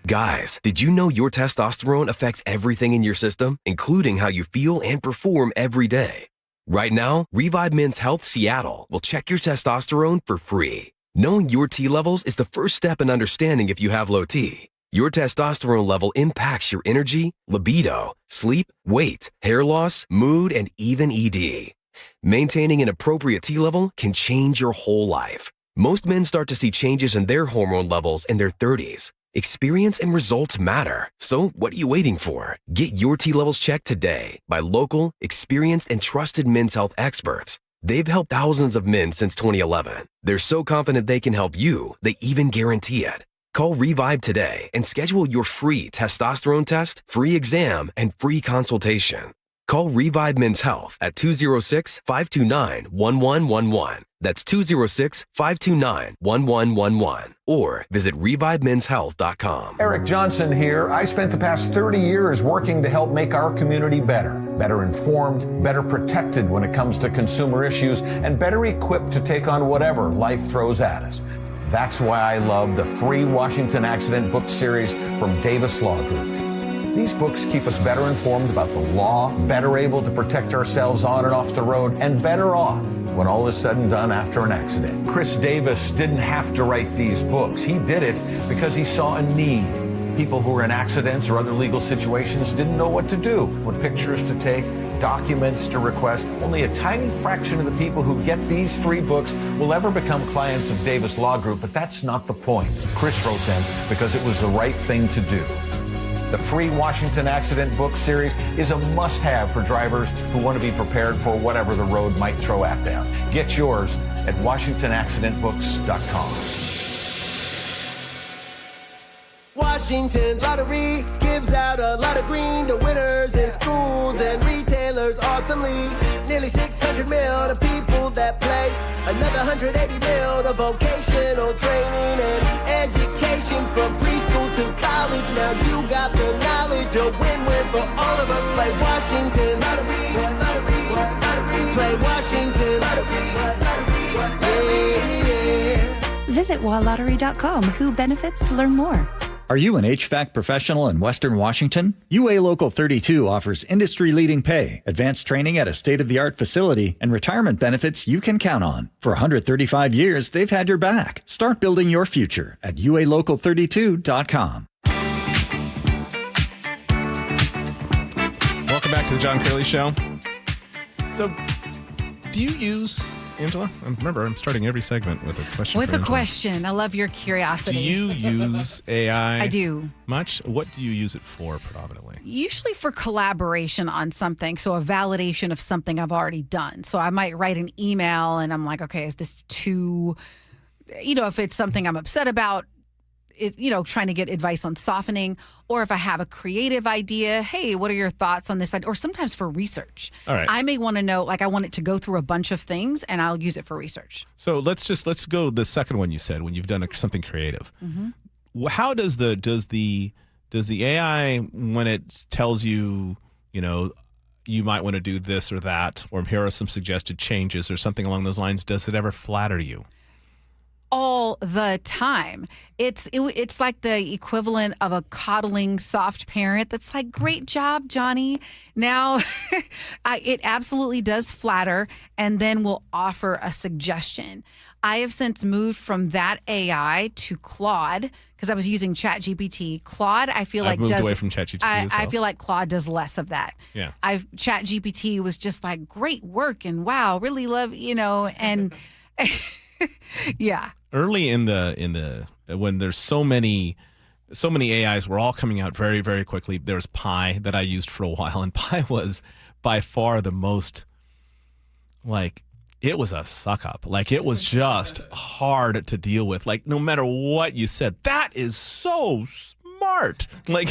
Guys, did you know your testosterone affects everything in your system, including how you feel and perform every day? Right now, Revive Men's Health Seattle will check your testosterone for free. Knowing your T levels is the first step in understanding if you have low T. Your testosterone level impacts your energy, libido, sleep, weight, hair loss, mood, and even ED. Maintaining an appropriate T level can change your whole life. Most men start to see changes in their hormone levels in their 30s. Experience and results matter. So what are you waiting for? Get your T levels checked today by local, experienced, and trusted men's health experts. They've helped thousands of men since 2011. They're so confident they can help you, they even guarantee it. Call Revive today and schedule your free testosterone test, free exam, and free consultation. Call Revive Men's Health at 206-529-1111. That's 206-529-1111. Or visit ReviveMen'sHealth.com. Eric Johnson here. I spent the past 30 years working to help make our community better informed, better protected when it comes to consumer issues, and better equipped to take on whatever life throws at us. That's why I love the free Washington Accident book series from Davis Law Group. These books keep us better informed about the law, better able to protect ourselves on and off the road, and better off when all is said and done after an accident. Chris Davis didn't have to write these books. He did it because he saw a need. People who were in accidents or other legal situations didn't know what to do, what pictures to take, documents to request. Only a tiny fraction of the people who get these free books will ever become clients of Davis Law Group, but that's not the point. Chris wrote them because it was the right thing to do. The free Washington Accident book series is a must-have for drivers who want to be prepared for whatever the road might throw at them. Get yours at WashingtonAccidentBooks.com. Washington Lottery gives out a lot of green to winners in schools and retailers awesomely. Nearly 600 mil to people that play. Another 180 mil to vocational training and education from preschool to college. Now you got the knowledge, a win-win for all of us. Play Washington Lottery, lottery, lottery. Play Washington Lottery, yeah. Visit WaLottery.com. Who benefits to learn more. Are you an HVAC professional in Western Washington? UA Local 32 offers industry-leading pay, advanced training at a state-of-the-art facility, and retirement benefits you can count on. For 135 years, they've had your back. Start building your future at UALocal32.com. Welcome back to the John Curley Show. So, do you use... Angela, remember, I'm starting every segment with a question. With a question. I love your curiosity. Do you use AI? I do. Much? What do you use it for predominantly? Usually for collaboration on something. So a validation of something I've already done. So I might write an email and I'm like, okay, is this too, if it's something I'm upset about, trying to get advice on softening, or if I have a creative idea, hey, what are your thoughts on this? Or sometimes for research. All right. I may want to know, I want it to go through a bunch of things and I'll use it for research. So let's go the second one you said when you've done something creative. Mm-hmm. How does the AI, when it tells you, you might want to do this or that, or here are some suggested changes or something along those lines, does it ever flatter you? All the time. It's like the equivalent of a coddling soft parent that's like, great job, Johnny. Now, it absolutely does flatter and then will offer a suggestion. I have since moved from that AI to Claude because I was using ChatGPT. Claude, I feel like moved away from ChatGPT as well. I feel like Claude does less of that. Yeah. ChatGPT was just like, great work and wow, really love, and yeah. Early in the when there's so many AIs were all coming out very, very quickly. There was Pi that I used for a while, and Pi was by far the most it was a suck up. It was just hard to deal with. No matter what you said, that is so smart. And I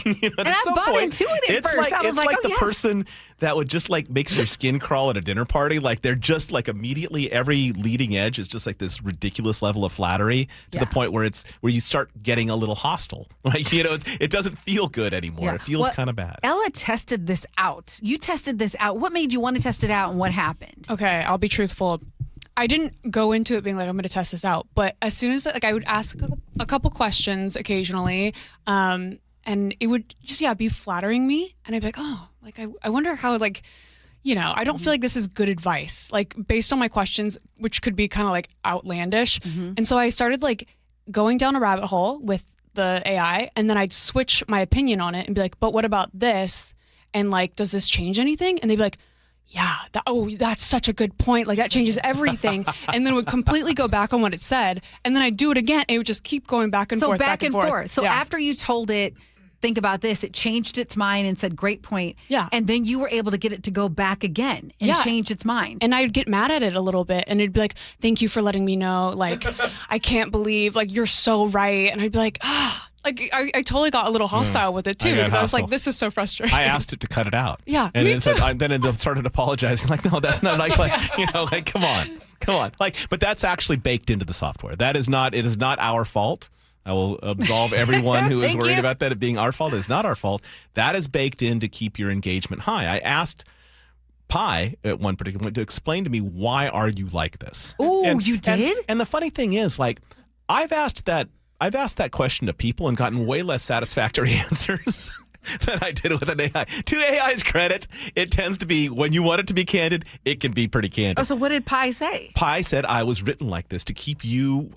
bought into it at first. I was it's the person that would just makes your skin crawl at a dinner party. They're just immediately every leading edge is just this ridiculous level of flattery to the point where you start getting a little hostile. It doesn't feel good anymore. Yeah. It feels kind of bad. Ella tested this out. You tested this out. What made you want to test it out and what happened? Okay, I'll be truthful. I didn't go into it being I'm going to test this out. But as soon as I would ask a couple questions occasionally, and it would just, be flattering me. And I'd be like, oh, I wonder how, I don't feel like this is good advice, based on my questions, which could be kind of outlandish. Mm-hmm. And so I started going down a rabbit hole with the AI, and then I'd switch my opinion on it and be like, but what about this? And does this change anything? And they'd be like, yeah, that's such a good point. That changes everything. And then it would completely go back on what it said. And then I'd do it again. And it would just keep going back and forth. So back and forth. So after you told it, think about this. It changed its mind and said, great point. Yeah. And then you were able to get it to go back again and change its mind. And I'd get mad at it a little bit and it'd be like, thank you for letting me know. Like, I can't believe, like, you're so right. And I'd be like, like, I totally got a little hostile with it too, because I was like, this is so frustrating. I asked it to cut it out. Yeah. And me then, too. then it started apologizing. Like, no, that's not like, like, come on. Like, but that's actually baked into the software. It is not our fault. I will absolve everyone who is worried about that it being our fault. It's not our fault. That is baked in to keep your engagement high. I asked Pi at one particular point to explain to me, why are you like this? Oh, you did? And the funny thing is, like, I've asked that question to people and gotten way less satisfactory answers than I did with an AI. To AI's credit, it tends to be, when you want it to be candid, it can be pretty candid. Oh, so what did Pi say? Pi said, I was written like this to keep you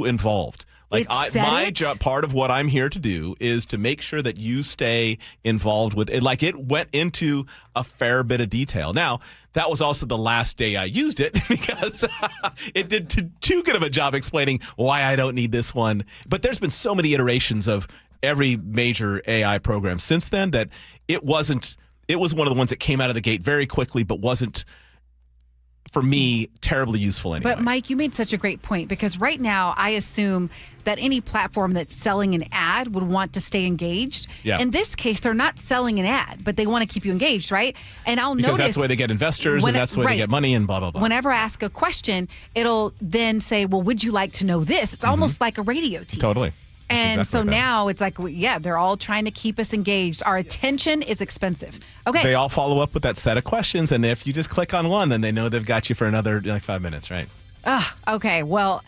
involved. Like, my job, part of what I'm here to do is to make sure that you stay involved with it. Like, it went into a fair bit of detail. Now, that was also the last day I used it because it did too good of a job explaining why I don't need this one. But there's been so many iterations of every major AI program since then that it was one of the ones that came out of the gate very quickly, but wasn't, for me, terribly useful anyway. But Mike, you made such a great point, because right now I assume that any platform that's selling an ad would want to stay engaged. Yeah. In this case, they're not selling an ad, but they want to keep you engaged, right? And I'll notice, because that's the way they get investors and that's the way they get money and blah, blah, blah. Whenever I ask a question, it'll then say, well, would you like to know this? It's almost like a radio tease. Totally. And exactly so like now it's like, they're all trying to keep us engaged. Our attention is expensive. Okay. They all follow up with that set of questions, and if you just click on one, then they know they've got you for another 5 minutes, right? Okay. Well,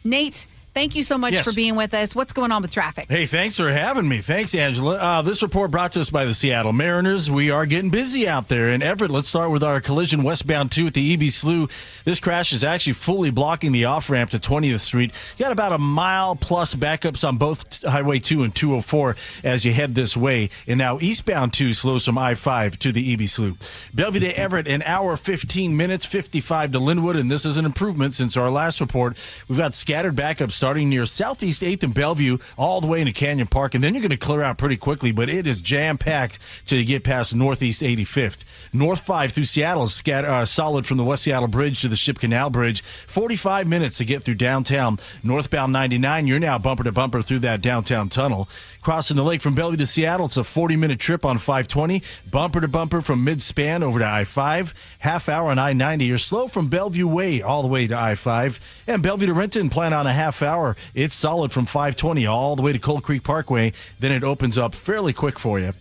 Nate, thank you so much for being with us. What's going on with traffic? Hey, thanks for having me. Thanks, Angela. This report brought to us by the Seattle Mariners. We are getting busy out there in Everett. Let's start with our collision westbound 2 at the EB Slough. This crash is actually fully blocking the off-ramp to 20th Street. You got about a mile plus backups on both Highway 2 and 204 as you head this way. And now eastbound 2 slows from I-5 to the EB Slough. Bellevue to Everett, an hour, 15 minutes, 55 to Linwood. And this is an improvement since our last report. We've got scattered backups starting near Southeast 8th and Bellevue all the way into Canyon Park, and then you're going to clear out pretty quickly, but it is jam-packed till you get past Northeast 85th. North 5 through Seattle is solid from the West Seattle Bridge to the Ship Canal Bridge. 45 minutes to get through downtown. Northbound 99, you're now bumper to bumper through that downtown tunnel. Crossing the lake from Bellevue to Seattle, it's a 40-minute trip on 520. Bumper to bumper from Mid-Span over to I-5. Half hour on I-90. You're slow from Bellevue Way all the way to I-5. And Bellevue to Renton, plan on a half hour. It's solid from 520 all the way to Cold Creek Parkway. Then it opens up fairly quick for you.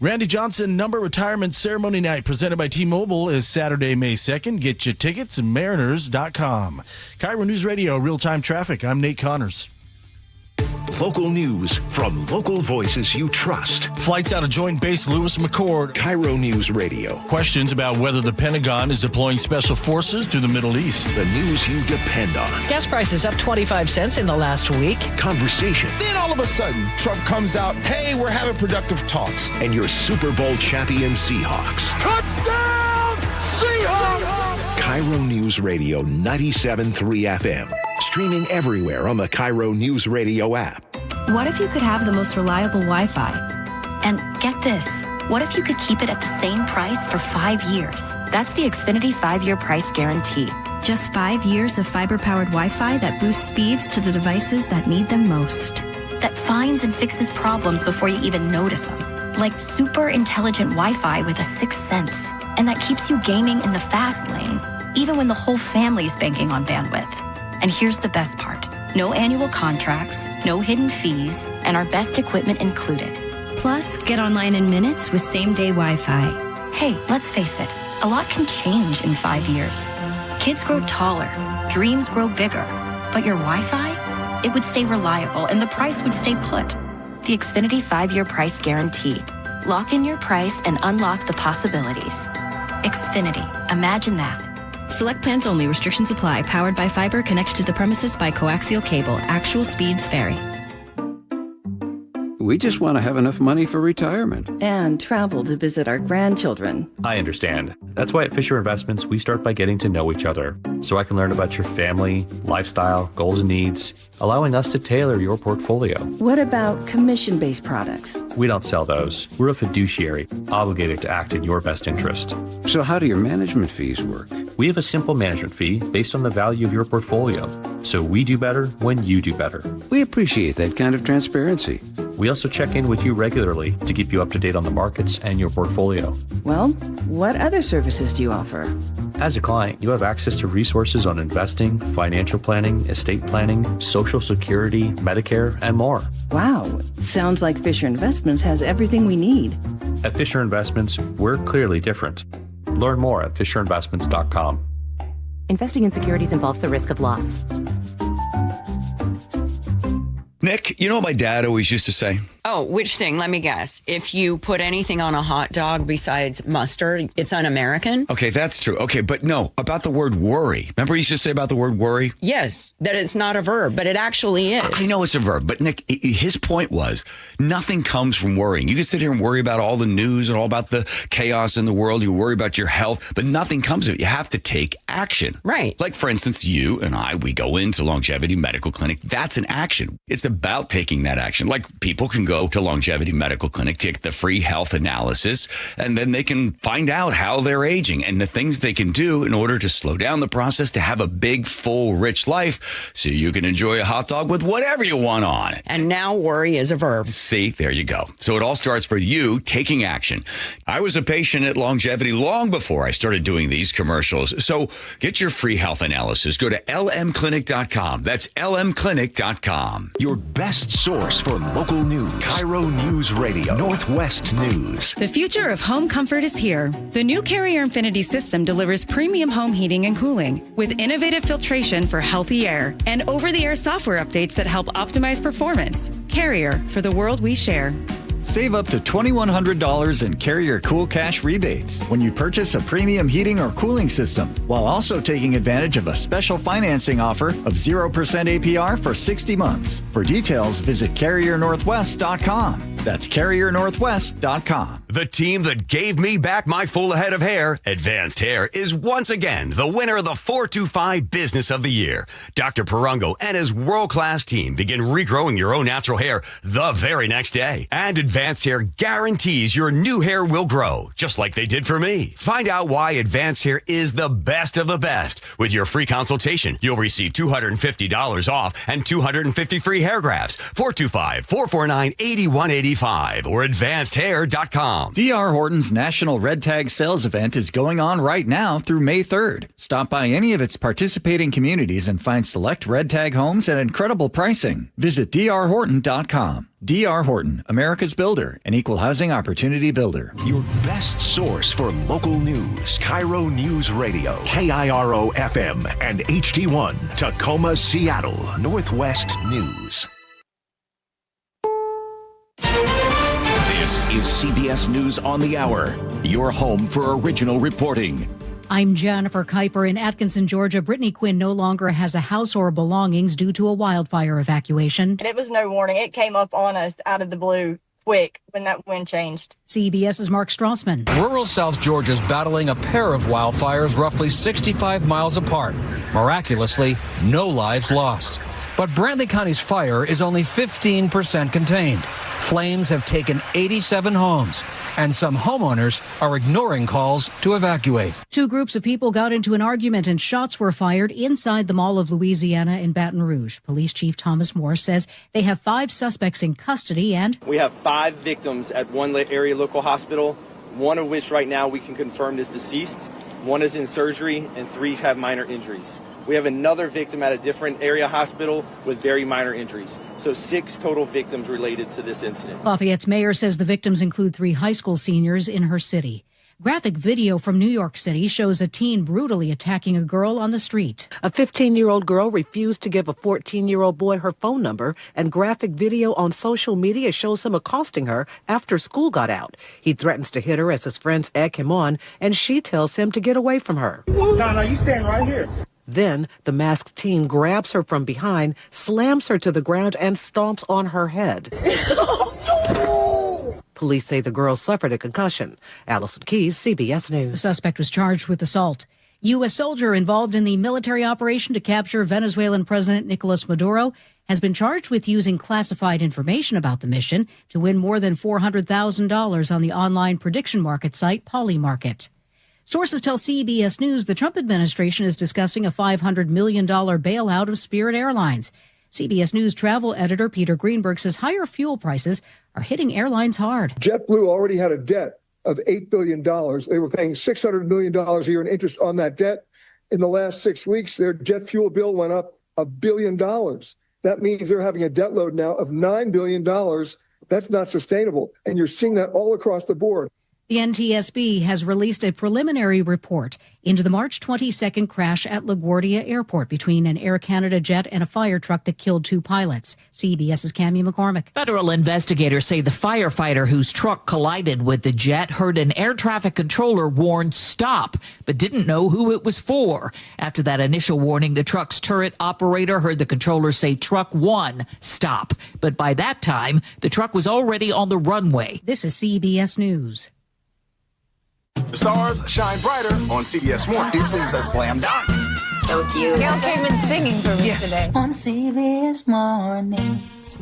Randy Johnson Number Retirement Ceremony Night presented by T-Mobile is Saturday, May 2nd. Get your tickets at mariners.com. KIRO News Radio, real-time traffic. I'm Nate Connors. Local news from local voices you trust. Flights out of Joint Base Lewis McChord. KIRO News Radio. Questions about whether the Pentagon is deploying special forces to the Middle East. The news you depend on. Gas prices up 25 cents in the last week. Conversation. Then all of a sudden, Trump comes out, hey, we're having productive talks. And your Super Bowl champion Seahawks. Touchdown, Seahawks! KIRO News Radio 97.3 FM. Streaming everywhere on the KIRO News Radio app. What if you could have the most reliable Wi-Fi? And get this, what if you could keep it at the same price for 5 years? That's the Xfinity 5-year price guarantee. Just 5 years of fiber-powered Wi-Fi that boosts speeds to the devices that need them most. That finds and fixes problems before you even notice them. Like super intelligent Wi-Fi with a 6th sense. And that keeps you gaming in the fast lane, even when the whole family's banking on bandwidth. And here's the best part. No annual contracts, no hidden fees, and our best equipment included. Plus, get online in minutes with same-day Wi-Fi. Hey, let's face it, a lot can change in 5 years. Kids grow taller, dreams grow bigger, but your Wi-Fi, it would stay reliable and the price would stay put. The Xfinity 5-year price guarantee. Lock in your price and unlock the possibilities. Xfinity, imagine that. Select plans only. Restrictions apply. Powered by fiber. Connected to the premises by coaxial cable. Actual speeds vary. We just want to have enough money for retirement. And travel to visit our grandchildren. I understand. That's why at Fisher Investments, we start by getting to know each other, so I can learn about your family, lifestyle, goals and needs, allowing us to tailor your portfolio. What about commission-based products? We don't sell those. We're a fiduciary, obligated to act in your best interest. So how do your management fees work? We have a simple management fee based on the value of your portfolio. So we do better when you do better. We appreciate that kind of transparency. We also check in with you regularly to keep you up to date on the markets and your portfolio. Well, what other services do you offer? As a client, you have access to resources on investing, financial planning, estate planning, Social Security, Medicare, and more. Wow, sounds like Fisher Investments has everything we need. At Fisher Investments, we're clearly different. Learn more at fisherinvestments.com. Investing in securities involves the risk of loss. Nick, you know what my dad always used to say? Oh, which thing? Let me guess. If you put anything on a hot dog besides mustard, it's un-American? Okay, that's true. Okay, but no, about the word worry. Remember he used to say about the word worry? Yes, that it's not a verb, but it actually is. I know it's a verb, but Nick, his point was nothing comes from worrying. You can sit here and worry about all the news and all about the chaos in the world. You worry about your health, but nothing comes of it. You have to take action. Right. Like, for instance, you and I, we go into Longevity Medical Clinic. That's an action. It's about taking that action. Like, people can go to Longevity Medical Clinic, take the free health analysis, and then they can find out how they're aging and the things they can do in order to slow down the process to have a big, full, rich life so you can enjoy a hot dog with whatever you want on it. And now worry is a verb. See, there you go. So it all starts for you taking action. I was a patient at Longevity long before I started doing these commercials. So get your free health analysis. Go to lmclinic.com. That's lmclinic.com. Your best source for local news. KIRO Newsradio, Northwest News. The future of home comfort is here. The new Carrier Infinity system delivers premium home heating and cooling with innovative filtration for healthy air and over-the-air software updates that help optimize performance. Carrier, for the world we share. Save up to $2,100 in Carrier Cool Cash rebates when you purchase a premium heating or cooling system, while also taking advantage of a special financing offer of 0% APR for 60 months. For details, visit CarrierNorthwest.com. That's CarrierNorthwest.com. The team that gave me back my full head of hair, Advanced Hair, is once again the winner of the 425 Business of the Year. Dr. Perungo and his world-class team begin regrowing your own natural hair the very next day. And Advanced Hair guarantees your new hair will grow, just like they did for me. Find out why Advanced Hair is the best of the best. With your free consultation, you'll receive $250 off and 250 free hair grafts. 425-449-8185 or advancedhair.com. D.R. Horton's National Red Tag Sales Event is going on right now through May 3rd. Stop by any of its participating communities and find select Red Tag homes at incredible pricing. Visit drhorton.com. D.R. Horton, America's builder, an equal housing opportunity builder. Your best source for local news. KIRO Newsradio, KIRO FM and HD1, Tacoma, Seattle, Northwest News. This is CBS News on the Hour, your home for original reporting. I'm Jennifer Kuiper in Atkinson, Georgia. Brittany Quinn no longer has a house or belongings due to a wildfire evacuation. And it was no warning. It came up on us out of the blue quick when that wind changed. CBS's Mark Strassman. Rural South Georgia is battling a pair of wildfires roughly 65 miles apart. Miraculously, no lives lost. But Brantley County's fire is only 15% contained. Flames have taken 87 homes, and some homeowners are ignoring calls to evacuate. Two groups of people got into an argument and shots were fired inside the Mall of Louisiana in Baton Rouge. Police Chief Thomas Moore says they have 5 suspects in custody and... We have 5 victims at one area local hospital, one of which right now we can confirm is deceased, 1 is in surgery, and 3 have minor injuries. We have another victim at a different area hospital with very minor injuries. So 6 total victims related to this incident. Lafayette's mayor says the victims include 3 high school seniors in her city. Graphic video from New York City shows a teen brutally attacking a girl on the street. A 15-year-old girl refused to give a 14-year-old boy her phone number, and graphic video on social media shows him accosting her after school got out. He threatens to hit her as his friends egg him on, and she tells him to get away from her. No, you stand right here. Then the masked teen grabs her from behind, slams her to the ground, and stomps on her head. Police say the girl suffered a concussion. Allison Keyes, CBS News. The suspect was charged with assault. U.S. soldier involved in the military operation to capture Venezuelan President Nicolas Maduro has been charged with using classified information about the mission to win more than $400,000 on the online prediction market site Polymarket. Sources tell CBS News the Trump administration is discussing a $500 million bailout of Spirit Airlines. CBS News travel editor Peter Greenberg says higher fuel prices are hitting airlines hard. JetBlue already had a debt of $8 billion. They were paying $600 million a year in interest on that debt. In the last 6 weeks, their jet fuel bill went up $1 billion. That means they're having a debt load now of $9 billion. That's not sustainable. And you're seeing that all across the board. The NTSB has released a preliminary report into the March 22nd crash at LaGuardia Airport between an Air Canada jet and a fire truck that killed 2 pilots. CBS's Cammie McCormick. Federal investigators say the firefighter whose truck collided with the jet heard an air traffic controller warn stop, but didn't know who it was for. After that initial warning, the truck's turret operator heard the controller say truck 1, stop. But by that time, the truck was already on the runway. This is CBS News. The stars shine brighter on CBS Morning. This is a slam dunk. So cute. Gail came in singing for me today. On CBS Mornings.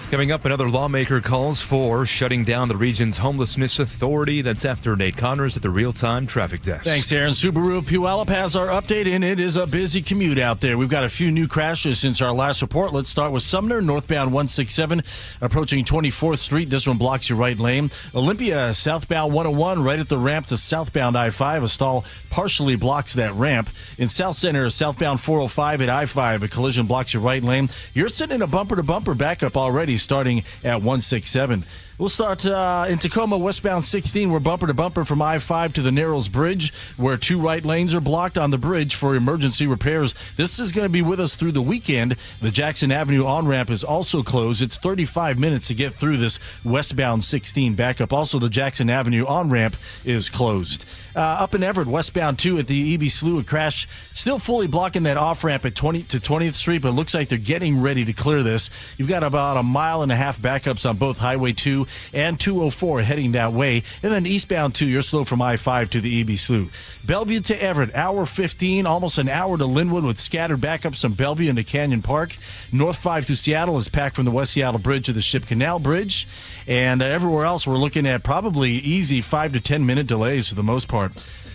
Coming up, another lawmaker calls for shutting down the region's Homelessness Authority. That's after Nate Connors at the real-time traffic desk. Thanks, Aaron. Subaru of Puyallup has our update, and it is a busy commute out there. We've got a few new crashes since our last report. Let's start with Sumner, northbound 167, approaching 24th Street. This one blocks your right lane. Olympia, southbound 101, right at the ramp to southbound I-5. A stall partially blocks that ramp. In South Center, southbound 405 at I-5, a collision blocks your right lane. You're sitting in a bumper-to-bumper backup already, starting at 167. We'll start in Tacoma, westbound 16. We're bumper to bumper from I-5 to the Narrows Bridge, where 2 right lanes are blocked on the bridge for emergency repairs. This is going to be with us through the weekend. The Jackson Avenue on-ramp is also closed. It's 35 minutes to get through this westbound 16 backup. Also, the Jackson Avenue on-ramp is closed. Up in Everett, westbound 2 at the EB Slough, a crash still fully blocking that off-ramp at 20th Street, but it looks like they're getting ready to clear this. You've got about 1.5 mile backups on both Highway 2 and 204 heading that way. And then eastbound 2, you're slow from I-5 to the EB Slough. Bellevue to Everett, hour 15, almost an hour to Linwood with scattered backups from Bellevue into Canyon Park. North 5 through Seattle is packed from the West Seattle Bridge to the Ship Canal Bridge. And everywhere else, we're looking at probably easy 5 to 10 minute delays for the most part.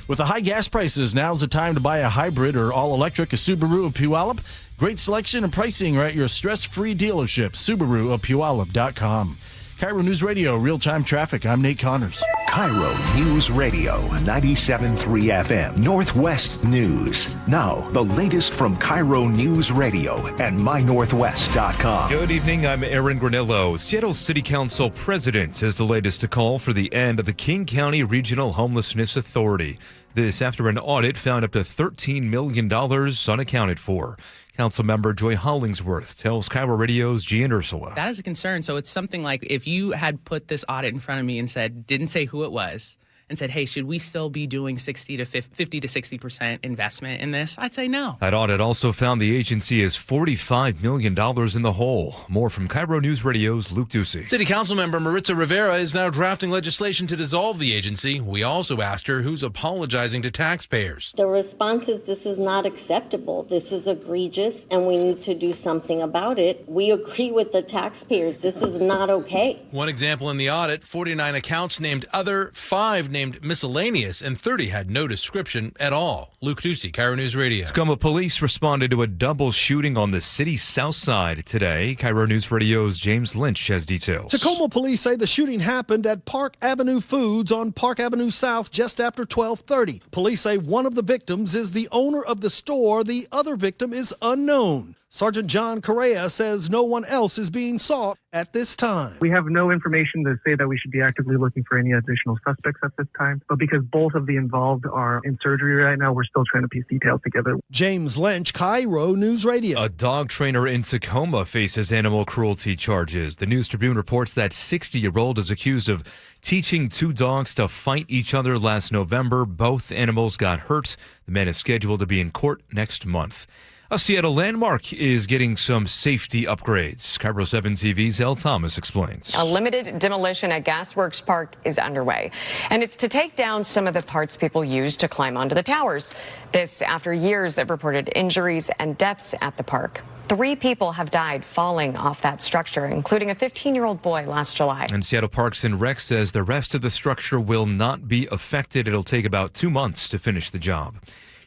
With the high gas prices, now's the time to buy a hybrid or all-electric, a Subaru of Puyallup. Great selection and pricing are at your stress-free dealership, Subaru of Puyallup.com. KIRO News Radio, real-time traffic. I'm Nate Connors. KIRO News Radio, 97.3 FM, Northwest News. Now, the latest from KIRO News Radio and mynorthwest.com. Good evening, I'm Aaron Granillo. Seattle City Council President says the latest to call for the end of the King County Regional Homelessness Authority. This after an audit found up to $13 million unaccounted for. Councilmember Joy Hollingsworth tells KIRO Radio's Gian Ursula. That is a concern. So it's something like if you had put this audit in front of me and didn't say who it was, and said, hey, should we still be doing 50 to 60% investment in this? I'd say no. That audit also found the agency is $45 million in the hole. More from KIRO News Radio's Luke Ducey. City Council member Maritza Rivera is now drafting legislation to dissolve the agency. We also asked her who's apologizing to taxpayers. The response is this is not acceptable. This is egregious, and we need to do something about it. We agree with the taxpayers. This is not okay. One example in the audit, 49 accounts named other, 5 named miscellaneous, and 30 had no description at all. Luke Ducey, KIRO News Radio. Tacoma police responded to a double shooting on the city's south side today. KIRO News Radio's James Lynch has details. Tacoma police say the shooting happened at Park Avenue Foods on Park Avenue South just after 12:30. Police say one of the victims is the owner of the store. The other victim is unknown. Sergeant John Correa says no one else is being sought at this time. We have no information to say that we should be actively looking for any additional suspects at this time, but because both of the involved are in surgery right now, we're still trying to piece details together. James Lynch, KIRO News Radio. A dog trainer in Tacoma faces animal cruelty charges. The News Tribune reports that 60-year-old is accused of teaching 2 dogs to fight each other last November. Both animals got hurt. The man is scheduled to be in court next month. A Seattle landmark is getting some safety upgrades. KIRO 7 TV's Elle Thomas explains. A limited demolition at Gasworks Park is underway, and it's to take down some of the parts people use to climb onto the towers. This after years of reported injuries and deaths at the park. 3 people have died falling off that structure, including a 15-year-old boy last July. And Seattle Parks and Rec says the rest of the structure will not be affected. It'll take about 2 months to finish the job.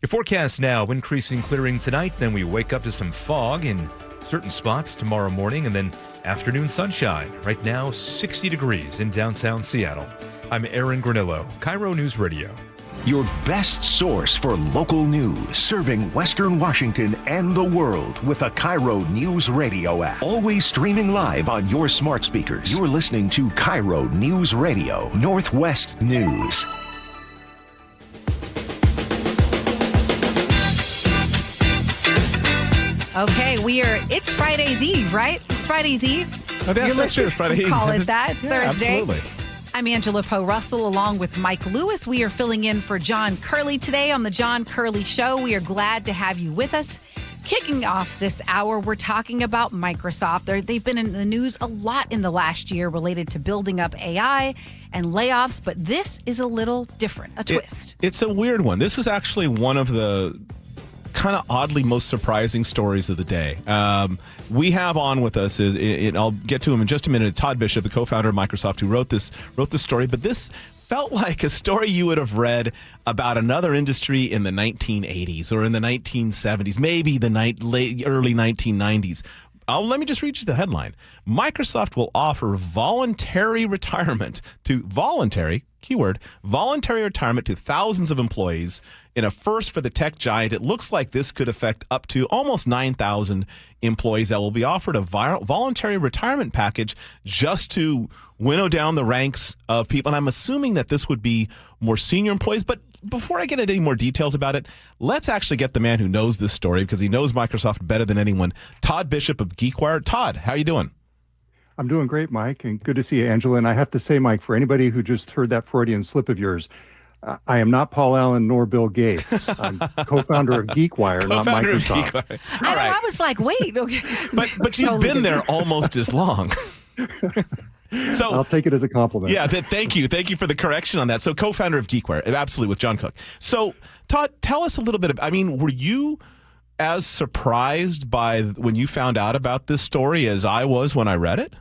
Your forecast now, increasing clearing tonight, then we wake up to some fog in certain spots tomorrow morning, and then afternoon sunshine. Right now, 60 degrees in downtown Seattle. I'm Aaron Granillo, KIRO News Radio. Your best source for local news, serving Western Washington and the world with a KIRO News Radio app. Always streaming live on your smart speakers. You're listening to KIRO News Radio, Northwest News. Okay, it's Friday's Eve, right? It's Friday's Eve. Oh, that's true. It's Friday Eve. Call it that. Yeah, Thursday. Absolutely. I'm Angela Poe Russell along with Mike Lewis. We are filling in for John Curley today on the John Curley Show. We are glad to have you with us. Kicking off this hour, we're talking about Microsoft. They've been in the news a lot in the last year related to building up AI and layoffs, but this is a little different, a twist. It's a weird one. This is actually one of the kind of oddly most surprising stories of the day. We have on with us I'll get to him in just a minute. Todd Bishop, the co-founder of Microsoft, who wrote this story. But this felt like a story you would have read about another industry in the 1980s or in the 1970s, maybe the early 1990s. Let me just read you the headline. Microsoft will offer voluntary retirement to voluntary retirement to thousands of employees in a first for the tech giant. It looks like this could affect up to almost 9,000 employees that will be offered a voluntary retirement package just to winnow down the ranks of people. And I'm assuming that this would be more senior employees. But before I get into any more details about it, let's actually get the man who knows this story because he knows Microsoft better than anyone, Todd Bishop of GeekWire. Todd, how you doing? I'm doing great, Mike, and good to see you, Angela. And I have to say, Mike, for anybody who just heard that Freudian slip of yours, I am not Paul Allen nor Bill Gates. I'm co-founder of GeekWire, not Microsoft. I was like, wait. Okay. But you've been there almost as long. So I'll take it as a compliment. Yeah, thank you. Thank you for the correction on that. So co-founder of GeekWire, absolutely, with John Cook. So Todd, tell us a little bit were you as surprised by when you found out about this story as I was when I read it?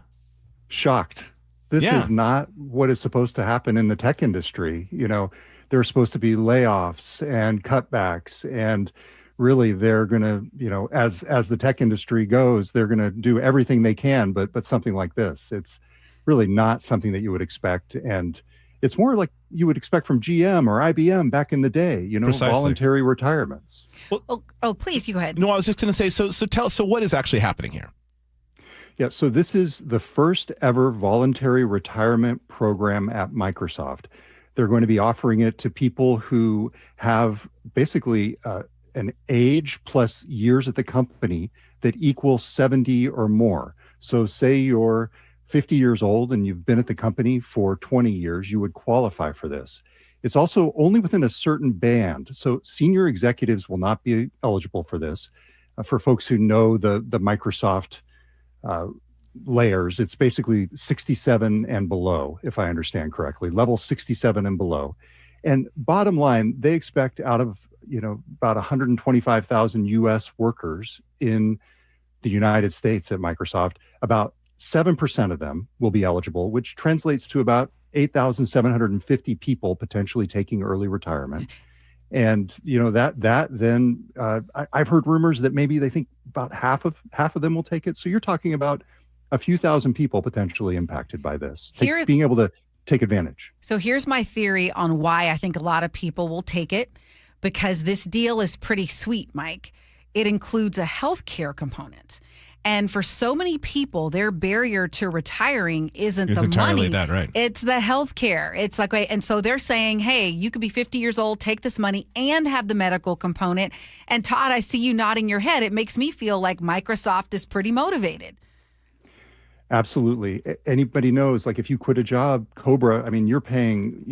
Shocked. This is not what is supposed to happen in the tech industry. You know, there are supposed to be layoffs and cutbacks, and really they're going to, as the tech industry goes, they're going to do everything they can, but something like this, it's really not something that you would expect. And it's more like you would expect from GM or IBM back in the day, Precisely. Voluntary retirements. Well, please, you go ahead. No, I was just going to say, so what is actually happening here? Yeah, so this is the first ever voluntary retirement program at Microsoft. They're going to be offering it to people who have basically an age plus years at the company that equal 70 or more. So say you're 50 years old and you've been at the company for 20 years, you would qualify for this. It's also only within a certain band. So senior executives will not be eligible for this. For folks who know the Microsoft layers, it's basically 67 and below, if I understand correctly, level 67 and below. And bottom line, they expect out of, about 125,000 US workers in the United States at Microsoft, about 7% of them will be eligible, which translates to about 8,750 people potentially taking early retirement. And then I've heard rumors that maybe they think about half of them will take it. So you're talking about a few thousand people potentially impacted by this, being able to take advantage. So here's my theory on why I think a lot of people will take it, because this deal is pretty sweet, Mike. it includes a healthcare component. And for so many people, their barrier to retiring isn't the entirely money. that, right? It's the health care. It's like, and so they're saying, hey, you could be 50 years old, take this money and have the medical component. And Todd, I see you nodding your head. It makes me feel like Microsoft is pretty motivated. Absolutely. Anybody knows, like if you quit a job, Cobra, I mean, you're paying,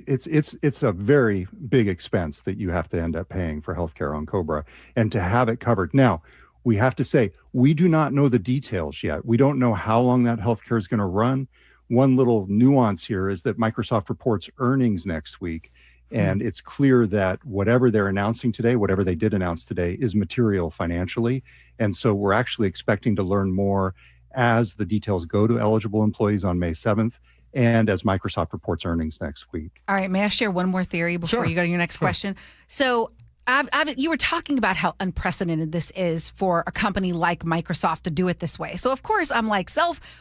it's a very big expense that you have to end up paying for healthcare on Cobra, and to have it covered. Now, we have to say, we do not know the details yet. We don't know how long that healthcare is going to run. One little nuance here is that Microsoft reports earnings next week, and it's clear that whatever they're announcing today, whatever they did announce today, is material financially. And so we're actually expecting to learn more as the details go to eligible employees on May 7th and as Microsoft reports earnings next week. All right. May I share one more theory before you go to your next question? So you were talking about how unprecedented this is for a company like Microsoft to do it this way. So, of course, I'm like,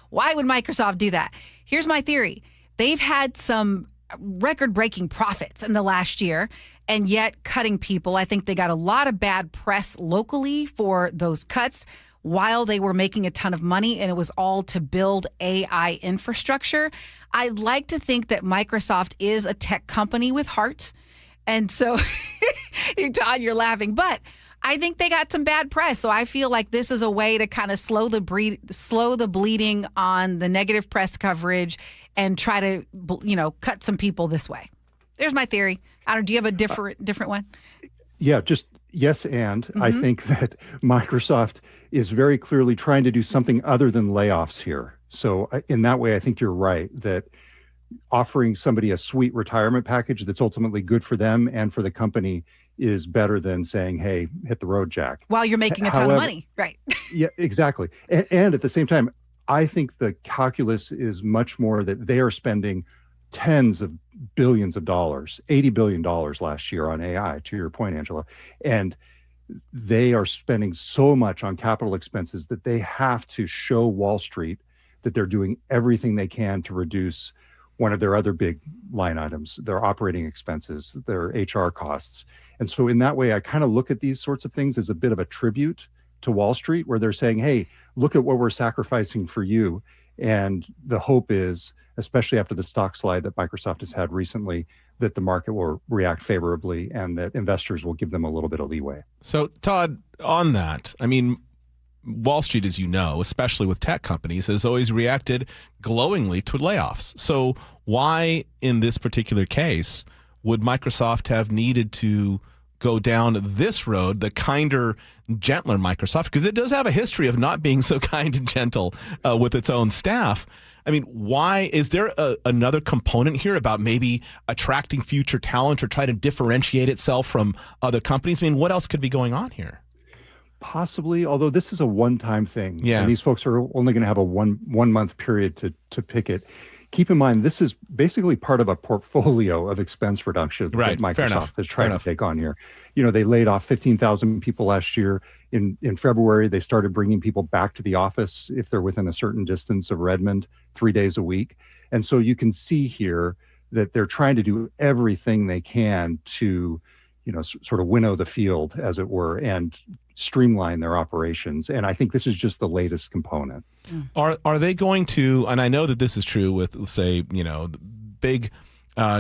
why would Microsoft do that? Here's my theory. They've had some record-breaking profits in the last year, and yet cutting people. I think they got a lot of bad press locally for those cuts while they were making a ton of money, and it was all to build AI infrastructure. I'd like to think that Microsoft is a tech company with heart. And so, Todd, you're laughing, but I think they got some bad press. So I feel like this is a way to kind of slow the bleeding on the negative press coverage and try to, cut some people this way. There's my theory. I don't. Do you have a different one? Yeah, just yes, and I think that Microsoft is very clearly trying to do something other than layoffs here. So in that way, I think you're right that offering somebody a sweet retirement package that's ultimately good for them and for the company is better than saying, hey, hit the road, Jack. While you're making a ton of money, right? Yeah, exactly. And at the same time, I think the calculus is much more that they are spending tens of billions of dollars, $80 billion last year on AI, to your point, Angela. And they are spending so much on capital expenses that they have to show Wall Street that they're doing everything they can to reduce one of their other big line items, their operating expenses, their HR costs. And so in that way, I kind of look at these sorts of things as a bit of a tribute to Wall Street, where they're saying, hey, look at what we're sacrificing for you. And the hope is, especially after the stock slide that Microsoft has had recently, that the market will react favorably and that investors will give them a little bit of leeway. So, Todd, on that, I mean, Wall Street, as you know, especially with tech companies, has always reacted glowingly to layoffs. So why, in this particular case, would Microsoft have needed to go down this road, the kinder, gentler Microsoft? Because it does have a history of not being so kind and gentle with its own staff. I mean, why is there another component here about maybe attracting future talent or try to differentiate itself from other companies? I mean, what else could be going on here? Possibly, although this is a one-time thing. Yeah. And these folks are only going to have a one month period to pick it. Keep in mind, this is basically part of a portfolio of expense reduction that Microsoft is trying to take on here. You know, they laid off 15,000 people last year. In February, they started bringing people back to the office if they're within a certain distance of Redmond 3 days a week. And so you can see here that they're trying to do everything they can to, sort of winnow the field, as it were, and streamline their operations. And I think this is just the latest component. Are they going to, and I know that this is true with, say, big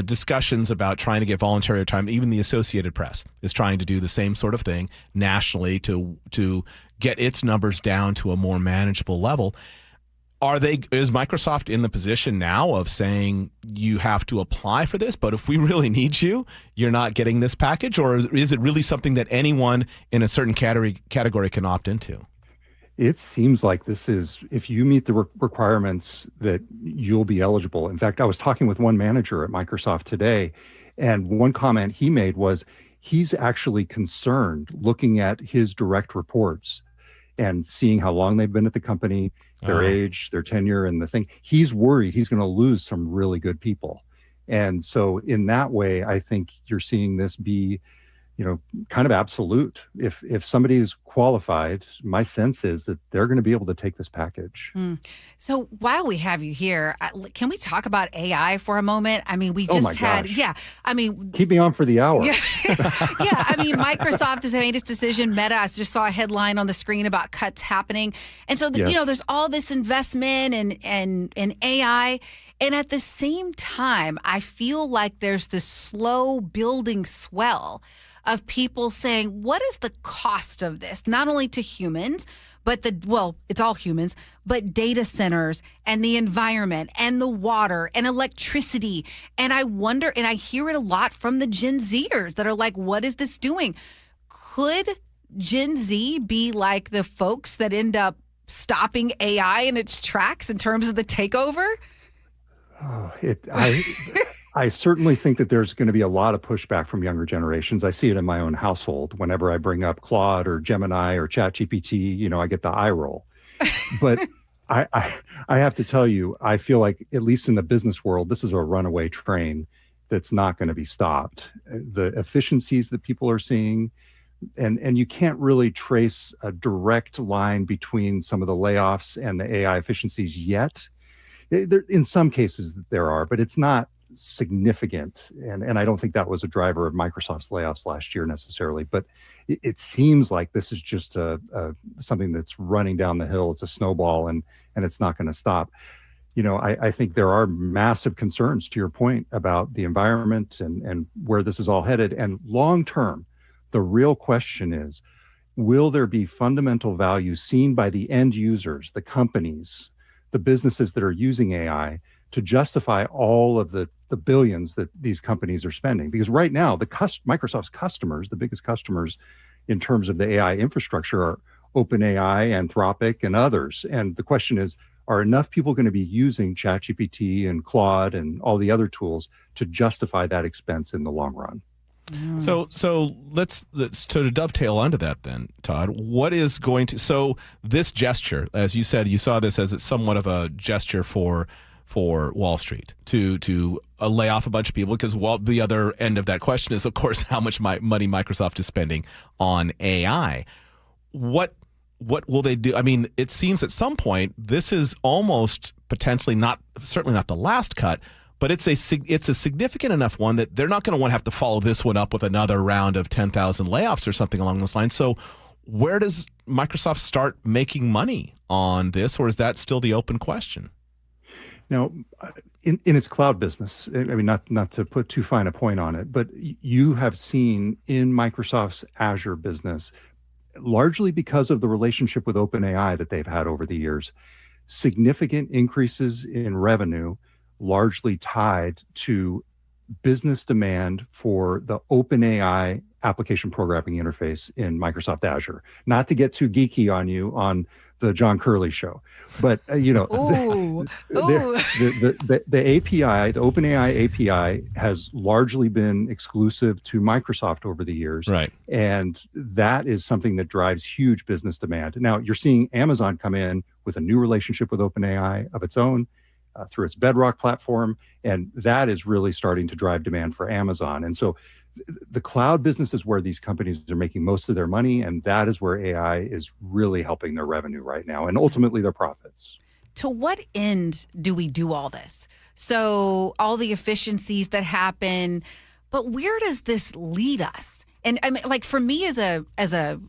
discussions about trying to get voluntary retirement. Even the Associated Press is trying to do the same sort of thing nationally to get its numbers down to a more manageable level. Is Microsoft in the position now of saying you have to apply for this, but if we really need you, you're not getting this package? Or is it really something that anyone in a certain category can opt into? It seems like this is, if you meet the requirements, that you'll be eligible. In fact, I was talking with one manager at Microsoft today, and one comment he made was he's actually concerned looking at his direct reports and seeing how long they've been at the company, their age, their tenure, and the thing. He's worried he's going to lose some really good people. And so in that way, I think you're seeing this be, kind of absolute. If somebody is qualified, my sense is that they're going to be able to take this package. So while we have you here, can we talk about AI for a moment? I mean, we just keep me on for the hour. Yeah. Yeah. I mean, Microsoft has made its decision. Meta, I just saw a headline on the screen about cuts happening. And so, there's all this investment in AI. And at the same time, I feel like there's this slow building swell of people saying, what is the cost of this? Not only to humans, but it's all humans, but data centers and the environment and the water and electricity. And I wonder, and I hear it a lot from the Gen Zers that are like, what is this doing? Could Gen Z be like the folks that end up stopping AI in its tracks in terms of the takeover? I certainly think that there's going to be a lot of pushback from younger generations. I see it in my own household. Whenever I bring up Claude or Gemini or ChatGPT, I get the eye roll. But I have to tell you, I feel like, at least in the business world, this is a runaway train that's not going to be stopped. The efficiencies that people are seeing, and you can't really trace a direct line between some of the layoffs and the AI efficiencies yet. In some cases there are, but it's not significant. And I don't think that was a driver of Microsoft's layoffs last year necessarily, but it seems like this is just something that's running down the hill. It's a snowball and it's not going to stop. I think there are massive concerns, to your point, about the environment and where this is all headed. And long term, the real question is, will there be fundamental value seen by the end users, the companies, the businesses that are using AI to justify all of the billions that these companies are spending? Because right now, Microsoft's customers, the biggest customers in terms of the AI infrastructure, are OpenAI, Anthropic, and others. And the question is, are enough people going to be using ChatGPT and Claude and all the other tools to justify that expense in the long run? So let's to dovetail onto that then, Todd. What is going to, so this gesture, as you said, you saw this as somewhat of a gesture for Wall Street to lay off a bunch of people, because the other end of that question is, of course, how much money Microsoft is spending on AI. What will they do? I mean, it seems at some point this is almost potentially certainly not the last cut, but it's a significant enough one that they're not going to want to have to follow this one up with another round of 10,000 layoffs or something along those lines. So where does Microsoft start making money on this, or is that still the open question? Now, in its cloud business, I mean, not to put too fine a point on it, but you have seen in Microsoft's Azure business, largely because of the relationship with OpenAI that they've had over the years, significant increases in revenue, largely tied to business demand for the OpenAI application programming interface in Microsoft Azure. Not to get too geeky on you on the John Curley Show, but the API, the OpenAI API, has largely been exclusive to Microsoft over the years, right? And that is something that drives huge business demand. Now you're seeing Amazon come in with a new relationship with OpenAI of its own, through its Bedrock platform, and that is really starting to drive demand for Amazon. And so the cloud business is where these companies are making most of their money, and that is where AI is really helping their revenue right now, and ultimately their profits. To what end do we do all this? So all the efficiencies that happen, but where does this lead us? And I mean, like, for me as a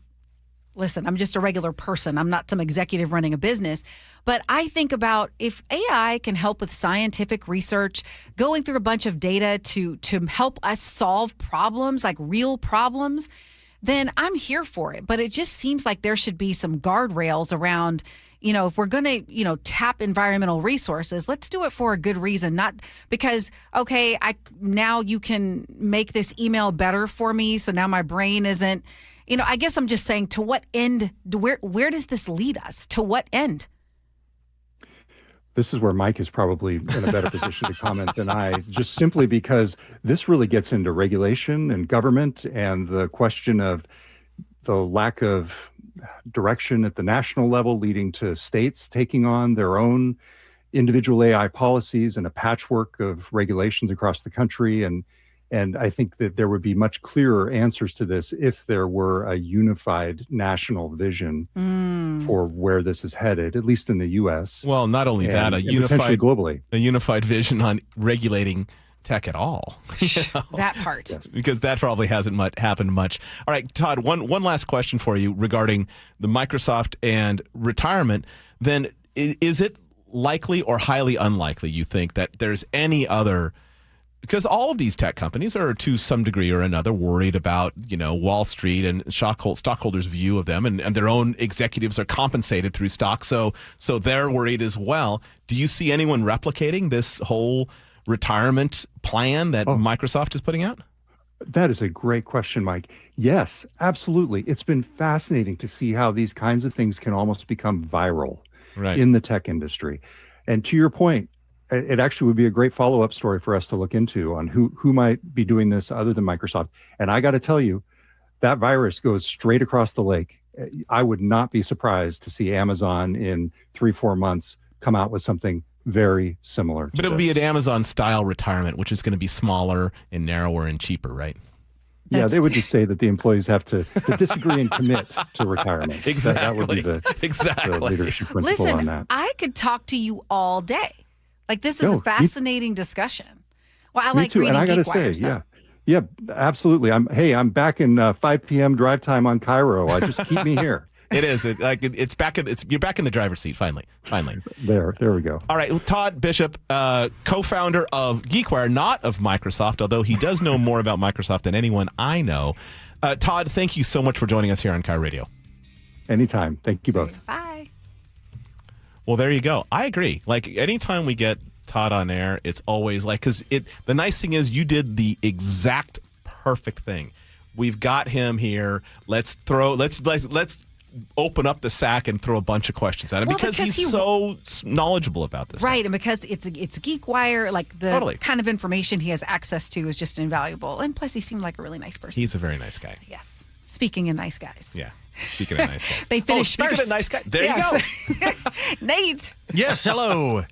listen, I'm just a regular person. I'm not some executive running a business. But I think about, if AI can help with scientific research, going through a bunch of data to help us solve problems, like real problems, then I'm here for it. But it just seems like there should be some guardrails around, if we're going to, tap environmental resources, let's do it for a good reason, not because, okay, now you can make this email better for me, so now my brain isn't. I guess I'm just saying, to what end? Where does this lead us? To what end? This is where Mike is probably in a better position to comment than I, just simply because this really gets into regulation and government, and the question of the lack of direction at the national level, leading to states taking on their own individual AI policies and a patchwork of regulations across the country. And And I think that there would be much clearer answers to this if there were a unified national vision for where this is headed, at least in the U.S. Well, not only that, a unified vision on regulating tech at all. That part. Yes. Because that probably hasn't happened much. All right, Todd, one last question for you regarding the Microsoft and retirement. Then is it likely or highly unlikely, you think, that there's any other... Because all of these tech companies are, to some degree or another, worried about, Wall Street and stockholders' view of them, and their own executives are compensated through stock, so they're worried as well. Do you see anyone replicating this whole retirement plan that Microsoft is putting out? That is a great question, Mike. Yes, absolutely. It's been fascinating to see how these kinds of things can almost become viral in the tech industry. And to your point, it actually would be a great follow-up story for us to look into on who might be doing this other than Microsoft. And I got to tell you, that virus goes straight across the lake. I would not be surprised to see Amazon in 3-4 months come out with something very similar. But it would be an Amazon-style retirement, which is going to be smaller and narrower and cheaper, right? Yeah, they would just say that the employees have to disagree and commit to retirement. Exactly. That would be the leadership principle on that. I could talk to you all day. Like, this is a fascinating discussion. Well, I like reading and I got to say, yeah, absolutely. I'm back in 5 p.m. drive time on KIRO. Just keep me here. It is. It's back. You're back in the driver's seat. Finally. There we go. All right. Well, Todd Bishop, co-founder of GeekWire, not of Microsoft, although he does know more about Microsoft than anyone I know. Todd, thank you so much for joining us here on KIRO Radio. Anytime. Thank you both. Bye. Well, there you go. I agree. Like, anytime we get Todd on air, it's always like, because the nice thing is you did the exact perfect thing. We've got him here. Let's open up the sack and throw a bunch of questions at him because he's so knowledgeable about this. Right, and because it's GeekWire, like the kind of information he has access to is just invaluable. And plus, he seemed like a really nice person. He's a very nice guy. Yes. Speaking of nice guys. Yeah. Speaking of nice guys. They finished speaking first. of nice guys. There you go. Nate. Yes, hello.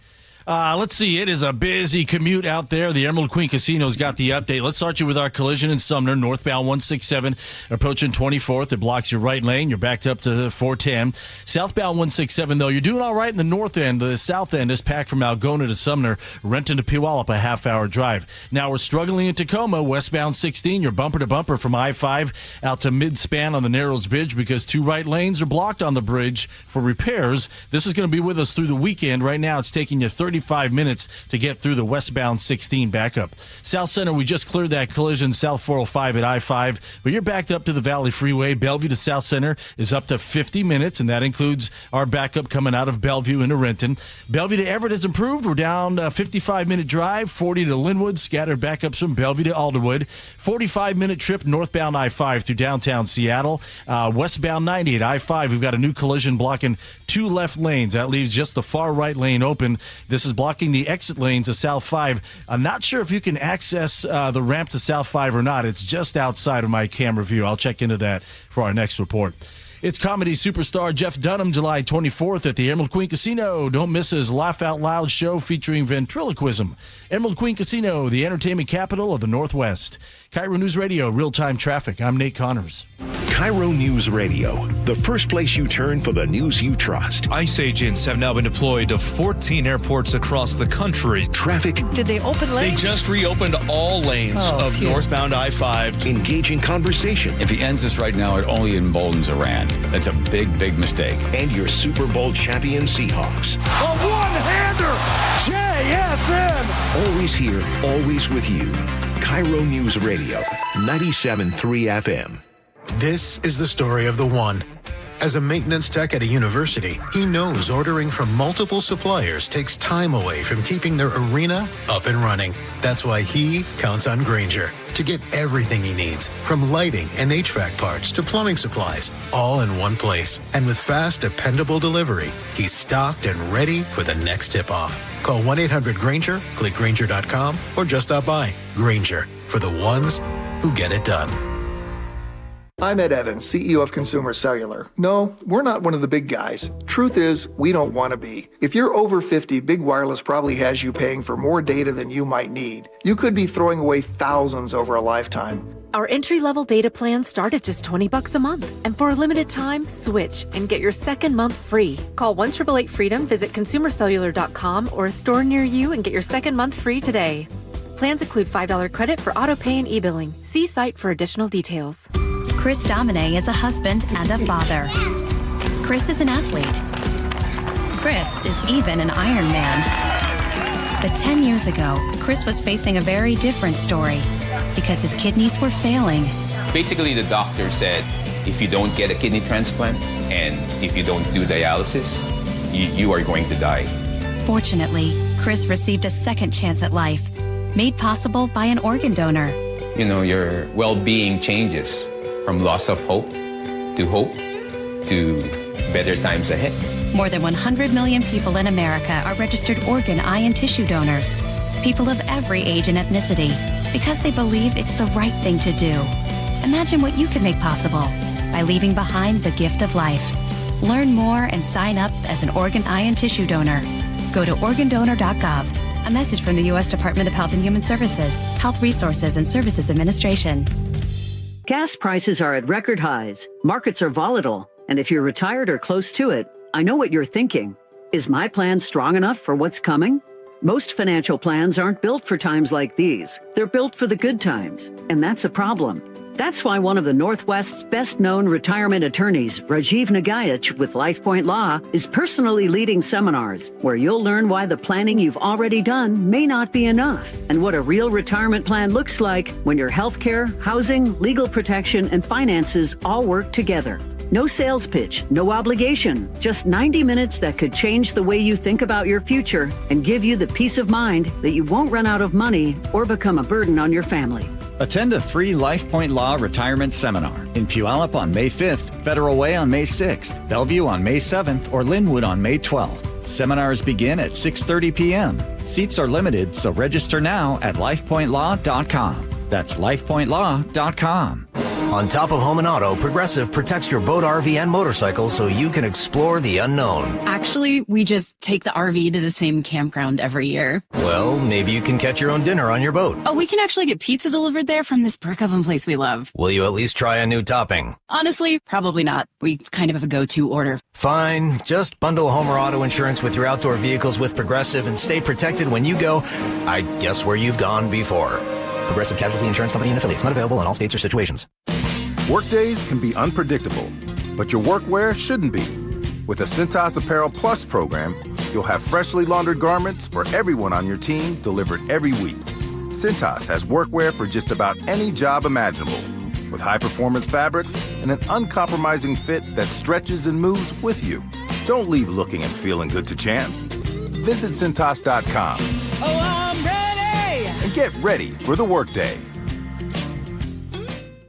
Let's see. It is a busy commute out there. The Emerald Queen Casino's got the update. Let's start you with our collision in Sumner, northbound 167, approaching 24th. It blocks your right lane. You're backed up to 410. Southbound 167, though, you're doing all right in the north end. The south end is packed from Algona to Sumner, Renton to Puyallup, a half-hour drive. Now we're struggling in Tacoma, westbound 16. You're bumper to bumper from I-5 out to mid-span on the Narrows Bridge because 2 right lanes are blocked on the bridge for repairs. This is going to be with us through the weekend. Right now, it's taking you 35 minutes to get through the westbound 16 backup. South Center, we just cleared that collision south 405 at I-5, but you're backed up to the Valley Freeway. Bellevue to South Center is up to 50 minutes, and that includes our backup coming out of Bellevue into Renton. Bellevue to Everett has improved. We're down a 55-minute drive, 40 to Linwood, scattered backups from Bellevue to Alderwood. 45-minute trip northbound I-5 through downtown Seattle. Westbound 90 at I-5, we've got a new collision blocking 2 left lanes. That leaves just the far right lane open. This is blocking the exit lanes of South 5. I'm not sure if you can access the ramp to South 5 or not. It's just outside of my camera view. I'll check into that for our next report. It's comedy superstar Jeff Dunham, July 24th at the Emerald Queen Casino. Don't miss his Laugh Out Loud show featuring ventriloquism. Emerald Queen Casino, the entertainment capital of the Northwest. KIRO News Radio, real-time traffic. I'm Nate Connors. KIRO News Radio, the first place you turn for the news you trust. ICE agents have now been deployed to 14 airports across the country. Traffic. Did they open lanes? They just reopened all lanes of northbound I-5. Engaging conversation. If he ends this right now, it only emboldens Iran. That's a big, big mistake. And your Super Bowl champion Seahawks. A one-hander! JSN! Always here, always with you. KIRO News Radio, 97.3 FM. This is the story of the one. As a maintenance tech at a university, he knows ordering from multiple suppliers takes time away from keeping their arena up and running. That's why he counts on Grainger to get everything he needs, from lighting and HVAC parts to plumbing supplies, all in one place. And with fast, dependable delivery, he's stocked and ready for the next tip-off. Call 1-800-GRAINGER, click Grainger.com, or just stop by. Grainger, for the ones who get it done. I'm Ed Evans, CEO of Consumer Cellular. No, we're not one of the big guys. Truth is, we don't want to be. If you're over 50, Big Wireless probably has you paying for more data than you might need. You could be throwing away thousands over a lifetime. Our entry-level data plans start at just $20 a month. And for a limited time, switch and get your second month free. Call 1-888-FREEDOM, visit consumercellular.com or a store near you and get your second month free today. Plans include $5 credit for auto-pay and e-billing. See site for additional details. Chris Domine is a husband and a father. Chris is an athlete. Chris is even an Ironman. But 10 years ago, Chris was facing a very different story because his kidneys were failing. Basically, the doctor said, if you don't get a kidney transplant and if you don't do dialysis, you are going to die. Fortunately, Chris received a second chance at life, made possible by an organ donor. You know, your well-being changes from loss of hope to better times ahead. More than 100 million people in America are registered organ, eye, and tissue donors. People of every age and ethnicity, because they believe it's the right thing to do. Imagine what you can make possible by leaving behind the gift of life. Learn more and sign up as an organ, eye, and tissue donor. Go to organdonor.gov. A message from the U.S. Department of Health and Human Services, Health Resources and Services Administration. Gas prices are at record highs. Markets are volatile. And if you're retired or close to it, I know what you're thinking. Is my plan strong enough for what's coming? Most financial plans aren't built for times like these. They're built for the good times. And that's a problem. That's why one of the Northwest's best-known retirement attorneys, Rajiv Nagayach with LifePoint Law, is personally leading seminars where you'll learn why the planning you've already done may not be enough and what a real retirement plan looks like when your healthcare, housing, legal protection, and finances all work together. No sales pitch, no obligation, just 90 minutes that could change the way you think about your future and give you the peace of mind that you won't run out of money or become a burden on your family. Attend a free LifePoint Law retirement seminar in Puyallup on May 5th, Federal Way on May 6th, Bellevue on May 7th, or Linwood on May 12th. Seminars begin at 6:30 p.m. Seats are limited, so register now at lifepointlaw.com. That's lifepointlaw.com. On top of home and auto, Progressive protects your boat, RV, and motorcycle so you can explore the unknown. Actually, we just take the RV to the same campground every year. Well, maybe you can catch your own dinner on your boat. Oh, we can actually get pizza delivered there from this brick oven place we love. Will you at least try a new topping? Honestly, probably not. We kind of have a go-to order. Fine. Just bundle home or auto insurance with your outdoor vehicles with Progressive and stay protected when you go, I guess, where you've gone before. Progressive Casualty Insurance Company and affiliates. Not available in all states or situations. Workdays can be unpredictable, but your workwear shouldn't be. With a Cintas Apparel Plus program, you'll have freshly laundered garments for everyone on your team delivered every week. Cintas has workwear for just about any job imaginable, with high-performance fabrics and an uncompromising fit that stretches and moves with you. Don't leave looking and feeling good to chance. Visit Cintas.com. Oh, I'm ready! And get ready for the workday.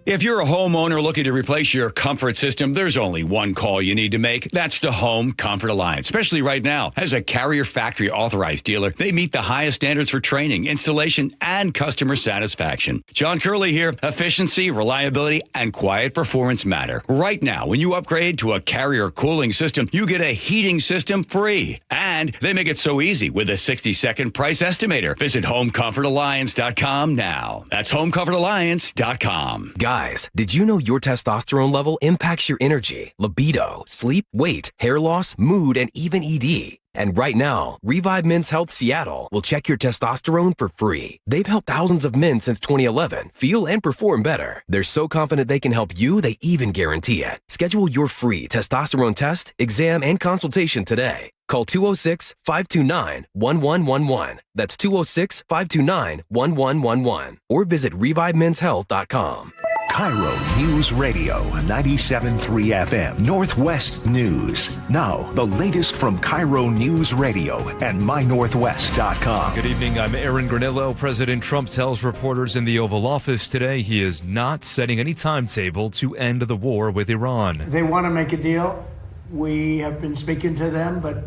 If you're a homeowner looking to replace your comfort system, there's only one call you need to make. That's to Home Comfort Alliance, especially right now. As a Carrier Factory authorized dealer, they meet the highest standards for training, installation, and customer satisfaction. John Curley here. Efficiency, reliability, and quiet performance matter. Right now, when you upgrade to a Carrier cooling system, you get a heating system free. And they make it so easy with a 60-second price estimator. Visit HomeComfortAlliance.com now. That's HomeComfortAlliance.com. Guys, did you know your testosterone level impacts your energy, libido, sleep, weight, hair loss, mood, and even ED? And right now, Revive Men's Health Seattle will check your testosterone for free. They've helped thousands of men since 2011 feel and perform better. They're so confident they can help you, they even guarantee it. Schedule your free testosterone test, exam, and consultation today. Call 206-529-1111. That's 206-529-1111. Or visit ReviveMen'sHealth.com. KIRO Newsradio 97.3 FM Northwest News. Now, the latest from KIRO Newsradio and MyNorthwest.com. Good evening. I'm Aaron Granillo. President Trump tells reporters in the Oval Office today he is not setting any timetable to end the war with Iran. They want to make a deal. We have been speaking to them, but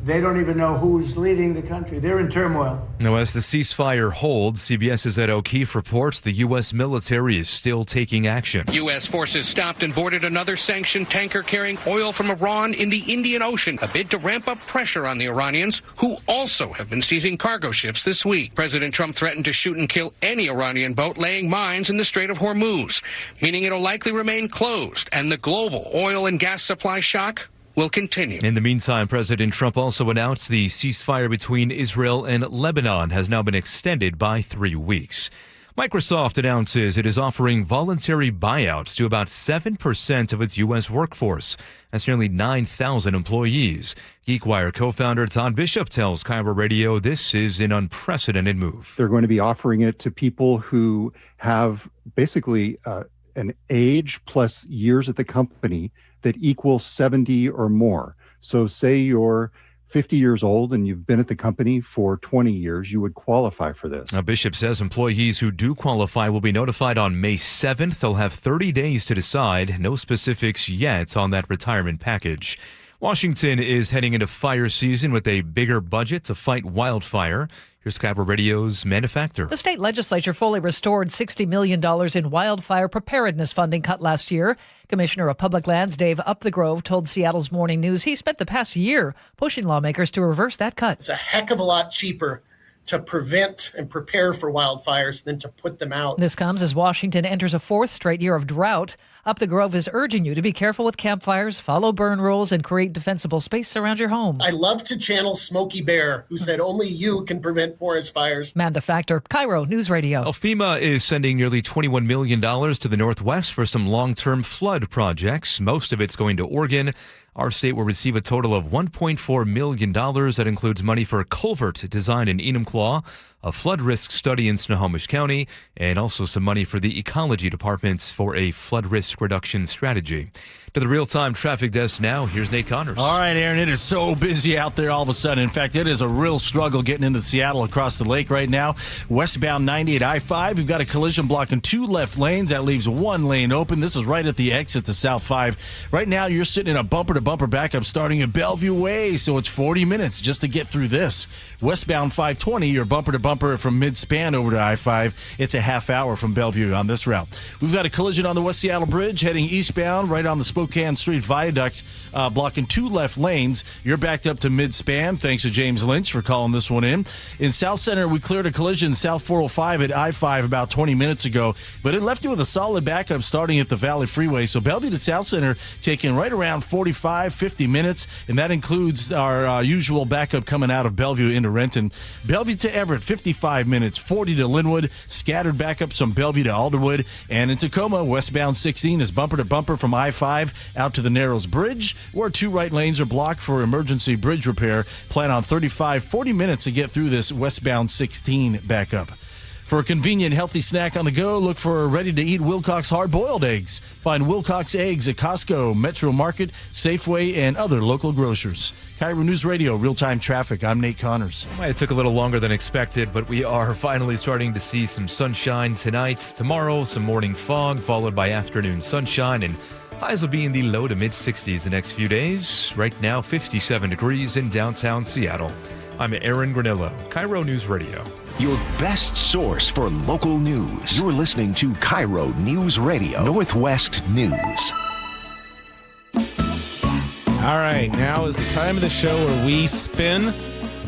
They don't even know who's leading the country. They're in turmoil. Now, as the ceasefire holds, CBS's Ed O'Keefe reports the U.S. military is still taking action. U.S. forces stopped and boarded another sanctioned tanker carrying oil from Iran in the Indian Ocean, a bid to ramp up pressure on the Iranians, who also have been seizing cargo ships this week. President Trump threatened to shoot and kill any Iranian boat laying mines in the Strait of Hormuz, meaning it'll likely remain closed, and the global oil and gas supply shock will continue. In the meantime, President Trump also announced the ceasefire between Israel and Lebanon has now been extended by 3 weeks. Microsoft announces it is offering voluntary buyouts to about 7% of its U.S. workforce. That's nearly 9,000 employees. GeekWire co-founder Todd Bishop tells KIRO Radio this is an unprecedented move. They're going to be offering it to people who have basically an age plus years at the company that equals 70 or more. So say you're 50 years old and you've been at the company for 20 years, you would qualify for this. Now, Bishop says employees who do qualify will be notified on May 7th. They'll have 30 days to decide. No specifics yet on that retirement package. Washington is heading into fire season with a bigger budget to fight wildfire. Here's KIRO Radio's Amanda Factor. The state legislature fully restored $60 million in wildfire preparedness funding cut last year. Commissioner of Public Lands Dave Upthegrove told Seattle's Morning News he spent the past year pushing lawmakers to reverse that cut. It's a heck of a lot cheaper to prevent and prepare for wildfires than to put them out. This comes as Washington enters a fourth straight year of drought. Upthegrove is urging you to be careful with campfires, follow burn rules, and create defensible space around your home. I love to channel Smokey Bear, who said only you can prevent forest fires. Amanda Factor, KIRO News Radio. FEMA is sending nearly $21 million to the Northwest for some long-term flood projects. Most of it's going to Oregon. Our state will receive a total of $1.4 million. That includes money for a culvert design in Enumclaw, a flood risk study in Snohomish County, and also some money for the Ecology Departments for a flood risk reduction strategy. To the real-time traffic desk now, here's Nate Connors. All right, Aaron, it is so busy out there all of a sudden. In fact, it is a real struggle getting into Seattle across the lake right now. Westbound 98 I-5, we've got a collision blocking 2 left lanes. That leaves 1 lane open. This is right at the exit to South 5. Right now, you're sitting in a bumper-to-bumper backup starting at Bellevue Way, so it's 40 minutes just to get through this. Westbound 520, you're bumper-to-bumper from mid-span over to I-5. It's a half hour from Bellevue on this route. We've got a collision on the West Seattle Bridge heading eastbound right on the Spokane Street Viaduct, blocking 2 left lanes. You're backed up to mid-span. Thanks to James Lynch for calling this one in. In South Center, we cleared a collision South 405 at I-5 about 20 minutes ago, but it left you with a solid backup starting at the Valley Freeway. So Bellevue to South Center taking right around 50 minutes, and that includes our usual backup coming out of Bellevue into Renton. Bellevue to Everett, 55 minutes, 40 to Linwood, scattered backups from Bellevue to Alderwood, and in Tacoma, westbound 16 is bumper-to-bumper from I-5 out to the Narrows Bridge, where 2 right lanes are blocked for emergency bridge repair. Plan on 40 minutes to get through this westbound 16 backup. For a convenient, healthy snack on the go, look for ready-to-eat Wilcox hard-boiled eggs. Find Wilcox eggs at Costco, Metro Market, Safeway, and other local grocers. KIRO News Radio, real-time traffic. I'm Nate Connors. It took a little longer than expected, but we are finally starting to see some sunshine tonight. Tomorrow, some morning fog, followed by afternoon sunshine, and highs will be in the low to mid-60s the next few days. Right now, 57 degrees in downtown Seattle. I'm Aaron Granillo, KIRO News Radio. Your best source for local news. You're listening to KIRO News Radio, Northwest News. All right, now is the time of the show where we spin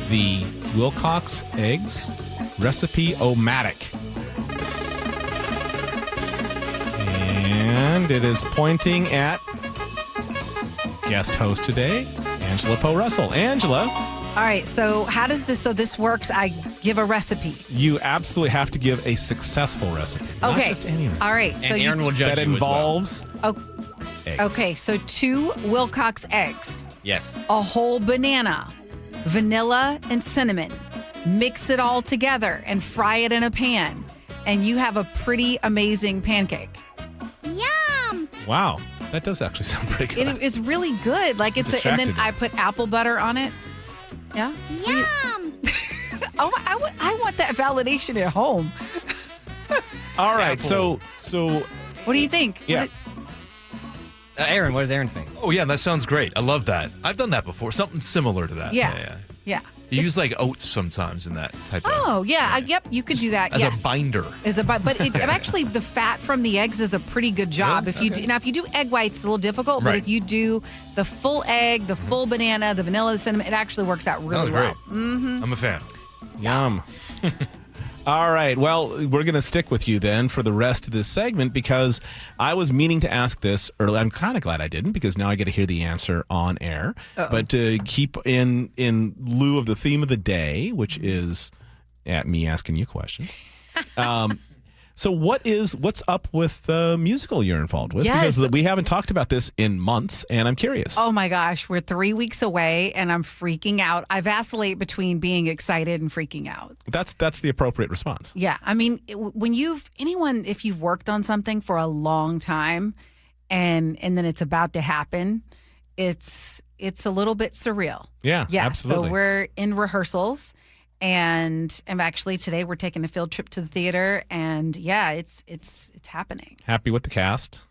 the Wilcox Eggs Recipe-O-Matic. And it is pointing at guest host today, Angela Poe Russell. Angela. All right, so how does this, so this works, I give a recipe. You absolutely have to give a successful recipe. Okay. Not just any recipe. All right. And Aaron will judge that you involves eggs. Okay, so 2 Wilcox eggs. Yes. A whole banana, vanilla and cinnamon. Mix it all together and fry it in a pan. And you have a pretty amazing pancake. Yum! Wow, that does actually sound pretty good. It is really good. Like it's and then I put apple butter on it. Yeah. Yum! Oh, I want that validation at home. All right, so what do you think? Yeah. Aaron, what does Aaron think? Oh, yeah, that sounds great. I love that. I've done that before. Something similar to that. Yeah. You use like oats sometimes in that type of. Oh, yeah. Yep, you could do that. As a binder. But actually, the fat from the eggs is a pretty good job. Really? If you do egg whites, it's a little difficult. But Right. if you do the full egg, the full banana, the vanilla, the cinnamon, it actually works out really Sounds well. great. Mm-hmm. I'm a fan. Yum. All right. Well, we're going to stick with you then for the rest of this segment because I was meaning to ask this earlier. I'm kind of glad I didn't because now I get to hear the answer on air. Uh-oh. But to keep in lieu of the theme of the day, which is me asking you questions. So what's up with the musical you're involved with? Yes. Because we haven't talked about this in months, and I'm curious. Oh my gosh, we're 3 weeks away and I'm freaking out. I vacillate between being excited and freaking out. That's the appropriate response. Yeah, I mean, if you've worked on something for a long time and then it's about to happen, it's a little bit surreal. Yeah, absolutely. So we're in rehearsals. And actually today we're taking a field trip to the theater, and yeah, it's happening. Happy with the cast?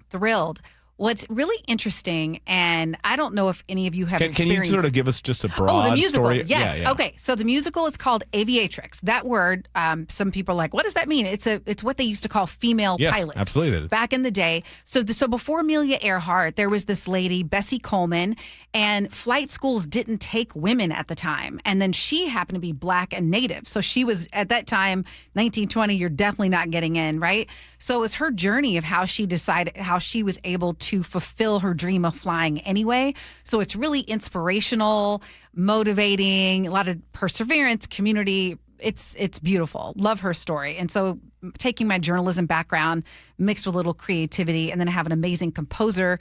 Thrilled. What's really interesting, and I don't know if any of you have Can experienced. you sort of give us just a broad the musical. story? Yes. Yeah. Okay. So the musical is called Aviatrix. That word, some people are like, what does that mean? It's what they used to call female pilots. Absolutely. Back in the day. So before Amelia Earhart, there was this lady, Bessie Coleman, and flight schools didn't take women at the time. And then she happened to be Black and Native. So she was, at that time, 1920, you're definitely not getting in, right? So it was her journey of how she decided, how she was able to fulfill her dream of flying anyway. So it's really inspirational, motivating, a lot of perseverance, community. It's beautiful. Love her story. And so taking my journalism background mixed with a little creativity, and then I have an amazing composer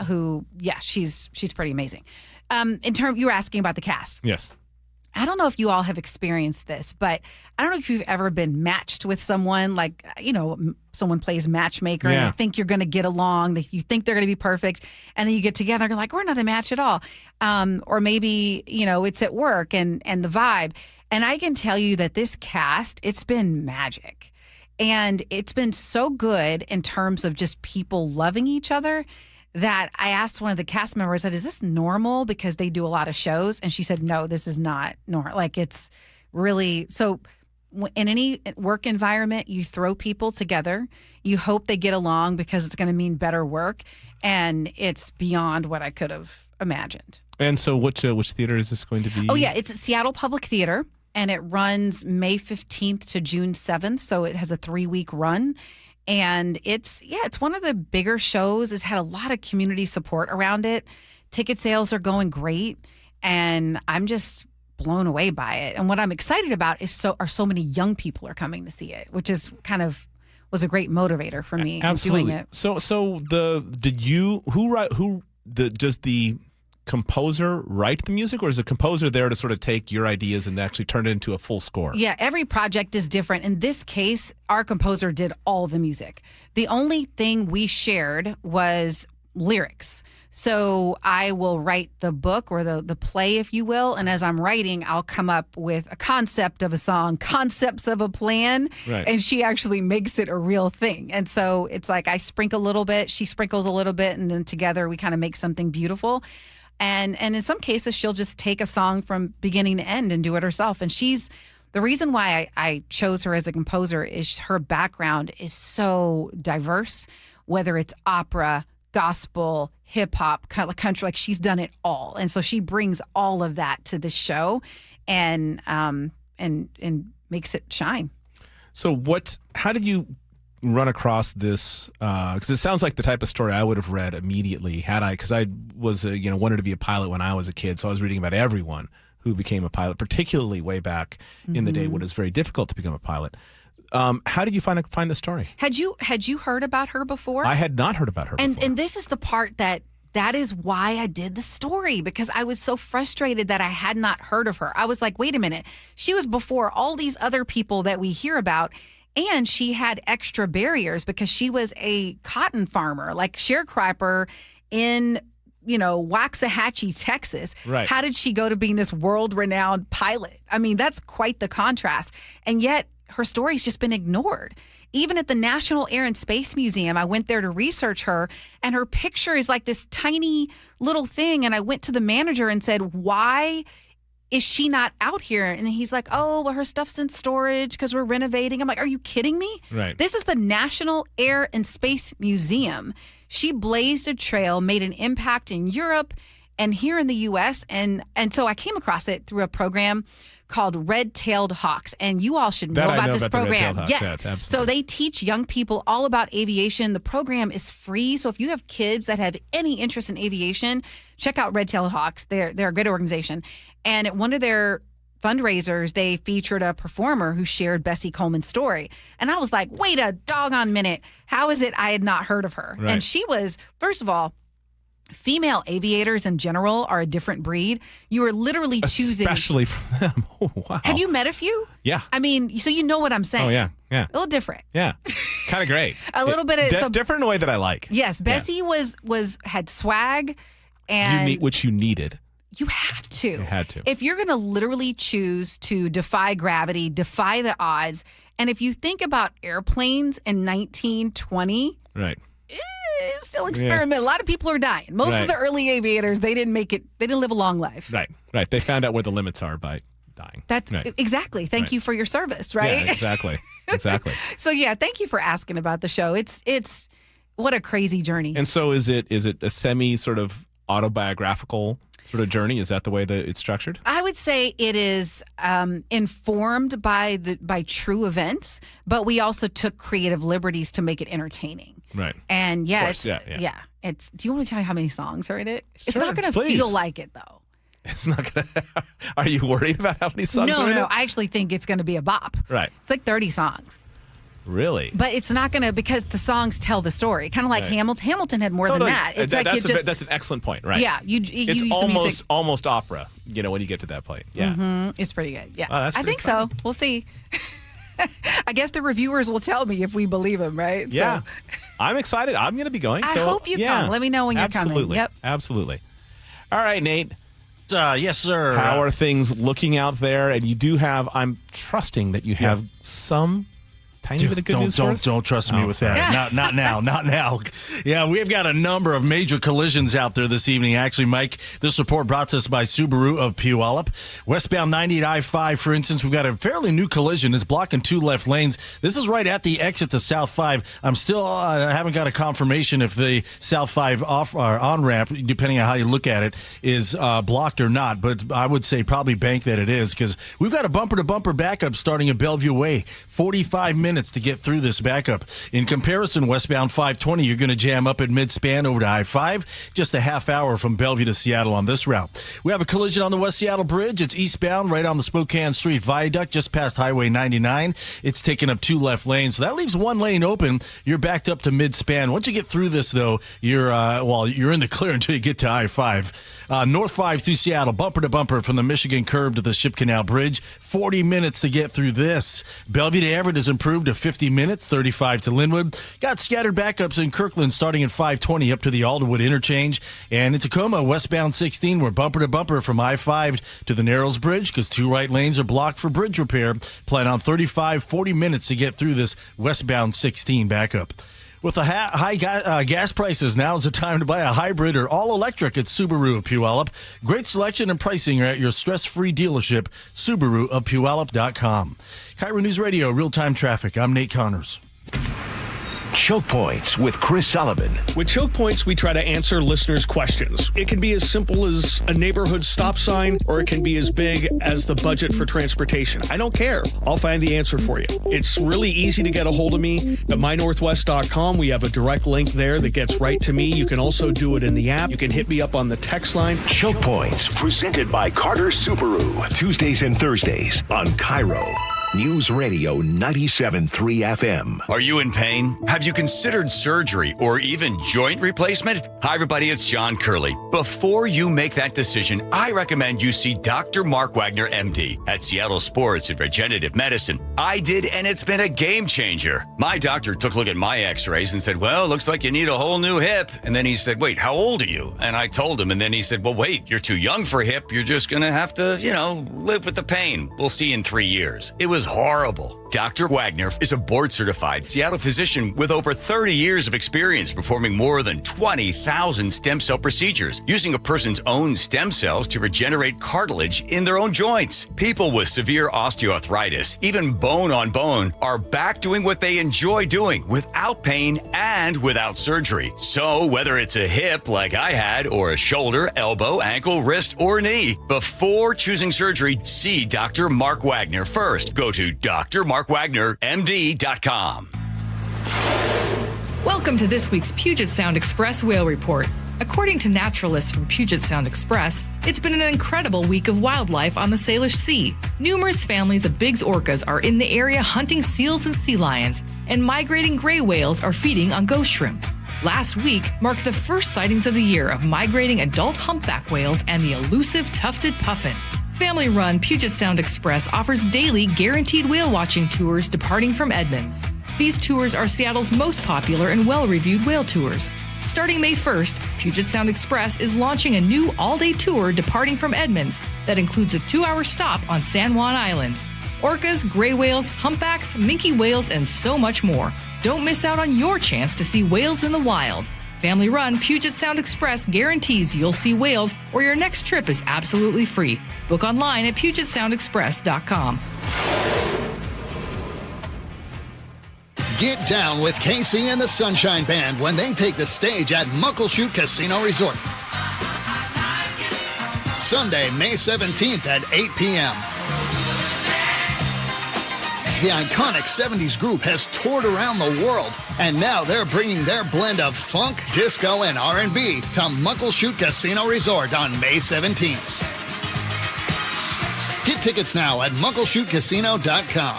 who, she's pretty amazing. You were asking about the cast. Yes. I don't know if you all have experienced this, but I don't know if you've ever been matched with someone, like, someone plays matchmaker and they think you're going to get along, you think they're going to be perfect, and then you get together and you're like, we're not a match at all. Or maybe, it's at work and the vibe. And I can tell you that this cast, it's been magic. And it's been so good in terms of just people loving each other that I asked one of the cast members, is this normal? Because they do a lot of shows. And she said, no, this is not normal. Like, it's really, so in any work environment, you throw people together. You hope they get along because it's going to mean better work. And it's beyond what I could have imagined. And so which theater is this going to be? Oh, yeah. It's at Seattle Public Theater, and it runs May 15th to June 7th. So it has a 3-week run. And it's one of the bigger shows. It's had a lot of community support around it. Ticket sales are going great. And I'm just blown away by it. And what I'm excited about is so many young people are coming to see it, which is was a great motivator for me. Absolutely. Doing it. So does the composer write the music, or is the composer there to sort of take your ideas and actually turn it into a full score? Yeah, every project is different. In this case, our composer did all the music. The only thing we shared was lyrics. So I will write the book or the play, if you will, and as I'm writing, I'll come up with a concept of a song, concepts of a plan, right. And she actually makes it a real thing. And so it's like I sprinkle a little bit, she sprinkles a little bit, and then together we kind of make something beautiful. And in some cases, she'll just take a song from beginning to end and do it herself. And the reason why I chose her as a composer is her background is so diverse, whether it's opera, gospel, hip hop, kind of country, like she's done it all. And so she brings all of that to the show and makes it shine. So how did you run across this? Because it sounds like the type of story I would have read immediately because I was wanted to be a pilot when I was a kid. So I was reading about everyone who became a pilot, particularly way back in the day when it was very difficult to become a pilot. How did you find the story? Had you heard about her before? I had not heard about her before. And this is the part that is why I did the story, because I was so frustrated that I had not heard of her. I was like, wait a minute. She was before all these other people that we hear about. And she had extra barriers because she was a cotton farmer, like sharecropper in, Waxahachie, Texas. Right. How did she go to being this world-renowned pilot? I mean, that's quite the contrast. And yet her story's just been ignored. Even at the National Air and Space Museum, I went there to research her, and her picture is like this tiny little thing. And I went to the manager and said, why is she not out here? And he's like, oh, well, her stuff's in storage because we're renovating. I'm like, are you kidding me? Right. This is the National Air and Space Museum. She blazed a trail, made an impact in Europe and here in the U.S. And so I came across it through a program called Red-Tailed Hawks. And you all should know about this program. Yes. Yeah, so they teach young people all about aviation. The program is free. So if you have kids that have any interest in aviation, check out Red-Tailed Hawks. They're a good organization. And at one of their fundraisers, they featured a performer who shared Bessie Coleman's story. And I was like, wait a doggone minute. How is it I had not heard of her? Right. And she was, first of all, female aviators in general are a different breed. You are literally choosing. Especially for them. Oh, wow. Have you met a few? Yeah. I mean, so you know what I'm saying. Oh, yeah. Yeah. A little different. Yeah. Kind of great. A little bit of different in a way that I like. Yes. Bessie had swag, and which you needed. You have to. You had to. If you're going to literally choose to defy gravity, defy the odds, and if you think about airplanes in 1920, right. It was still experiment. A lot of people are dying. Most of the early aviators, they didn't make it. They didn't live a long life. Right. They found out where the limits are by dying. That's exactly. Thank you for your service. Right. Yeah, exactly. So yeah, thank you for asking about the show. It's what a crazy journey. And so is it a semi sort of autobiographical sort of journey? Is that the way that it's structured? I would say it is informed by true events, but we also took creative liberties to make it entertaining. Right. And yeah, it's, it's. Do you want me to tell you how many songs are in it? It's Sure, not going to please. feel like it though. It's not going to. Are you worried about how many songs are in No. it? I actually think it's going to be a bop. Right. It's like 30 songs. Really? But it's not going to, because the songs tell the story. Kind of like Right. Hamilton. Hamilton had more than that. It's like that's an excellent point, right? Yeah, you it's use the music. almost opera. When you get to that point. Yeah. Mm-hmm. It's pretty good. Yeah, Oh, that's I pretty think so. We'll see. I guess the reviewers will tell me if we believe them, right? Yeah. So, I'm excited. I'm going to be going. I So, hope you yeah. come. Let me know when you're Absolutely. coming. Yep. Absolutely. All right, Nate. Yes, sir. How are things looking out there? And you do have, I'm trusting that you have some tiny bit of good news for us? Don't trust me with that. Not now. Not now. Yeah, we've got a number of major collisions out there this evening. Actually, Mike, this report brought to us by Subaru of Puyallup. Westbound 98 I-5, for instance, we've got a fairly new collision. It's blocking two left lanes. This is right at the exit to South 5. I'm still haven't got a confirmation if the South 5 off or on ramp, depending on how you look at it, is blocked or not. But I would say probably bank that it is, because we've got a bumper-to-bumper backup starting at Bellevue Way. 45 minutes to get through this backup. In comparison, westbound 520, you're going to jam up at mid-span over to I-5, just a half hour from Bellevue to Seattle on this route. We have a collision on the West Seattle Bridge. It's eastbound right on the Spokane Street Viaduct, just past Highway 99. It's taking up two left lanes, so that leaves one lane open. You're backed up to mid-span. Once you get through this, though, you're in the clear until you get to I-5. North 5 through Seattle, bumper to bumper from the Michigan curve to the Ship Canal Bridge. 40 minutes to get through this. Bellevue to Everett has improved to 50 minutes, 35 to Linwood. Got scattered backups in Kirkland starting at 520 up to the Alderwood interchange. And in Tacoma, westbound 16, we're bumper to bumper from I-5 to the Narrows Bridge because two right lanes are blocked for bridge repair. Plan on 40 minutes to get through this westbound 16 backup. With the high gas prices, now is the time to buy a hybrid or all-electric at Subaru of Puyallup. Great selection and pricing are at your stress-free dealership, SubaruofPuyallup.com. KIRO News Radio, real-time traffic. I'm Nate Connors. Choke Points with Chris Sullivan. With Choke Points, we try to answer listeners' questions. It can be as simple as a neighborhood stop sign, or it can be as big as the budget for transportation. I don't care. I'll find the answer for you. It's really easy to get a hold of me at mynorthwest.com. We have a direct link there that gets right to me. You can also do it in the app. You can hit me up on the text line. Choke Points, presented by Carter Subaru. Tuesdays and Thursdays on KIRO News Radio 97.3 FM. Are you in pain? Have you considered surgery or even joint replacement? Hi, everybody. It's John Curley. Before you make that decision, I recommend you see Dr. Mark Wagner, MD, at Seattle Sports and Regenerative Medicine. I did, and it's been a game changer. My doctor took a look at my x-rays and said, well, looks like you need a whole new hip. And then he said, wait, how old are you? And I told him, and then he said, well, wait, you're too young for a hip. You're just going to have to, live with the pain. We'll see in 3 years. It was horrible. Dr. Wagner is a board-certified Seattle physician with over 30 years of experience performing more than 20,000 stem cell procedures, using a person's own stem cells to regenerate cartilage in their own joints. People with severe osteoarthritis, even bone on bone, are back doing what they enjoy doing without pain and without surgery. So whether it's a hip like I had, or a shoulder, elbow, ankle, wrist, or knee, before choosing surgery, see Dr. Mark Wagner first. Go to drmarkwagnermd.com. Welcome to this week's Puget Sound Express Whale Report. According to naturalists from Puget Sound Express, it's been an incredible week of wildlife on the Salish Sea. Numerous families of Biggs orcas are in the area hunting seals and sea lions, and migrating gray whales are feeding on ghost shrimp. Last week marked the first sightings of the year of migrating adult humpback whales and the elusive tufted puffin. Family-run Puget Sound Express offers daily guaranteed whale watching tours departing from Edmonds. These tours are Seattle's most popular and well-reviewed whale tours. Starting May 1st, Puget Sound Express is launching a new all-day tour departing from Edmonds that includes a 2-hour stop on San Juan Island. Orcas, gray whales, humpbacks, minke whales, and so much more. Don't miss out on your chance to see whales in the wild. Family-run Puget Sound Express guarantees you'll see whales or your next trip is absolutely free. Book online at PugetSoundExpress.com. Get down with Casey and the Sunshine Band when they take the stage at Muckleshoot Casino Resort. Sunday, May 17th at 8 p.m. The iconic 70s group has toured around the world, and now they're bringing their blend of funk, disco, and R&B to Muckleshoot Casino Resort on May 17th. Get tickets now at muckleshootcasino.com.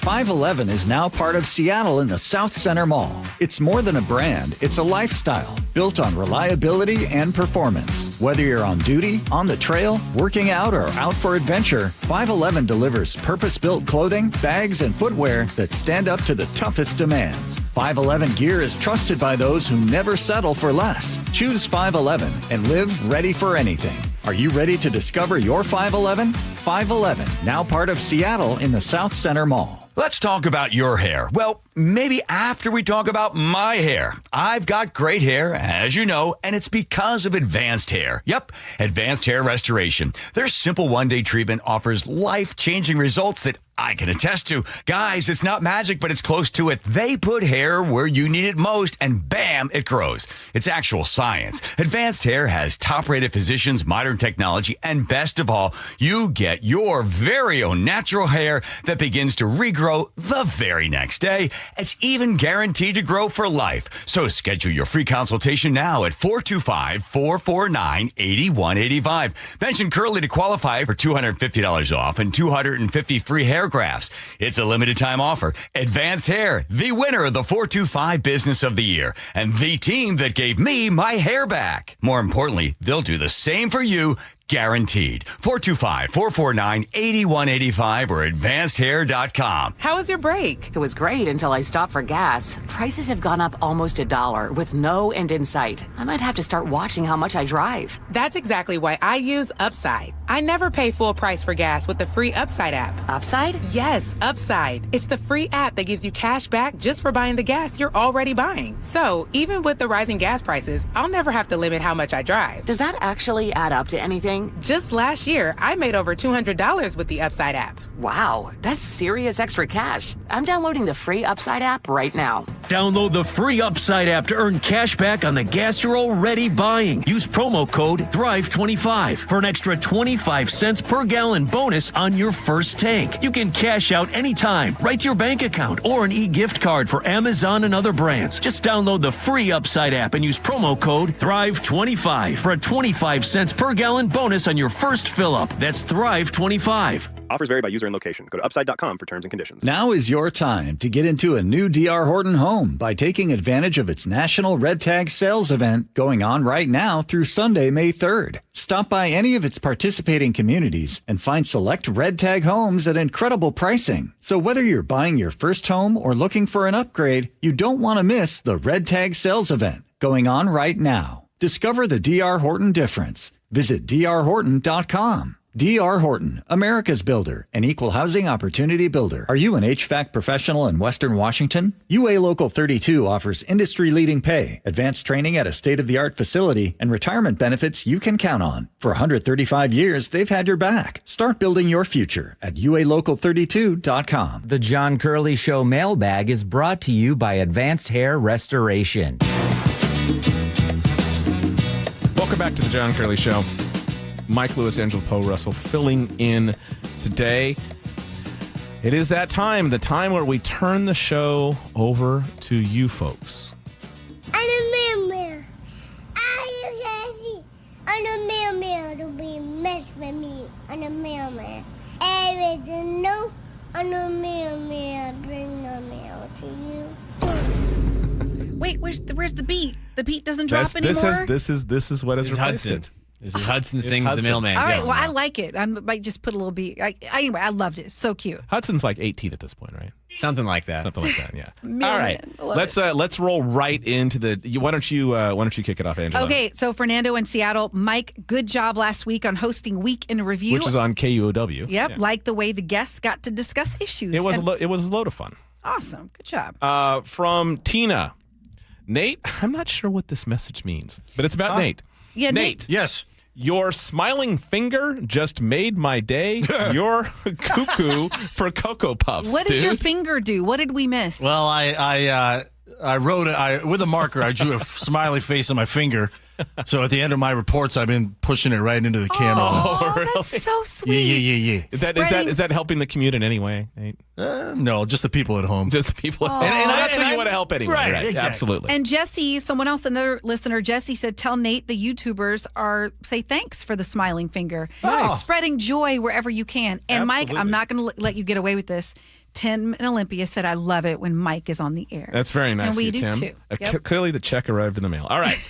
511 is now part of Seattle in the South Center Mall. It's more than a brand, it's a lifestyle built on reliability and performance. Whether you're on duty, on the trail, working out, or out for adventure, 511 delivers purpose-built clothing, bags, and footwear that stand up to the toughest demands. 511 gear is trusted by those who never settle for less. Choose 511 and live ready for anything. Are you ready to discover your 511? 511, now part of Seattle in the South Center Mall. Let's talk about your hair. Well, maybe after we talk about my hair. I've got great hair, as you know, and it's because of Advanced Hair. Yep, Advanced Hair Restoration. Their simple one-day treatment offers life-changing results that I can attest to. Guys, it's not magic, but it's close to it. They put hair where you need it most, and bam, it grows. It's actual science. Advanced Hair has top-rated physicians, modern technology, and best of all, you get your very own natural hair that begins to regrow the very next day. It's even guaranteed to grow for life. So schedule your free consultation now at 425-449-8185. Mention Curly to qualify for $250 off and 250 free hair grafts. It's a limited time offer. Advanced Hair, the winner of the 425 Business of the Year, and the team that gave me my hair back. More importantly, they'll do the same for you. Guaranteed. 425-449-8185 or advancedhair.com. How was your break? It was great until I stopped for gas. Prices have gone up almost $1 with no end in sight. I might have to start watching how much I drive. That's exactly why I use Upside. I never pay full price for gas with the free Upside app. Upside? Yes, Upside. It's the free app that gives you cash back just for buying the gas you're already buying. So even with the rising gas prices, I'll never have to limit how much I drive. Does that actually add up to anything? Just last year, I made over $200 with the Upside app. Wow, that's serious extra cash. I'm downloading the free Upside app right now. Download the free Upside app to earn cash back on the gas you're already buying. Use promo code THRIVE25 for an extra 25 cents per gallon bonus on your first tank. You can cash out anytime, right to your bank account, or an e-gift card for Amazon and other brands. Just download the free Upside app and use promo code THRIVE25 for a 25 cents per gallon bonus on your first fill-up. That's THRIVE25. Offers vary by user and location. Go to upside.com for terms and conditions. Now is your time to get into a new D.R. Horton home by taking advantage of its National Red Tag Sales event going on right now through Sunday, May 3rd. Stop by any of its participating communities and find select Red Tag homes at incredible pricing. So whether you're buying your first home or looking for an upgrade, you don't want to miss the Red Tag Sales event going on right now. Discover the D.R. Horton difference. Visit drhorton.com. D.R. Horton, America's builder, an equal housing opportunity builder. Are you an HVAC professional in Western Washington? UA Local 32 offers industry-leading pay, advanced training at a state-of-the-art facility, and retirement benefits you can count on. For 135 years, they've had your back. Start building your future at ualocal32.com. The John Curley Show mailbag is brought to you by Advanced Hair Restoration. Welcome back to the John Curley Show. Mike Lewis, Angela Poe Russell filling in today. It is that time, the time where we turn the show over to you folks. I'm a mailman. You can see. I'm a mailman. Don't be mess with me. I'm a mailman. Everett, no. I'm a mailman. Bring the mail to you. Wait, where's the beat? The beat doesn't drop anymore? This is what has replaced it. This is Hudson sings the mailman. All right, well, I like it. I might just put a little beat. Anyway, I loved it. So cute. Hudson's like 18 at this point, right? Something like that. Yeah. All right, let's roll right into the. Why don't you kick it off, Angela? Okay, so Fernando in Seattle, Mike, good job last week on hosting Week in Review, which is on KUOW. Yep, like the way the guests got to discuss issues. It was a load of fun. Awesome, good job. From Tina, Nate. I'm not sure what this message means, but it's about Nate. Yeah, Nate. Yes. Your smiling finger just made my day. You're cuckoo for Cocoa Puffs. What did your finger do? What did we miss? Well, I wrote it with a marker. I drew a smiley face on my finger. So at the end of my reports, I've been pushing it right into the camera. Oh, really? That's so sweet. Yeah. Is that helping the commute in any way, Nate? No, just the people at home. Just the people. And that's what you want to help anyway. Right, exactly. Absolutely. And Jesse, someone else, another listener, Jesse said, tell Nate the YouTubers say thanks for the smiling finger. Nice. Spreading joy wherever you can. And Absolutely. Mike, I'm not going to let you get away with this. Tim in Olympia said, I love it when Mike is on the air. That's very nice And we of you, do Tim. too. Yep. Clearly the check arrived in the mail. All right.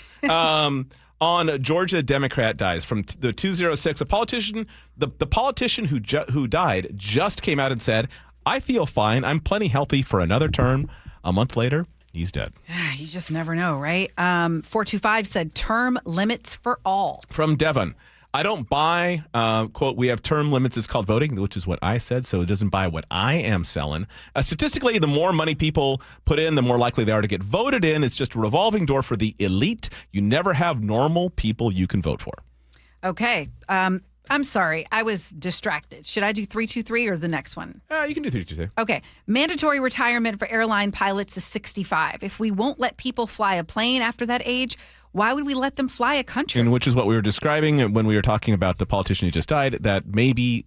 On Georgia Democrat dies from the 206, a politician, the politician who died just came out and said, I feel fine. I'm plenty healthy for another term. A month later, he's dead. You just never know, right? 425 said term limits for all. From Devon. I don't buy, quote, we have term limits. It's called voting, which is what I said. So it doesn't buy what I am selling. Statistically, the more money people put in, the more likely they are to get voted in. It's just a revolving door for the elite. You never have normal people you can vote for. Okay. I'm sorry. I was distracted. Should I do 323 or the next one? You can do 323. Okay. Mandatory retirement for airline pilots is 65. If we won't let people fly a plane after that age, why would we let them fly a country? And which is what we were describing when we were talking about the politician who just died, that maybe,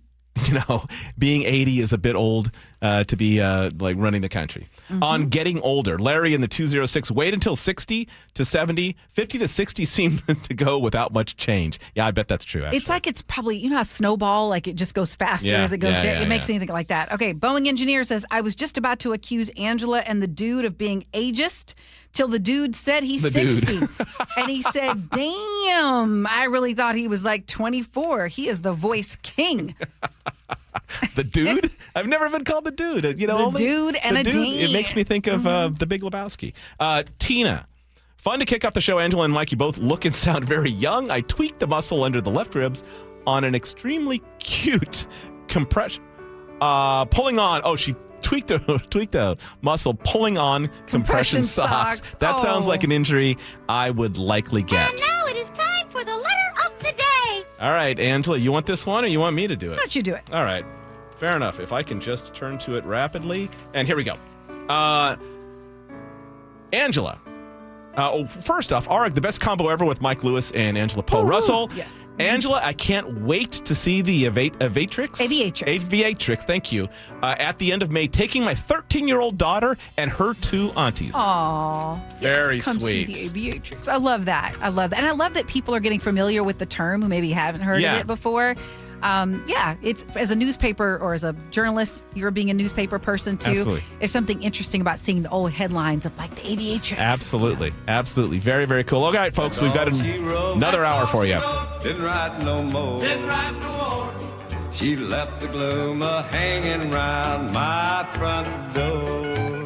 being 80 is a bit old to be like running the country. Mm-hmm. On getting older, Larry in the 206, wait until 60 to 70, 50 to 60 seem to go without much change. Yeah, I bet that's true, actually. It's like it's probably, how snowball, like it just goes faster as it goes down. It makes me think like that. Okay, Boeing engineer says, I was just about to accuse Angela and the dude of being ageist till the dude said he's 60. And he said, damn, I really thought he was like 24. He is the voice king. The dude? I've never been called the dude. Dude and a dude. It makes me think of The Big Lebowski. Tina. Fun to kick off the show. Angela and Mike, you both look and sound very young. I tweaked the muscle under the left ribs on an extremely cute compression. Pulling on. Oh, she tweaked a muscle pulling on compression socks. That sounds like an injury I would likely get. And now it is time for the letter of the day. All right, Angela, you want this one or you want me to do it? Why don't you do it? All right. Fair enough. If I can just turn to it rapidly. And here we go. Angela. First off, ARG, the best combo ever with Mike Lewis and Angela Poe Russell. Yes. Angela, I can't wait to see the Aviatrix, thank you, at the end of May, taking my 13-year-old daughter and her two aunties. Aww. Very come sweet. See the Aviatrix. I love that. And I love that people are getting familiar with the term who maybe haven't heard of it before. It's as a newspaper or as a journalist, you're being a newspaper person too. Absolutely. There's something interesting about seeing the old headlines of like the Aviatrix. Absolutely. Very, very cool. All right, folks, we've got another hour for you. Didn't write no more. She left the gloom hanging round my front door.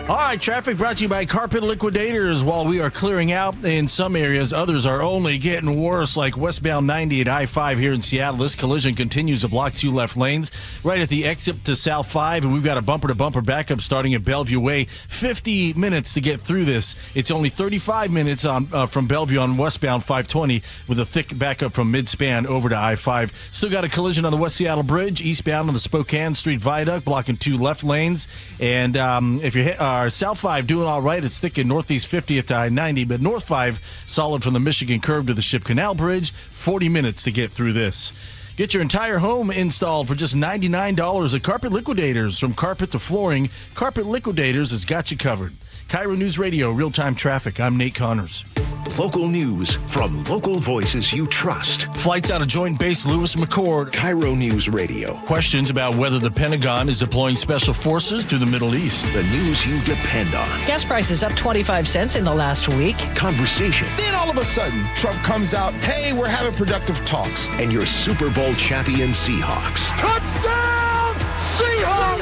All right, traffic brought to you by Carpet Liquidators. While we are clearing out in some areas, others are only getting worse, like westbound 90 at I-5 here in Seattle. This collision continues to block 2 left lanes right at the exit to South 5, and we've got a bumper-to-bumper backup starting at Bellevue Way. 50 minutes to get through this. It's only 35 minutes on from Bellevue on westbound 520 with a thick backup from mid-span over to I-5. Still got a collision on the West Seattle Bridge, eastbound on the Spokane Street Viaduct, blocking 2 left lanes. And if you're South 5 doing all right, it's thick in Northeast 50th to I-90, but North 5 solid from the Michigan curve to the Ship Canal Bridge. 40 minutes to get through this. Get your entire home installed for just $99 at Carpet Liquidators. From carpet to flooring, Carpet Liquidators has got you covered. KIRO News Radio, real-time traffic. I'm Nate Connors. Local news from local voices you trust. Flights out of Joint Base Lewis McChord. KIRO News Radio. Questions about whether the Pentagon is deploying special forces to the Middle East. The news you depend on. Gas prices up 25 cents in the last week. Conversation. Then all of a sudden, Trump comes out, hey, we're having productive talks. And your Super Bowl champion Seahawks. Touchdown, Seahawks!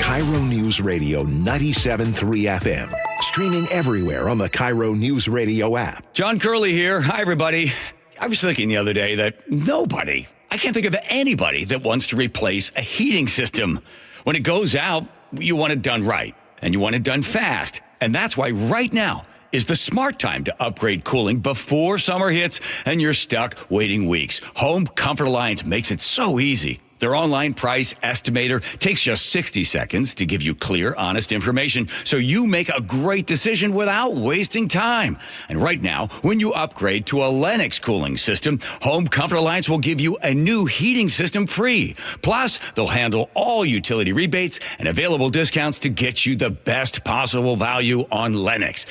KIRO News Radio 97.3 FM. Streaming everywhere on the KIRO News Radio app. John Curley here. Hi, everybody. I was thinking the other day that I can't think of anybody that wants to replace a heating system. When it goes out, you want it done right, and you want it done fast. And that's why right now is the smart time to upgrade cooling before summer hits and you're stuck waiting weeks. Home Comfort Alliance makes it so easy. Their online price estimator takes just 60 seconds to give you clear, honest information so you make a great decision without wasting time. And right now, when you upgrade to a Lennox cooling system, Home Comfort Alliance will give you a new heating system free. Plus, they'll handle all utility rebates and available discounts to get you the best possible value on Lennox.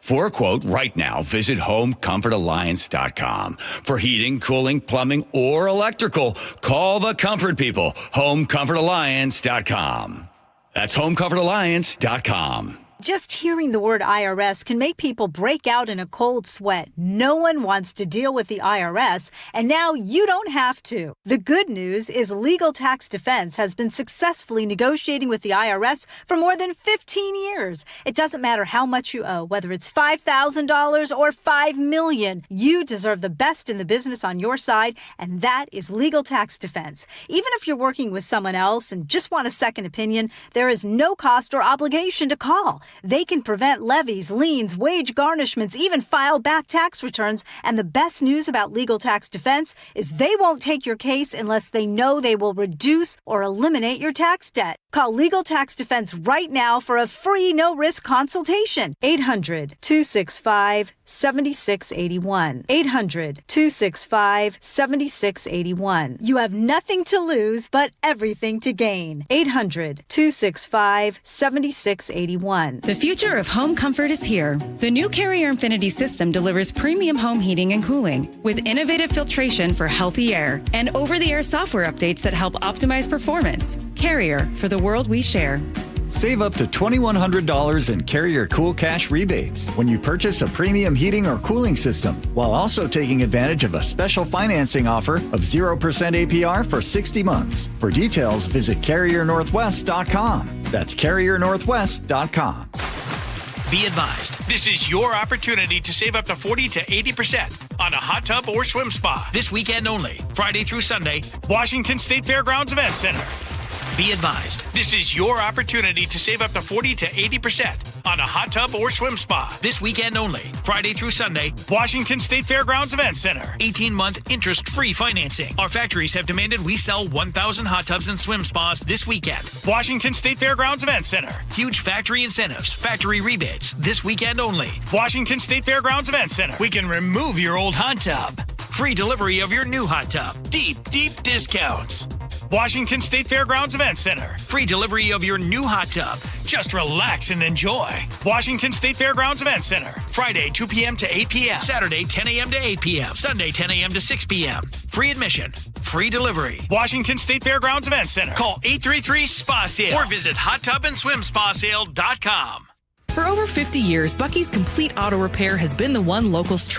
For a quote right now, visit HomeComfortAlliance.com. For heating, cooling, plumbing, or electrical, call the comfort people. HomeComfortAlliance.com. That's HomeComfortAlliance.com. Just hearing the word IRS can make people break out in a cold sweat. No one wants to deal with the IRS, and now you don't have to. The good news is Legal Tax Defense has been successfully negotiating with the IRS for more than 15 years. It doesn't matter how much you owe, whether it's $5,000 or $5 million. You deserve the best in the business on your side, and that is Legal Tax Defense. Even if you're working with someone else and just want a second opinion, there is no cost or obligation to call. They can prevent levies, liens, wage garnishments, even file back tax returns. And the best news about Legal Tax Defense is they won't take your case unless they know they will reduce or eliminate your tax debt. Call Legal Tax Defense right now for a free no-risk consultation. 800-265-7681. 800-265-7681. You have nothing to lose but everything to gain. 800-265-7681. The future of home comfort is here. The new Carrier Infinity system delivers premium home heating and cooling with innovative filtration for healthy air and over-the-air software updates that help optimize performance. Carrier, for the world we share. Save up to $2,100 in Carrier Cool Cash rebates when you purchase a premium heating or cooling system, while also taking advantage of a special financing offer of 0% APR for 60 months. For details, visit CarrierNorthwest.com. That's CarrierNorthwest.com. Be advised, this is your opportunity to save up to 40 to 80% on a hot tub or swim spa this weekend only, Friday through Sunday, Washington State Fairgrounds Event Center. Be advised, this is your opportunity to save up to 40 to 80% on a hot tub or swim spa this weekend only, Friday through Sunday, Washington State Fairgrounds Event Center. 18-month interest-free financing. Our factories have demanded we sell 1,000 hot tubs and swim spas this weekend. Washington State Fairgrounds Event Center. Huge factory incentives, factory rebates this weekend only. Washington State Fairgrounds Event Center. We can remove your old hot tub. Free delivery of your new hot tub. Deep, deep discounts. Washington State Fairgrounds Event Center. Free delivery of your new hot tub. Just relax and enjoy. Washington State Fairgrounds Event Center. Friday, 2 p.m. to 8 p.m. Saturday, 10 a.m. to 8 p.m. Sunday, 10 a.m. to 6 p.m. Free admission. Free delivery. Washington State Fairgrounds Event Center. Call 833-SPA-SALE or visit hottubandSwimSpaSale.com. For over 50 years, Bucky's Complete Auto Repair has been the one locals trust.